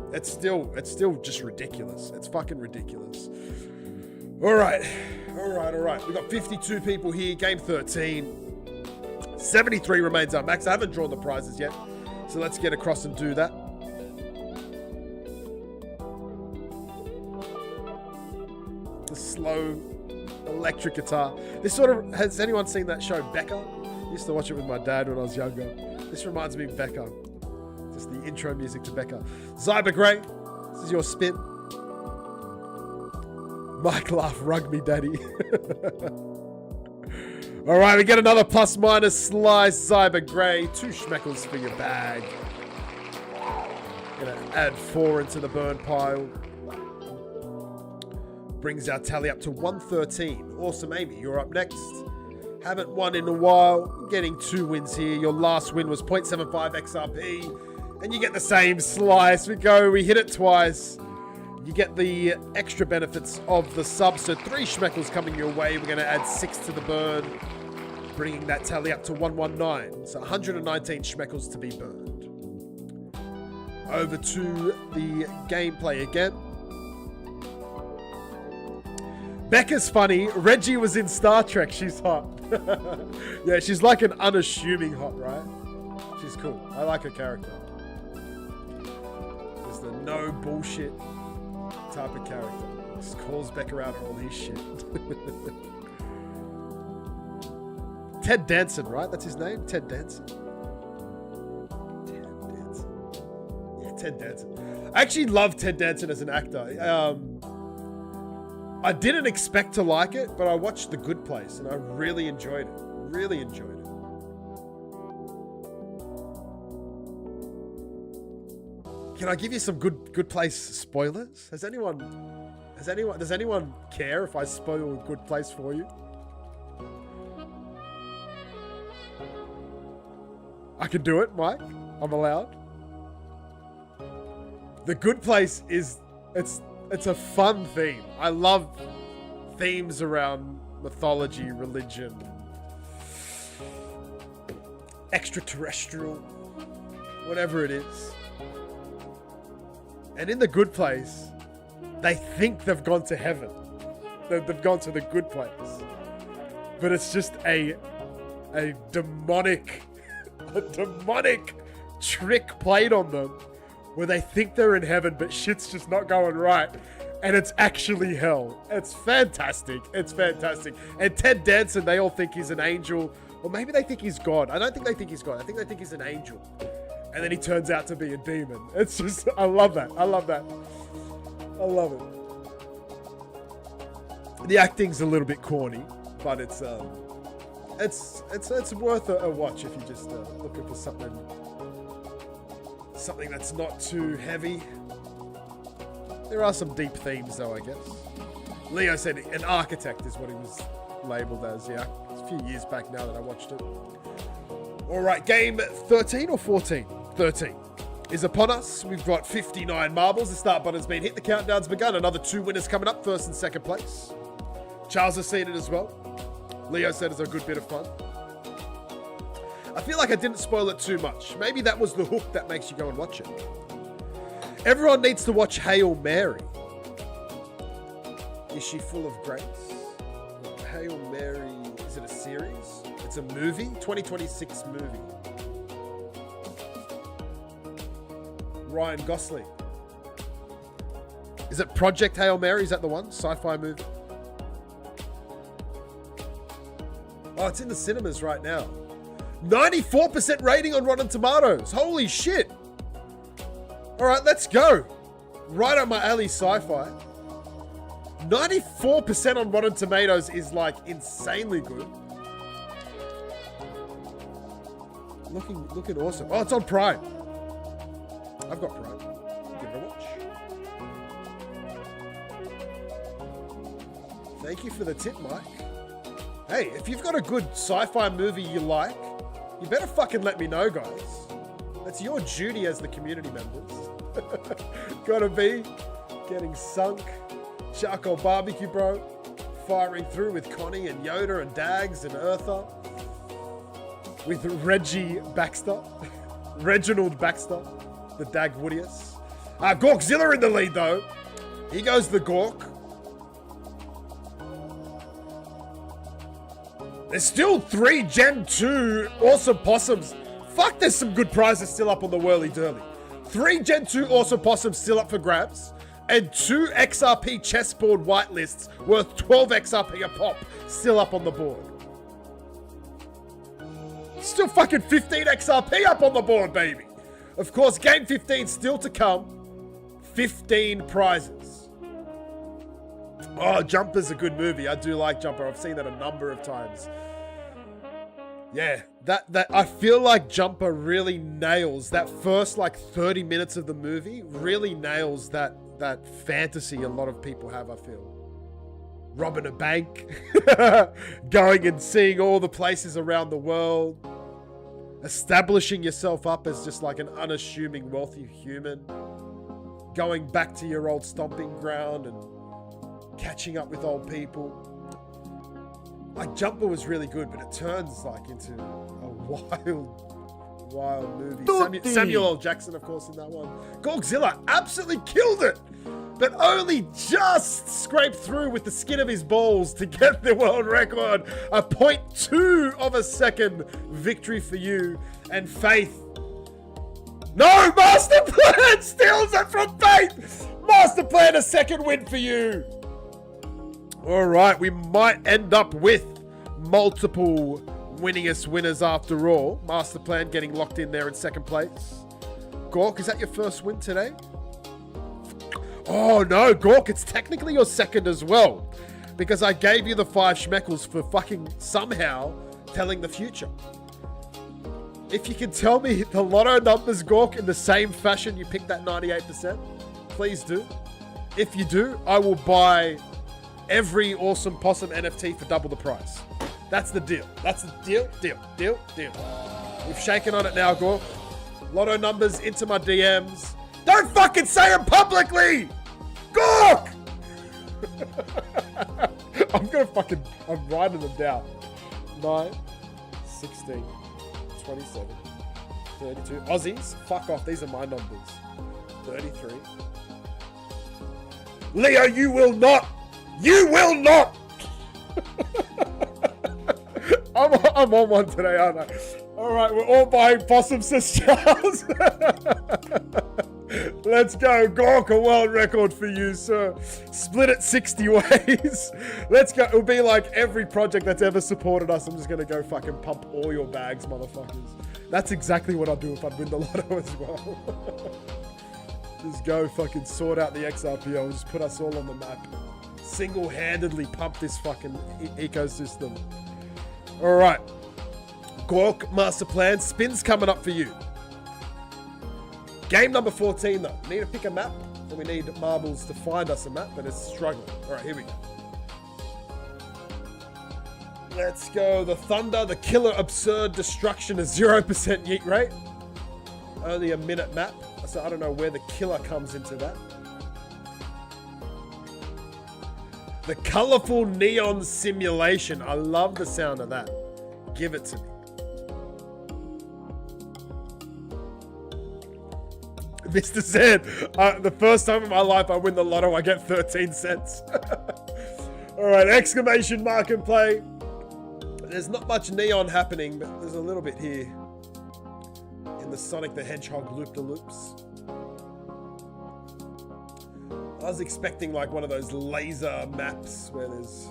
just ridiculous. It's fucking ridiculous. All right. We've got 52 people here, game 13. 73 remains our max. I haven't drawn the prizes yet, so let's get across and do that. The slow electric guitar. This sort of, has anyone seen that show Becca? I used to watch it with my dad when I was younger. This reminds me of Becca. Just the intro music to Becca. Zyber Grey, this is your spin. Mike laugh, rug me daddy. All right, we get another plus minus slice cyber grey. 2 Schmeckles for your bag. Gonna add 4 into the burn pile. Brings our tally up to 113. Awesome, Amy. You're up next. Haven't won in a while. Getting 2 wins here. Your last win was 0.75 XRP. And you get the same slice. We hit it twice. You get the extra benefits of the sub. So 3 Schmeckles coming your way. We're going to add 6 to the burn. Bringing that tally up to 119. So 119 Schmeckles to be burned. Over to the gameplay again. Becca's funny. Reggie was in Star Trek. She's hot. Yeah, she's like an unassuming hot, right? She's cool. I like her character. There's the no bullshit type of character. Just calls Becca out on all his shit. Ted Danson, right? That's his name? Ted Danson. Yeah, Ted Danson. I actually love Ted Danson as an actor. I didn't expect to like it, but I watched The Good Place and I really enjoyed it. Really enjoyed it. Can I give you some Good Place spoilers? Does anyone care if I spoil Good Place for you? I can do it, Mike. I'm allowed. The Good Place is it's a fun theme. I love themes around mythology, religion, extraterrestrial, whatever it is. And in The Good Place, they think they've gone to heaven. They've gone to the good place. But it's just a demonic trick played on them where they think they're in heaven, but shit's just not going right. And it's actually hell. It's fantastic. It's fantastic. And Ted Danson, they all think he's an angel. Or maybe they think he's God. I don't think they think he's God. I think they think he's an angel. And then he turns out to be a demon. It's just, I love that. I love that. I love it. The acting's a little bit corny, but it's worth a watch if you just looking for something that's not too heavy. There are some deep themes though, I guess. Leo said an architect is what he was labeled as. Yeah, it's a few years back now that I watched it. All right, game 13 or 14? 13 is upon us. We've got 59 marbles. The start button's been hit. The countdown's begun. Another 2 winners coming up, first and second place. Charles has seen it as well. Leo said it's a good bit of fun. I feel like I didn't spoil it too much. Maybe that was the hook that makes you go and watch it. Everyone needs to watch Hail Mary. Is she full of grace? Hail Mary, is it a series? It's a movie? 2026 movie. Ryan Gosling. Is it Project Hail Mary? Is that the one? Sci-fi movie? Oh, it's in the cinemas right now. 94% rating on Rotten Tomatoes. Holy shit. All right, let's go. Right up my alley, sci-fi. 94% on Rotten Tomatoes is like insanely good. Looking awesome. Oh, it's on Prime. I've got Prime. Give it a watch. Thank you for the tip, Mike. Hey, if you've got a good sci-fi movie you like, you better fucking let me know, guys. That's your duty as the community members. Gotta be. Getting sunk. Charcoal barbecue, bro. Firing through with Connie and Yoda and Dags and Eartha. With Reggie Baxter. Reginald Baxter. The Dag Woodius. Gorkzilla in the lead, though. Here goes the Gork. There's still 3 Gen 2 awesome possums. Fuck, there's some good prizes still up on the whirly durly. 3 Gen 2 awesome possums still up for grabs. And 2 XRP chessboard whitelists worth 12 XRP a pop still up on the board. Still fucking 15 XRP up on the board, baby. Of course, game 15 still to come. 15 prizes. Oh, Jumper's a good movie. I do like Jumper. I've seen that a number of times. Yeah, that I feel like Jumper really nails that first like 30 minutes of the movie, really nails that fantasy a lot of people have, I feel. Robbing a bank, going and seeing all the places around the world, establishing yourself up as just like an unassuming wealthy human, going back to your old stomping ground and catching up with old people. Like, Jumper was really good, but it turns like into a wild movie. Samuel L. Jackson, of course, in that one. Gorgzilla absolutely killed it, but only just scraped through with the skin of his balls to get the world record. A 0.2 of a second victory for you. And Faith. No, Master Plan steals it from Faith. Master Plan, a second win for you. All right, we might end up with multiple winningest winners after all. Master Plan getting locked in there in second place. Gork, is that your first win today? Oh no, Gork, it's technically your second as well, because I gave you the 5 Schmeckles for fucking somehow telling the future. If you can tell me the lotto numbers, Gork, in the same fashion you picked that 98%, please do. If you do, I will buy every Awesome Possum NFT for double the price. That's the deal. That's the deal. We've shaken on it now, Gork. Lotto numbers into my DMs. Don't fucking say them publicly! Gork! I'm writing them down. 9, 16, 27, 32. Aussies, fuck off, these are my numbers. 33. Leo, you will not! You will not! I'm on one today, aren't I? Alright, we're all buying possums, says Charles. Let's go. Gork, a world record for you, sir. Split it 60 ways. Let's go. It'll be like every project that's ever supported us. I'm just going to go fucking pump all your bags, motherfuckers. That's exactly what I'd do if I'd win the lotto as well. Just go fucking sort out the XRPL. Just put us all on the map. Single-handedly pump this fucking ecosystem. All right. Gork, Master Plan. Spin's coming up for you. Game number 14, though. Need to pick a map, and we need marbles to find us a map, but it's struggling. All right, here we go. Let's go. The Thunder, the Killer, Absurd, Destruction, a 0% yeet rate. Only a minute map, so I don't know where the Killer comes into that. The Colorful Neon Simulation. I love the sound of that. Give it to me. Mr. Zed, the first time in my life I win the lotto, I get 13 cents. All right, exclamation mark and play. There's not much neon happening, but there's a little bit here in the Sonic the Hedgehog loop-de-loops. I was expecting like one of those laser maps where there's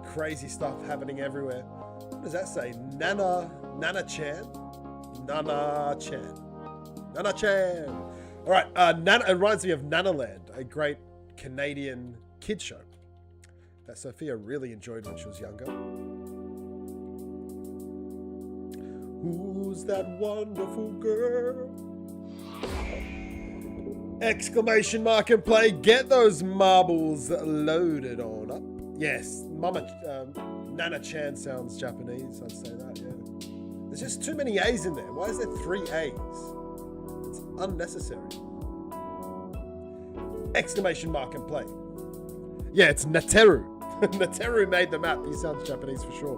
crazy stuff happening everywhere. What does that say? Nana-chan? Nana-chan. All right, it reminds me of Nanaland, a great Canadian kid show that Sophia really enjoyed when she was younger. Who's that wonderful girl? Exclamation mark and play. Get those marbles loaded on up. Yes, Nana Chan sounds Japanese. I'd say that, yeah. There's just too many A's in there. Why is there 3 A's? It's unnecessary. Exclamation mark and play. Yeah, it's Nateru. Nateru made the map. He sounds Japanese for sure.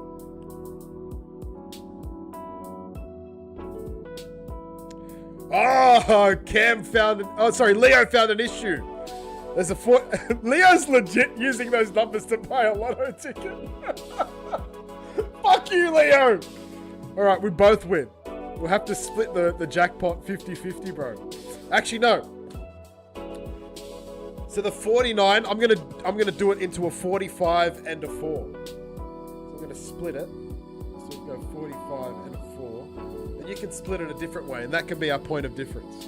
Oh, Leo found an issue. There's a Leo's legit using those numbers to buy a lotto ticket. Fuck you, Leo. All right, we both win. We'll have to split the jackpot 50-50, bro. Actually, no. So the 49, I'm gonna do it into a 45 and a 4. So I'm gonna split it. So we go 45 and a 4. And you can split it a different way, and that can be our point of difference.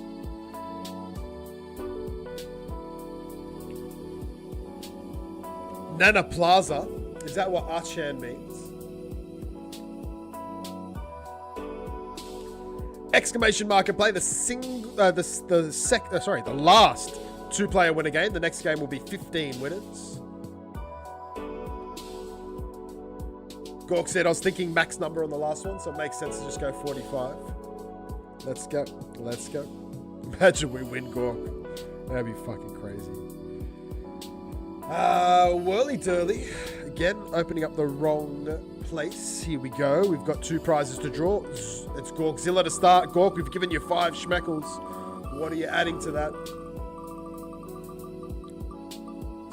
Nana Plaza. Is that what Achan means? exclamation mark and play the last 2-player winner game. The next game will be 15 winners. Gork said I was thinking max number on the last one, so it makes sense to just go 45. Let's go. Let's go. Imagine we win, Gork. That'd be fucking crazy. Whirly Durly. Again, opening up the wrong place. Here we go. We've got 2 prizes to draw. It's Gorkzilla to start. Gork, we've given you 5 Schmeckles. What are you adding to that?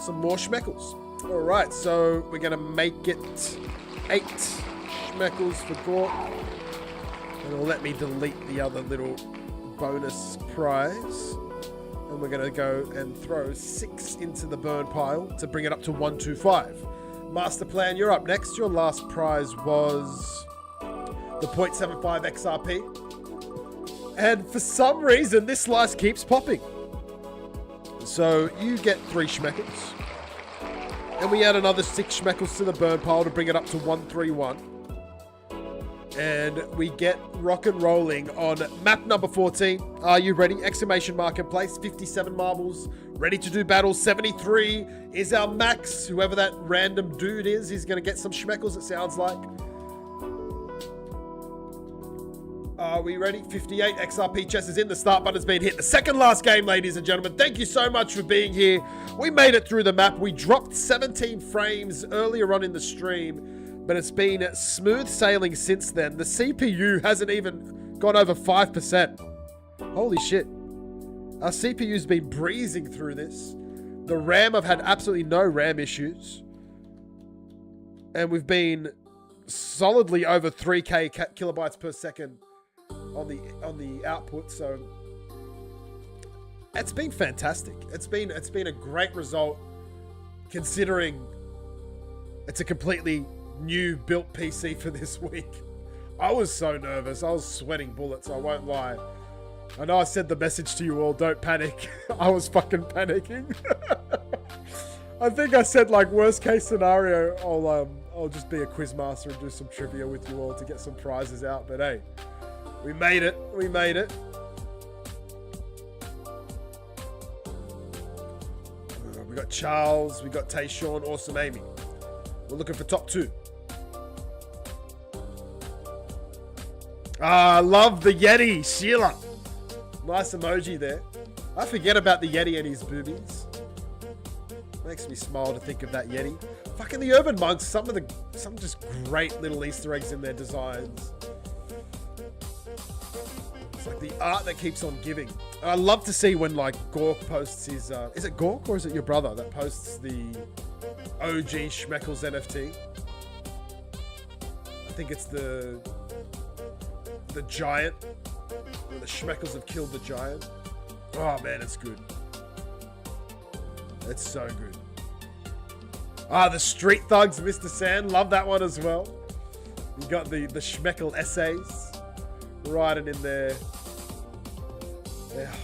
Some more Schmeckles. All right, so we're going to make it 8 Schmeckles for Gork. And it'll let me delete the other little bonus prize. And we're going to go and throw 6 into the burn pile to bring it up to 125. Master Plan, you're up next. Your last prize was the 0.75 XRP. And for some reason, this slice keeps popping. So you get 3 Schmeckles. And we add another 6 Schmeckles to the burn pile to bring it up to 131. And we get rock and rolling on map number 14. Are you ready? Exclamation mark in place. 57 marbles. Ready to do battle. 73 is our max. Whoever that random dude is, he's going to get some Schmeckles, it sounds like. Are we ready? 58 XRP chest is in. The start button's been hit. The second last game, ladies and gentlemen. Thank you so much for being here. We made it through the map. We dropped 17 frames earlier on in the stream, but it's been smooth sailing since then. The CPU hasn't even gone over 5%. Holy shit. Our CPU's been breezing through this. The RAM, I've had absolutely no RAM issues. And we've been solidly over 3K kilobytes per second on the output, so it's been fantastic. It's been a great result considering it's a completely new built PC for this week. I was so nervous. I was sweating bullets, I won't lie. I know I said the message to you all, don't panic. I was fucking panicking. I think I said, like, worst case scenario, I'll just be a quiz master and do some trivia with you all to get some prizes out. But hey, we made it. We made it. We got Charles, we got Tayshawn, Awesome Amy. We're looking for top 2. I love the Yeti, Sheila. Nice emoji there. I forget about the Yeti and his boobies. Makes me smile to think of that Yeti. Fucking the Urban Monks, some just great little Easter eggs in their designs. It's like the art that keeps on giving. And I love to see when, like, Gork posts his, is it Gork or is it your brother that posts the OG Schmeckles NFT? I think it's the giant, where the Schmeckles have killed the giant. Oh man, it's good. It's so good. The Street Thugs, Mr. Sand, love that one as well. You got the Schmeckle essays riding in their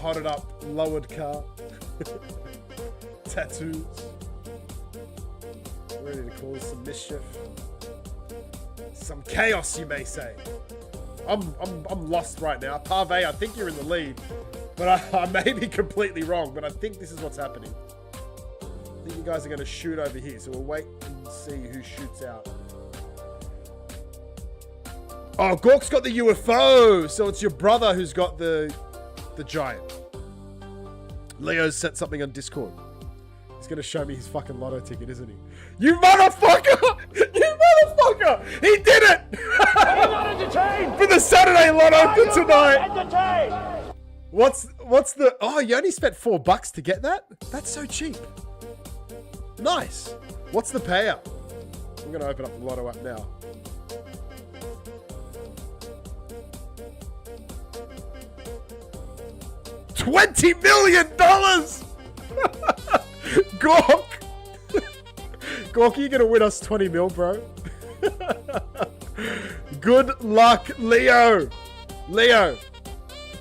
hotted up lowered car. Tattoos. Ready to cause some mischief. Some chaos, you may say. I'm lost right now. Pave, I think you're in the lead, but I may be completely wrong, but I think this is what's happening. I think you guys are going to shoot over here, so we'll wait and see who shoots out. Oh, Gork's got the UFO, so it's your brother who's got the giant. Leo's sent something on Discord. He's going to show me his fucking lotto ticket, isn't he? You motherfucker! You motherfucker! He did it! For the Saturday lotto for tonight. What's the... Oh, you only spent $4 to get that? That's so cheap. Nice. What's the payout? I'm going to open up the lotto app now. $20 million! Gork! Gork, you're going to win us 20 mil, bro. Good luck, Leo. Leo,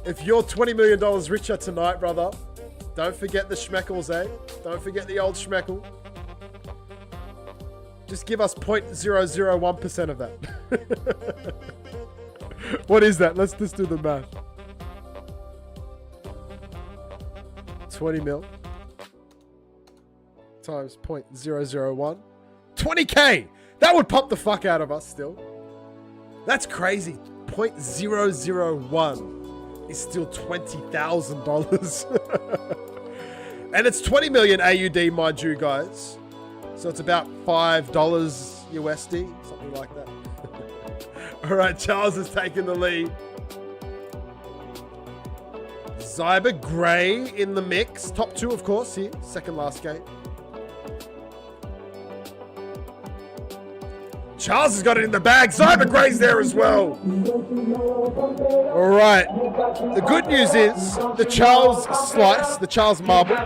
if you're $20 million richer tonight, brother, don't forget the Schmeckles, eh? Don't forget the old Schmeckle. Just give us 0.001% of that. What is that? Let's just do the math. 20 mil times 0.001. 20K! That would pop the fuck out of us still. That's crazy. 0.001 is still $20,000. And it's 20 million AUD, mind you, guys. So it's about $5 USD, something like that. All right, Charles has taken the lead. Zyber Gray in the mix. Top 2, of course, here. Second last game. Charles has got it in the bag. Zyber Gray's there as well. All right. The good news is the Charles slice, the Charles marble,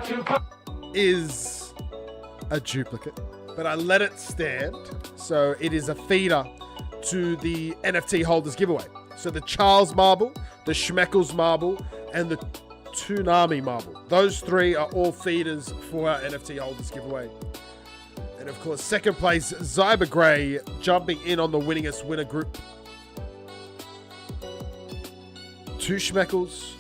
is a duplicate. But I let it stand. So it is a feeder to the NFT holders giveaway. So the Charles marble, the Schmeckles marble, and the Toonami marble. Those 3 are all feeders for our NFT holders giveaway. And of course, second place, Zyber Gray, jumping in on the winningest winner group. 2 Schmeckles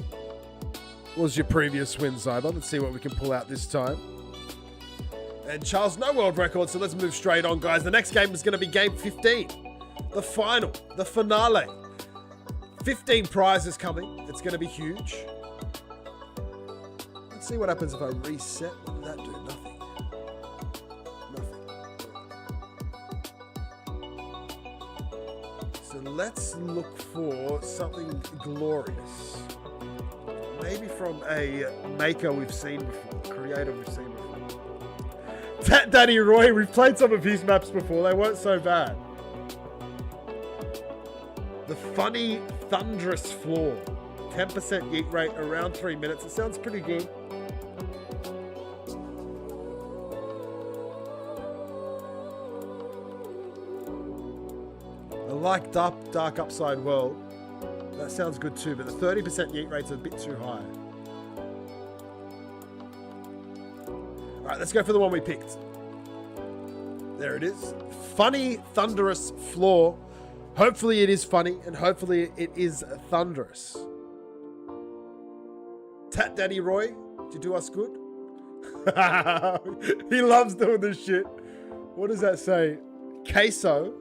was your previous win, Zyber. Let's see what we can pull out this time. And Charles, no world record, so let's move straight on, guys. The next game is going to be game 15. The final, the finale. 15 prizes coming. It's going to be huge. Let's see what happens if I reset. What did that do? Nothing. So let's look for something glorious. Maybe from a maker we've seen before, creator we've seen before. Daddy Roy, we've played some of his maps before. They weren't so bad. The funny thunderous floor. 10% yeet rate around 3 minutes. It sounds pretty good. I like Dark Upside World. That sounds good too, but the 30% yeet rate's a bit too high. All right, let's go for the one we picked. There it is. Funny thunderous floor. Hopefully it is funny, and hopefully it is thunderous. Tat Daddy Roy, did you do us good? He loves doing this shit. What does that say? Queso.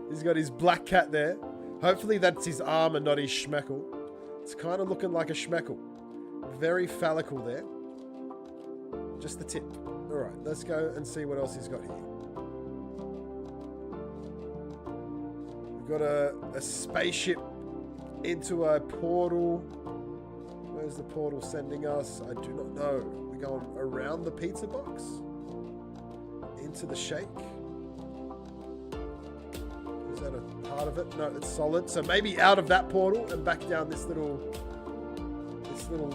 He's got his black cat there. Hopefully that's his arm and not his schmeckle. It's kind of looking like a schmeckle. Very phallical there. Just the tip. All right, let's go and see what else he's got here. We've got a spaceship into a portal. Where's the portal sending us? I do not know. We're going around the pizza box. Into the shake. Is that a part of it? No, it's solid. So maybe out of that portal and back down this little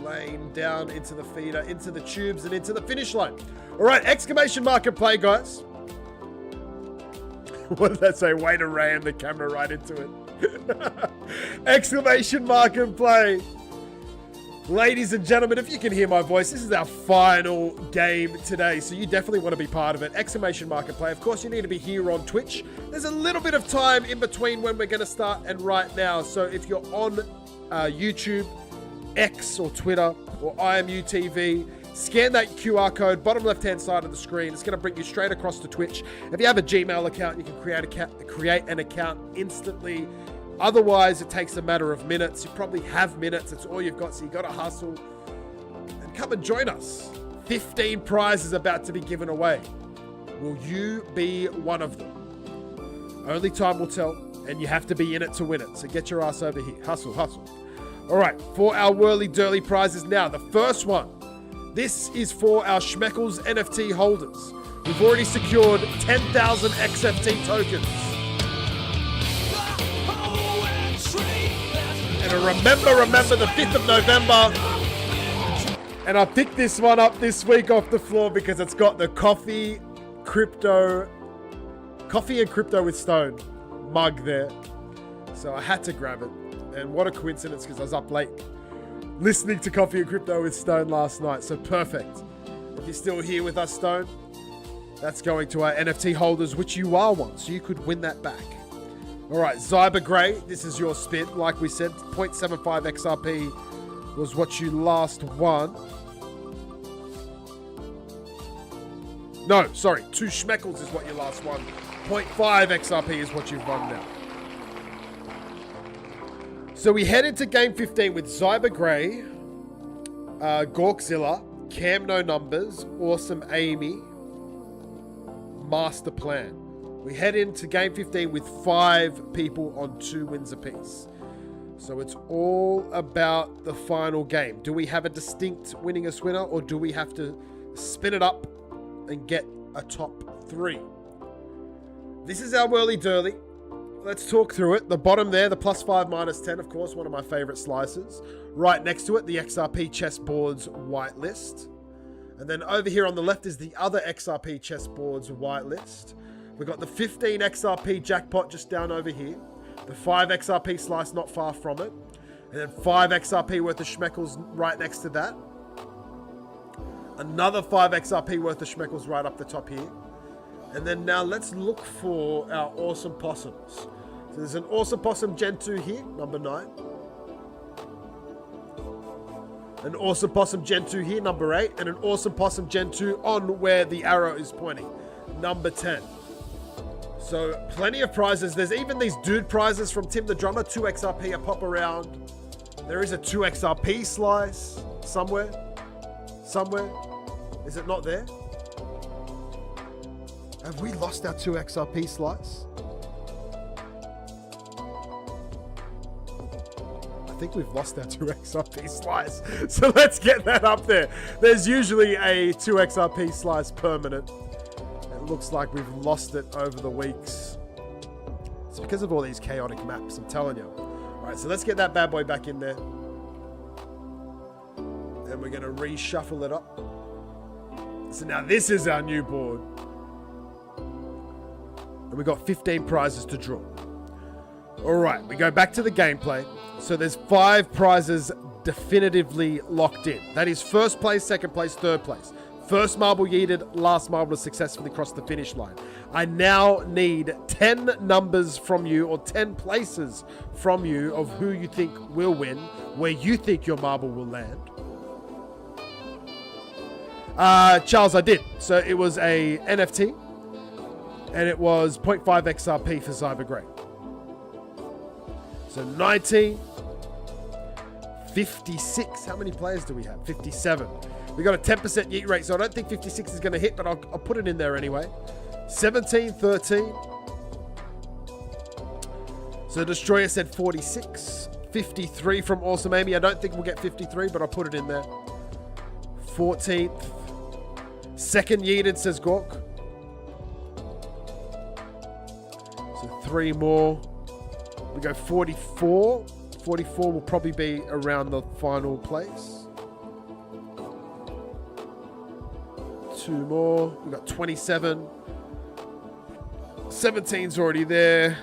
lane, down into the feeder, into the tubes, and into the finish line. All right, exclamation mark and play, guys. What did that say? Way to ram the camera right into it. Exclamation mark and play. Ladies and gentlemen, if you can hear my voice, this is our final game today, so you definitely want to be part of it. Exclamation mark and play. Of course, you need to be here on Twitch. There's a little bit of time in between when we're going to start and right now, so if you're on YouTube, X or Twitter or IMUTV, scan that QR code, bottom left-hand side of the screen. It's going to bring you straight across to Twitch. If you have a Gmail account, you can create an account instantly. Otherwise, it takes a matter of minutes. You probably have minutes. It's all you've got, so you got to hustle. And come and join us. 15 prizes about to be given away. Will you be one of them? Only time will tell, and you have to be in it to win it. So get your ass over here. Hustle, hustle. All right, for our whirly-dirly prizes now. The first one. This is for our Schmeckles NFT holders. We've already secured 10,000 XFT tokens. And remember the 5th of November. And I picked this one up this week off the floor because it's got the coffee and crypto with Stone mug there. So I had to grab it. And what a coincidence, because I was up late listening to Coffee and Crypto with Stone last night. So perfect. If you're still here with us, Stone, that's going to our NFT holders, which you are one. So you could win that back. All right, Zyber Gray, this is your spin. Like we said, 0.75 XRP was what you last won. No, sorry, 2 Schmeckles is what you last won. 0.5 XRP is what you've won now. So we head into game 15 with Zyber Grey, Gorkzilla, Cam No Numbers, Awesome Amy, Master Plan. We head into game 15 with 5 people on 2 wins apiece. So it's all about the final game. Do we have a distinct winningest winner, or do we have to spin it up and get a top 3? This is our whirly dirly. Let's talk through it. The bottom there, the +5, -10, of course, one of my favorite slices. Right next to it, the XRP chessboard's whitelist. And then over here on the left is the other XRP chessboard's whitelist. We've got the 15 XRP jackpot just down over here. The 5 XRP slice not far from it. And then 5 XRP worth of Schmeckles right next to that. Another 5 XRP worth of Schmeckles right up the top here. And then now let's look for our awesome possums. So there's an awesome possum Gen 2 here, number 9. An awesome possum Gen 2 here, number 8. And an awesome possum Gen 2 on where the arrow is pointing, number 10. So plenty of prizes. There's even these dude prizes from Tim the Drummer, 2 XRP a pop around. There is a 2 XRP slice somewhere. Somewhere. Is it not there? Have we lost our 2 XRP slice? I think we've lost our 2 XRP slice. So let's get that up there. There's usually a 2 XRP slice permanent. It looks like we've lost it over the weeks. It's because of all these chaotic maps, I'm telling you. All right, so let's get that bad boy back in there. And we're going to reshuffle it up. So now this is our new board. And we've got 15 prizes to draw. All right, we go back to the gameplay. So there's 5 prizes definitively locked in. That is first place, second place, third place. First marble yeeted, last marble to successfully cross the finish line. I now need 10 numbers from you, or 10 places from you, of who you think will win, where you think your marble will land. Charles, I did. So it was a NFT, and it was 0.5 XRP for Zyber Grey. So 19, 56. How many players do we have? 57. We got a 10% yeet rate, so I don't think 56 is going to hit, but I'll put it in there anyway. 17, 13. So Destroyer said 46. 53 from Awesome Amy. I don't think we'll get 53, but I'll put it in there. 14th. Second yeeted, says Gork. So 3 more. We go 44. 44 will probably be around the final place. 2 more. We've got 27. 17's already there.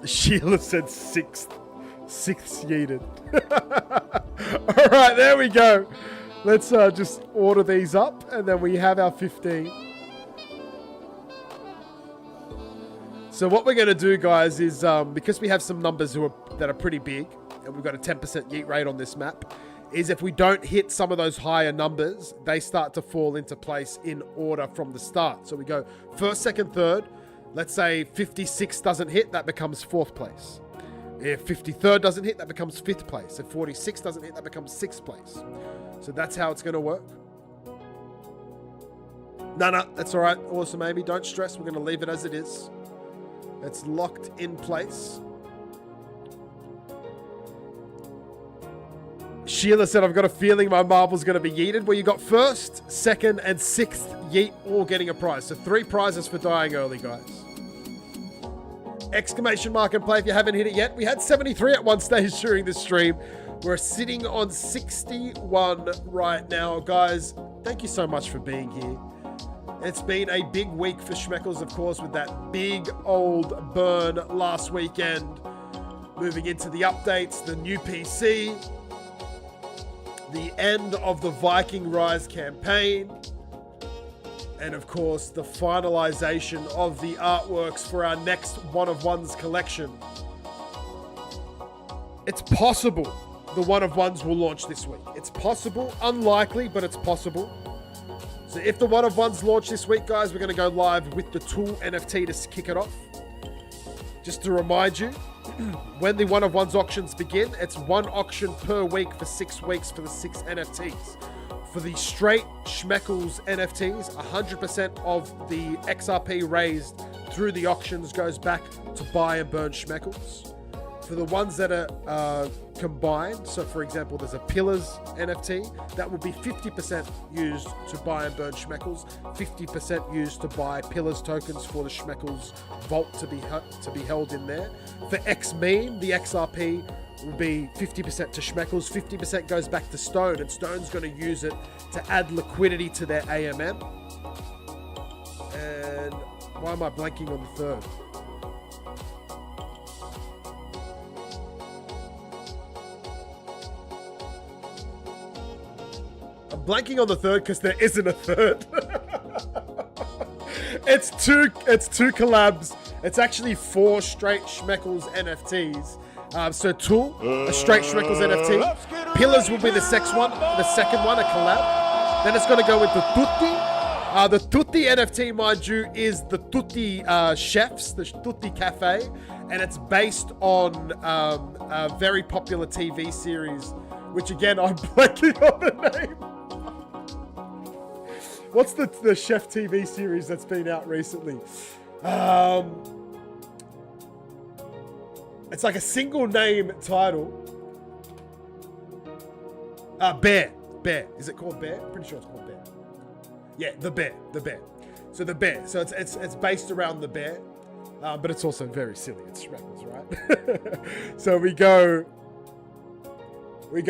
Sheila said 6th. 6th yeeted. All right, there we go. Let's just order these up, and then we have our 15. So what we're going to do, guys, is because we have some numbers that are pretty big, and we've got a 10% yeet rate on this map, is if we don't hit some of those higher numbers, they start to fall into place in order from the start. So we go first, second, third. Let's say 56 doesn't hit, that becomes 4th place. If 53rd doesn't hit, that becomes 5th place. If 46 doesn't hit, that becomes 6th place. So that's how it's going to work. No, that's all right. Awesome, Amy. Don't stress. We're going to leave it as it is. It's locked in place. Sheila said, I've got a feeling my marble's going to be yeeted. Well, you got first, second, and 6th yeet all getting a prize. So 3 prizes for dying early, guys. Exclamation mark and play if you haven't hit it yet. We had 73 at one stage during this stream. We're sitting on 61 right now. Guys, thank you so much for being here. It's been a big week for Schmeckles, of course, with that big old burn last weekend. Moving into the updates, the new PC, the end of the Viking Rise campaign, and of course, the finalization of the artworks for our next One of Ones collection. It's possible the One of Ones will launch this week. It's possible, unlikely, but it's possible. So if the one of ones launch this week, guys, we're going to go live with the Tool NFT to kick it off. Just to remind you, when the one of ones auctions begin, it's one auction per week for 6 weeks for the 6 NFTs. For the straight Schmeckles NFTs, 100% of the XRP raised through the auctions goes back to buy and burn Schmeckles. For the ones that are combined, so for example, there's a Pillars NFT, that will be 50% used to buy and burn Schmeckles, 50% used to buy Pillars tokens for the Schmeckles vault to be held in there. For X-Meme, the XRP will be 50% to Schmeckles, 50% goes back to Stone, and Stone's going to use it to add liquidity to their AMM. And why am I blanking on the third? I'm blanking on the third because there isn't a third. It's two collabs. It's actually 4 straight Schmeckles NFTs. So Tool, a straight Schmeckles NFT. Pillars will be the second one, a collab. Then it's going to go with the Tutti. The Tutti NFT, mind you, is the Tutti chefs, the Tutti Cafe, and it's based on a very popular TV series, which again, I'm blanking on the name. What's the chef TV series that's been out recently? It's like a single name title. Bear. Is it called Bear? I'm pretty sure it's called Bear. Yeah, The Bear. So The Bear. So it's based around the bear, but it's also very silly. It's Schmeckles, right? So we go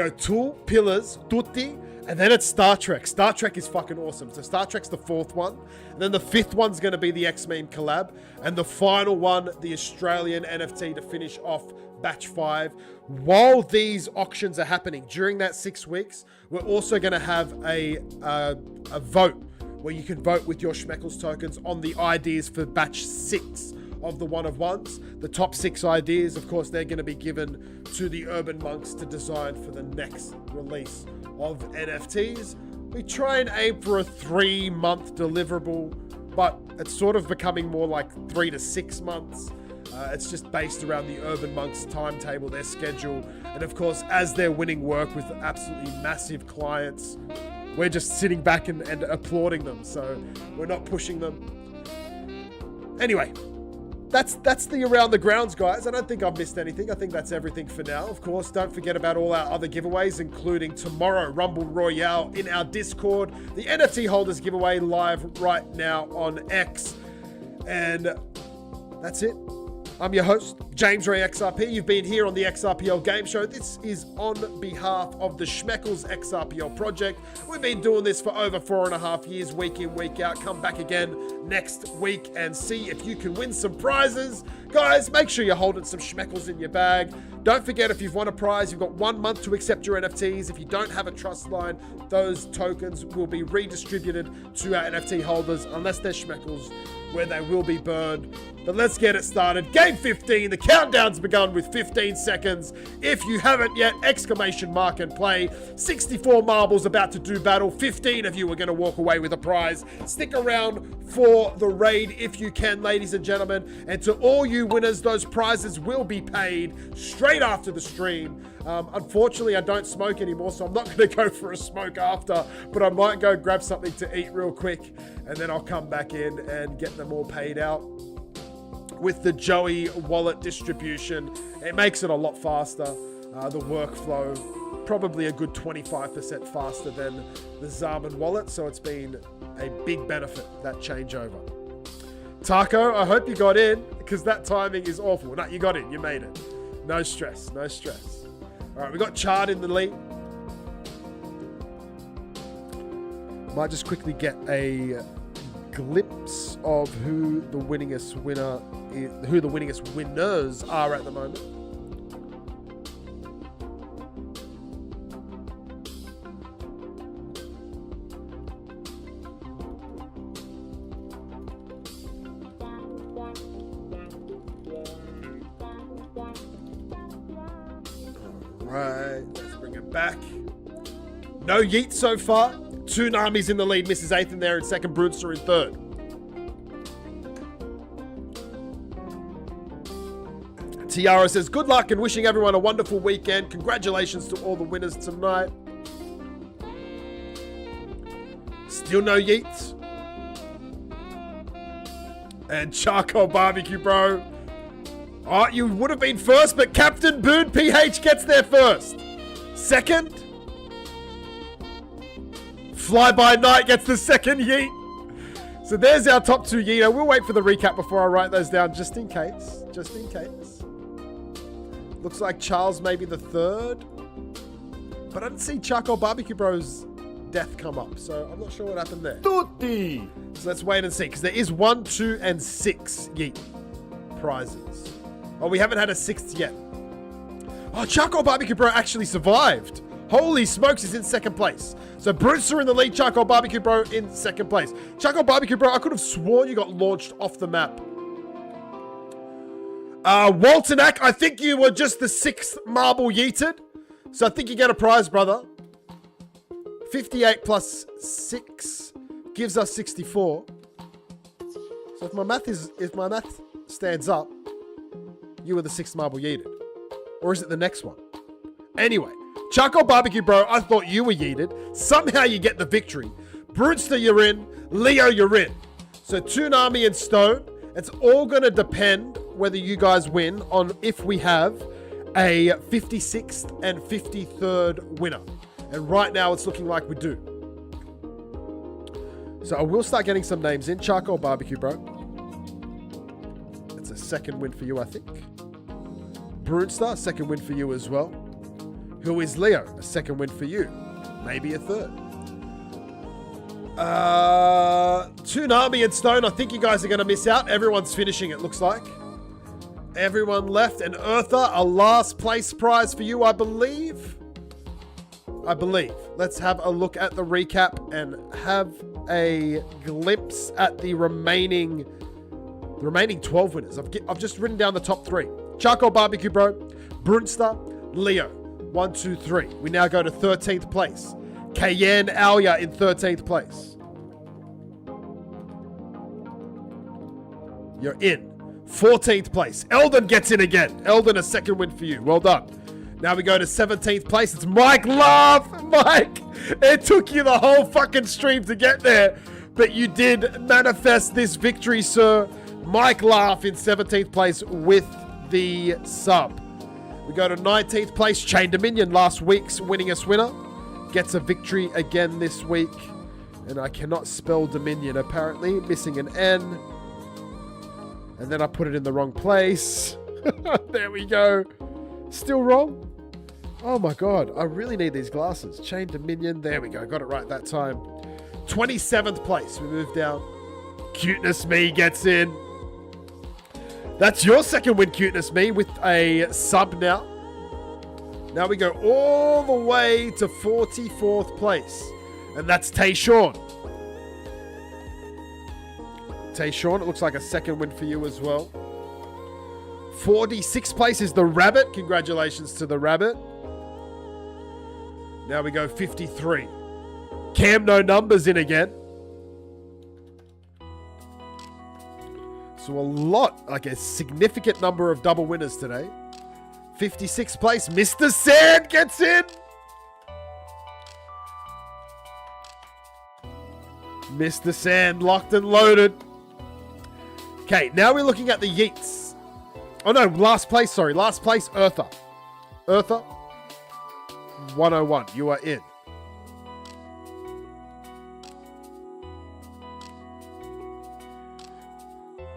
Tool, Pillars, Tutti, and then it's Star Trek. Star Trek is fucking awesome. So Star Trek's the 4th one. And then the 5th one's going to be the X-Meme collab. And the final one, the Australian NFT to finish off batch 5. While these auctions are happening, during that 6 weeks, we're also going to have a vote where you can vote with your Schmeckles tokens on the ideas for batch 6 of the one of ones. The top 6 ideas, of course, they're going to be given to the Urban Monks to design for the next release of NFTs. We try and aim for a 3-month deliverable, but it's sort of becoming more like 3 to 6 months. It's just based around the Urban Monks timetable, their schedule, and of course, as they're winning work with absolutely massive clients, we're just sitting back and applauding them, so we're not pushing them. Anyway, that's the around the grounds, guys. I don't think I've missed anything. I think that's everything for now. Of course, don't forget about all our other giveaways, including tomorrow, Rumble Royale in our Discord, the NFT holders giveaway live right now on X. And that's it. I'm your host, James Ray XRP. You've been here on the XRPL Game Show. This is on behalf of the Schmeckles XRPL project. We've been doing this for over 4.5 years, week in, week out. Come back again next week and see if you can win some prizes. Guys, make sure you're holding some Schmeckles in your bag. Don't forget, if you've won a prize, you've got 1 month to accept your NFTs. If you don't have a trust line, those tokens will be redistributed to our NFT holders, unless they're Schmeckles, where they will be burned. But let's get it started. Game 15, the countdown's begun with 15 seconds. If you haven't yet, exclamation mark and play. 64 marbles about to do battle. 15 of you are going to walk away with a prize. Stick around for the raid if you can, ladies and gentlemen. And to all you winners, those prizes will be paid straight after the stream. Unfortunately, I don't smoke anymore, so I'm not going to go for a smoke after, but I might go grab something to eat real quick, and then I'll come back in and get them all paid out. With the Joey wallet distribution, it makes it a lot faster. The workflow, probably a good 25% faster than the Zaman wallet, so it's been a big benefit, that changeover. Taco, I hope you got in, because that timing is awful. No, you got in, you made it. No stress, no stress. All right, we got Chard in the lead. Might just quickly get a glimpse of who the winningest winners are at the moment. Right, let's bring it back. No yeet so far. Two Nami's in the lead. Mrs. 8th in there in second. Brewster in third. Tiara says, good luck and wishing everyone a wonderful weekend. Congratulations to all the winners tonight. Still no yeets. And Charcoal Barbecue, bro. Oh, you would have been first, but Captain Boone PH gets there first. Second. Fly By Night gets the second yeet. So there's our top two yeeter. We'll wait for the recap before I write those down just in case. Just in case. Looks like Charles may be the third. But I didn't see Charcoal Barbecue Bro's death come up. So I'm not sure what happened there. Tutti! So let's wait and see. Because there is 1, 2, and 6 yeet prizes. Oh, we haven't had a 6th yet. Oh, Charcoal Barbecue Bro actually survived. Holy smokes, he's in second place. So Brewster in the lead, Charcoal Barbecue Bro in second place. Charcoal Barbecue Bro, I could have sworn you got launched off the map. Waltonak, I think you were just the 6th marble yeeted. So I think you get a prize, brother. 58 plus 6 gives us 64. So if my math stands up, you were the 6th marble yeeted. Or is it the next one? Anyway, Charcoal Barbecue Bro, I thought you were yeeted. Somehow you get the victory. Brewster, you're in. Leo, you're in. So Toonami and Stone. It's all going to depend whether you guys win on if we have a 56th and 53rd winner. And right now it's looking like we do. So I will start getting some names in. Charcoal Barbecue Bro. It's a second win for you, I think. Brewster, second win for you as well. Who is Leo? A second win for you. Maybe a third. Toonami and Stone, I think you guys are going to miss out. Everyone's finishing, it looks like. Everyone left. And Eartha, a last place prize for you, I believe. Let's have a look at the recap and have a glimpse at the remaining 12 winners. I've just written down the top 3. Charcoal Barbecue Bro, Brunster, Leo. 1, 2, 3. We now go to 13th place. Cayenne Alia in 13th place. You're in. 14th place. Eldon gets in again. Eldon, a second win for you. Well done. Now we go to 17th place. It's Mike Love. Mike, it took you the whole fucking stream to get there, but you did manifest this victory, sir. Mike Love in 17th place with the sub. We go to 19th place. Chain Dominion, last week's winningest winner, gets a victory again this week. And I cannot spell Dominion, apparently. Missing an N. And then I put it in the wrong place. There we go. Still wrong? Oh my god, I really need these glasses. Chain Dominion, there we go. Got it right that time. 27th place. We move down. Cuteness Me gets in. That's your second win, Cuteness Me, with a sub now. Now we go all the way to 44th place. And that's Tayshawn. Tayshawn, it looks like a second win for you as well. 46th place is the Rabbit. Congratulations to the Rabbit. Now we go 53. Cam No Numbers in again. So a lot, like a significant number of double winners today. 56th place, Mr. Sand gets in. Mr. Sand locked and loaded. Okay, now we're looking at the yeets. Oh no, last place, sorry. Last place, Eartha. Eartha, 101. You are in.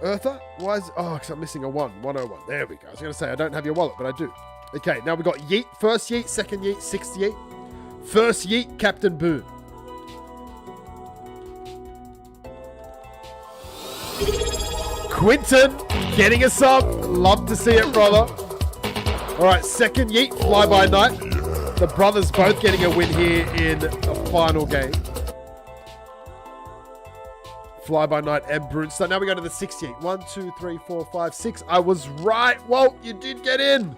Eartha? Why is... Oh, because I'm missing a 1. 101. There we go. I was going to say, I don't have your wallet, but I do. Okay, now we got yeet. First yeet, second yeet, sixth yeet. First yeet, Captain Boone. Quinton getting a sub. Love to see it, brother. All right, second yeet, Fly By Night. The brothers both getting a win here in the final game. Fly By Night and Brunstone. Now we go to the sixth yeet. 1, 2, 3, 4, 5, 6. I was right. Whoa, you did get in.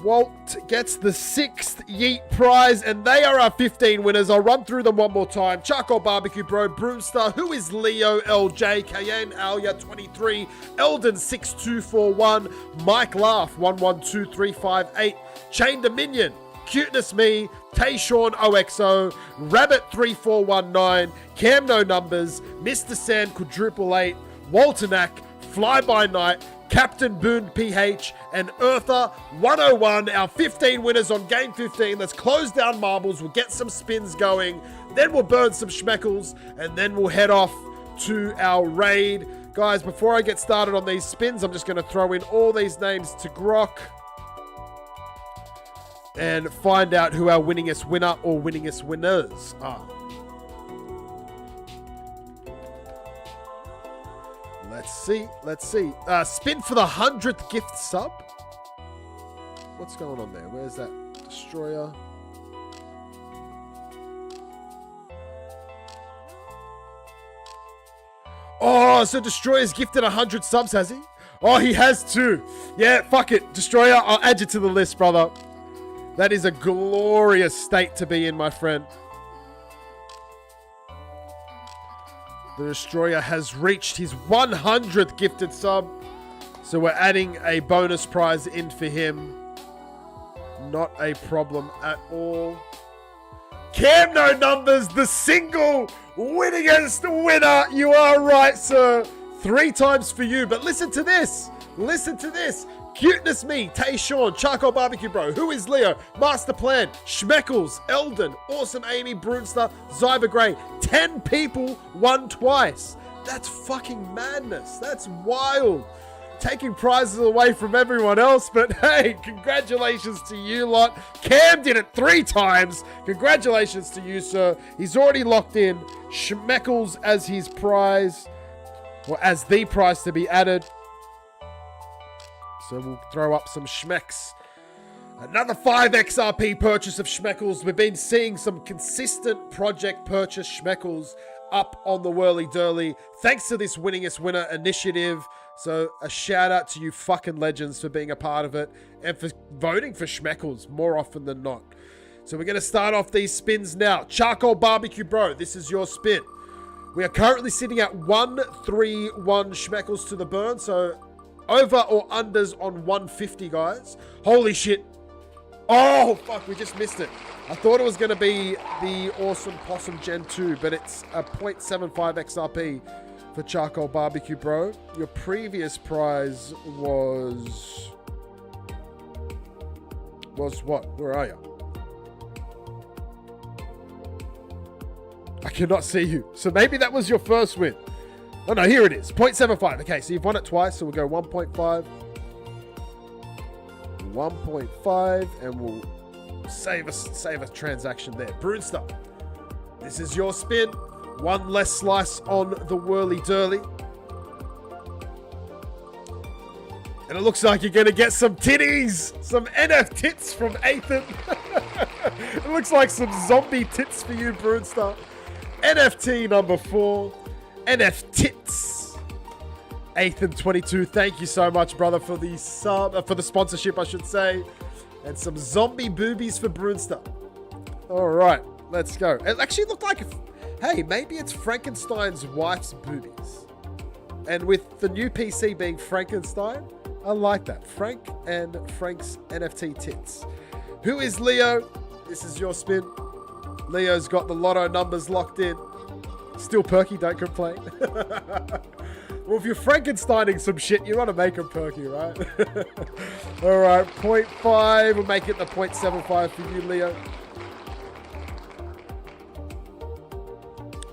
Walt gets the 6th Yeet prize, and they are our 15 winners. I'll run through them one more time. Charcoal Barbecue Bro, Broomstar, Who is Leo, LJ, Cayenne, Alia, 23, Eldon, 6241, Mike Laugh, 112358, Chain Dominion, Cuteness Me, Tayshawn OXO, Rabbit 3419, Cam No Numbers, Mr. Sand Quadruple 8, Walternack, Fly By Night, Captain Boone PH, and Earther 101, our 15 winners on game 15. Let's close down marbles, we'll get some spins going, then we'll burn some Schmeckles, and then we'll head off to our raid. Guys, before I get started on these spins, I'm just going to throw in all these names to Grok and find out who our winningest winner or winningest winners are. Let's see. Spin for the 100th gift sub. What's going on there? Where's that Destroyer? Oh, so Destroyer's gifted 100 subs, has he? Oh, he has too. Yeah, fuck it. Destroyer, I'll add you to the list, brother. That is a glorious state to be in, my friend. The Destroyer has reached his 100th gifted sub. So we're adding a bonus prize in for him. Not a problem at all. Cam No Numbers, the single winningest winner. You are right, sir. 3 times for you. But listen to this. Listen to this. Cuteness Me, Tayshawn, Charcoal Barbecue Bro, Who is Leo, Master Plan, Schmeckles, Eldon, Awesome Amy, Brunster, Zyber Gray. 10 people won twice. That's fucking madness. That's wild. Taking prizes away from everyone else, but hey, congratulations to you lot. Cam did it 3 times. Congratulations to you, sir. He's already locked in Schmeckles as his prize, or as the prize to be added. So we'll throw up some Schmecks. Another 5 XRP purchase of Schmeckles. We've been seeing some consistent project purchase Schmeckles up on the Whirly Durly. Thanks to this winningest winner initiative. So a shout out to you fucking legends for being a part of it and for voting for Schmeckles more often than not. So we're going to start off these spins now. Charcoal Barbecue Bro, this is your spin. We are currently sitting at 131 Schmeckles to the burn. So over or unders on 150, guys. Holy shit. Oh, fuck, we just missed it. I thought it was going to be the Awesome Possum Gen 2, but it's a 0.75 XRP for Charcoal Barbecue Bro. Your previous prize was what? Where are you? I cannot see you. So maybe that was your first win. Oh no, here it is. 0.75. Okay, so you've won it twice, so we'll go 1.5. 1.5, and we'll save a transaction there. Brunster, this is your spin. 1 less slice on the Whirly Durly. And it looks like you're going to get some titties. Some NF tits from Ethan. It looks like some zombie tits for you, Brunster. NFT number 4. NF tits. Ethan22, thank you so much, brother, for the for the sponsorship, I should say. And some zombie boobies for Brunster. All right, let's go. It actually looked like, hey, maybe it's Frankenstein's wife's boobies. And with the new PC being Frankenstein, I like that. Frank and Frank's NFT tits. Who is Leo? This is your spin. Leo's got the lotto numbers locked in. Still perky, don't complain. Well, if you're Frankensteining some shit, you want to make them perky, right? All right, 0.5. We'll make it the 0.75 for you, Leo.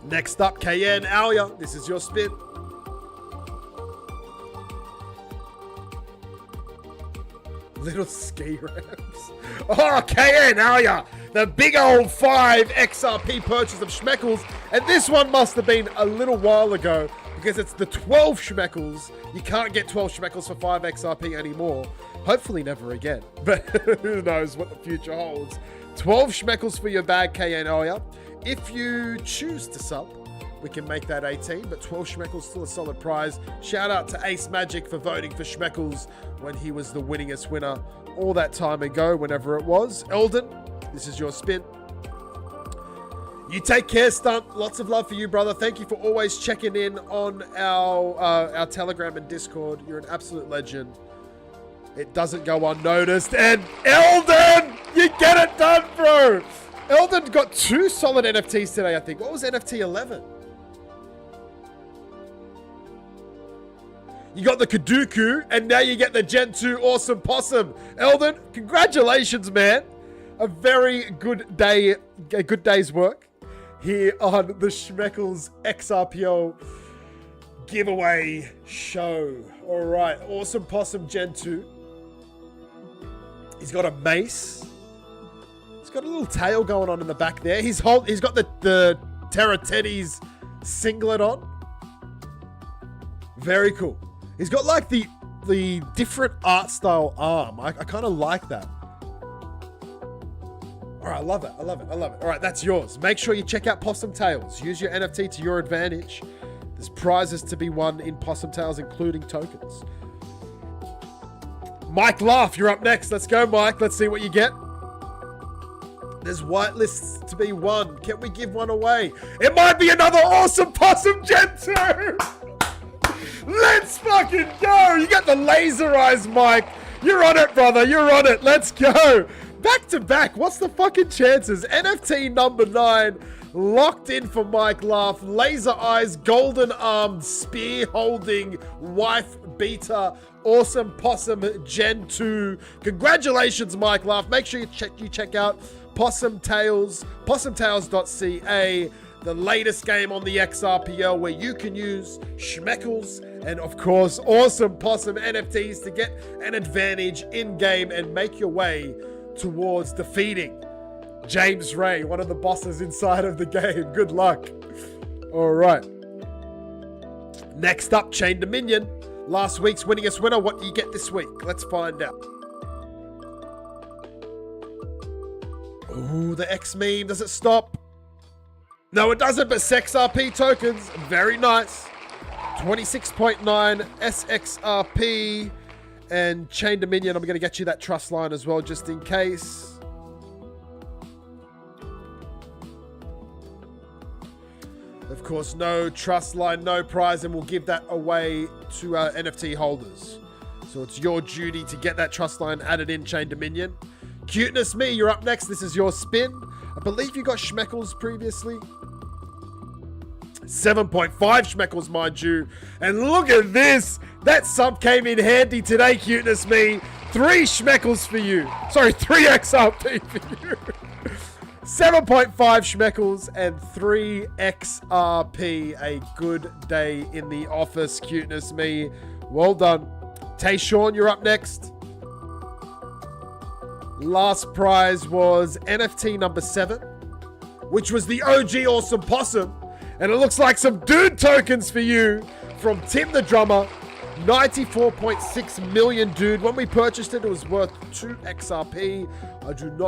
Next up, Cayenne Alia. This is your spin. Little ski ramps. Oh, Cayenne Alia. The big old 5 XRP purchase of Schmeckles. And this one must have been a little while ago because it's the 12 Schmeckles. You can't get 12 Schmeckles for 5 XRP anymore. Hopefully never again. But who knows what the future holds. 12 Schmeckles for your bag, Cayenne Alia. If you choose to sub, we can make that 18, but 12 Schmeckles still a solid prize. Shout out to Ace Magic for voting for Schmeckles when he was the winningest winner all that time ago, whenever it was. Eldon, this is your spin. You take care, Stunt. Lots of love for you, brother. Thank you for always checking in on our Telegram and Discord. You're an absolute legend. It doesn't go unnoticed. And Eldon, you get it done, bro. Eldon got 2 solid NFTs today, I think. What was NFT 11? You got the Kaduku, and now you get the Gen 2 Awesome Possum. Eldon, congratulations, man. A very good day, a good day's work here on the Schmeckles XRPL giveaway show. All right, Awesome Possum Gen 2. He's got a mace. He's got a little tail going on in the back there. He's got the Terra Teddy's singlet on. Very cool. He's got like the different art style arm. I kind of like that. All right, I love it. I love it. I love it. All right, that's yours. Make sure you check out Possum Tails. Use your NFT to your advantage. There's prizes to be won in Possum Tails, including tokens. Mike Laugh, you're up next. Let's go, Mike. Let's see what you get. There's whitelists to be won. Can we give one away? It might be another Awesome Possum Gen 2. Let's fucking go. You got the laser eyes, Mike. You're on it, brother. You're on it. Let's go. Back to back. What's the fucking chances? NFT number 9. Locked in for Mike Laugh. Laser eyes, golden armed, spear holding, wife beater, Awesome Possum Gen 2. Congratulations, Mike Laugh. Make sure you check out Possum Tails, possumtails.ca, the latest game on the XRPL where you can use Schmeckles and, of course, Awesome Possum NFTs to get an advantage in-game and make your way towards defeating James Ray, one of the bosses inside of the game. Good luck. All right. Next up, Chain Dominion. Last week's winningest winner. What do you get this week? Let's find out. Ooh, the X meme. Does it stop? No, it doesn't, but XRP tokens. Very nice. 26.9 SXRP and Chain Dominion. I'm going to get you that trust line as well, just in case. Of course, no trust line, no prize, and we'll give that away to our NFT holders. So it's your duty to get that trust line added in, Chain Dominion. Cuteness Me, you're up next. This is your spin. I believe you got Schmeckles previously. 7.5 Schmeckles, mind you. And look at this. That sub came in handy today, Cuteness Me. 3 Schmeckles for you. Sorry, 3 XRP for you. 7.5 Schmeckles and 3 XRP. A good day in the office, Cuteness Me. Well done. Tayshawn, you're up next. Last prize was NFT number 7, which was the OG Awesome Possum. And it looks like some dude tokens for you from Tim the Drummer. 94.6 million, dude. When we purchased it, it was worth 2 XRP. I do not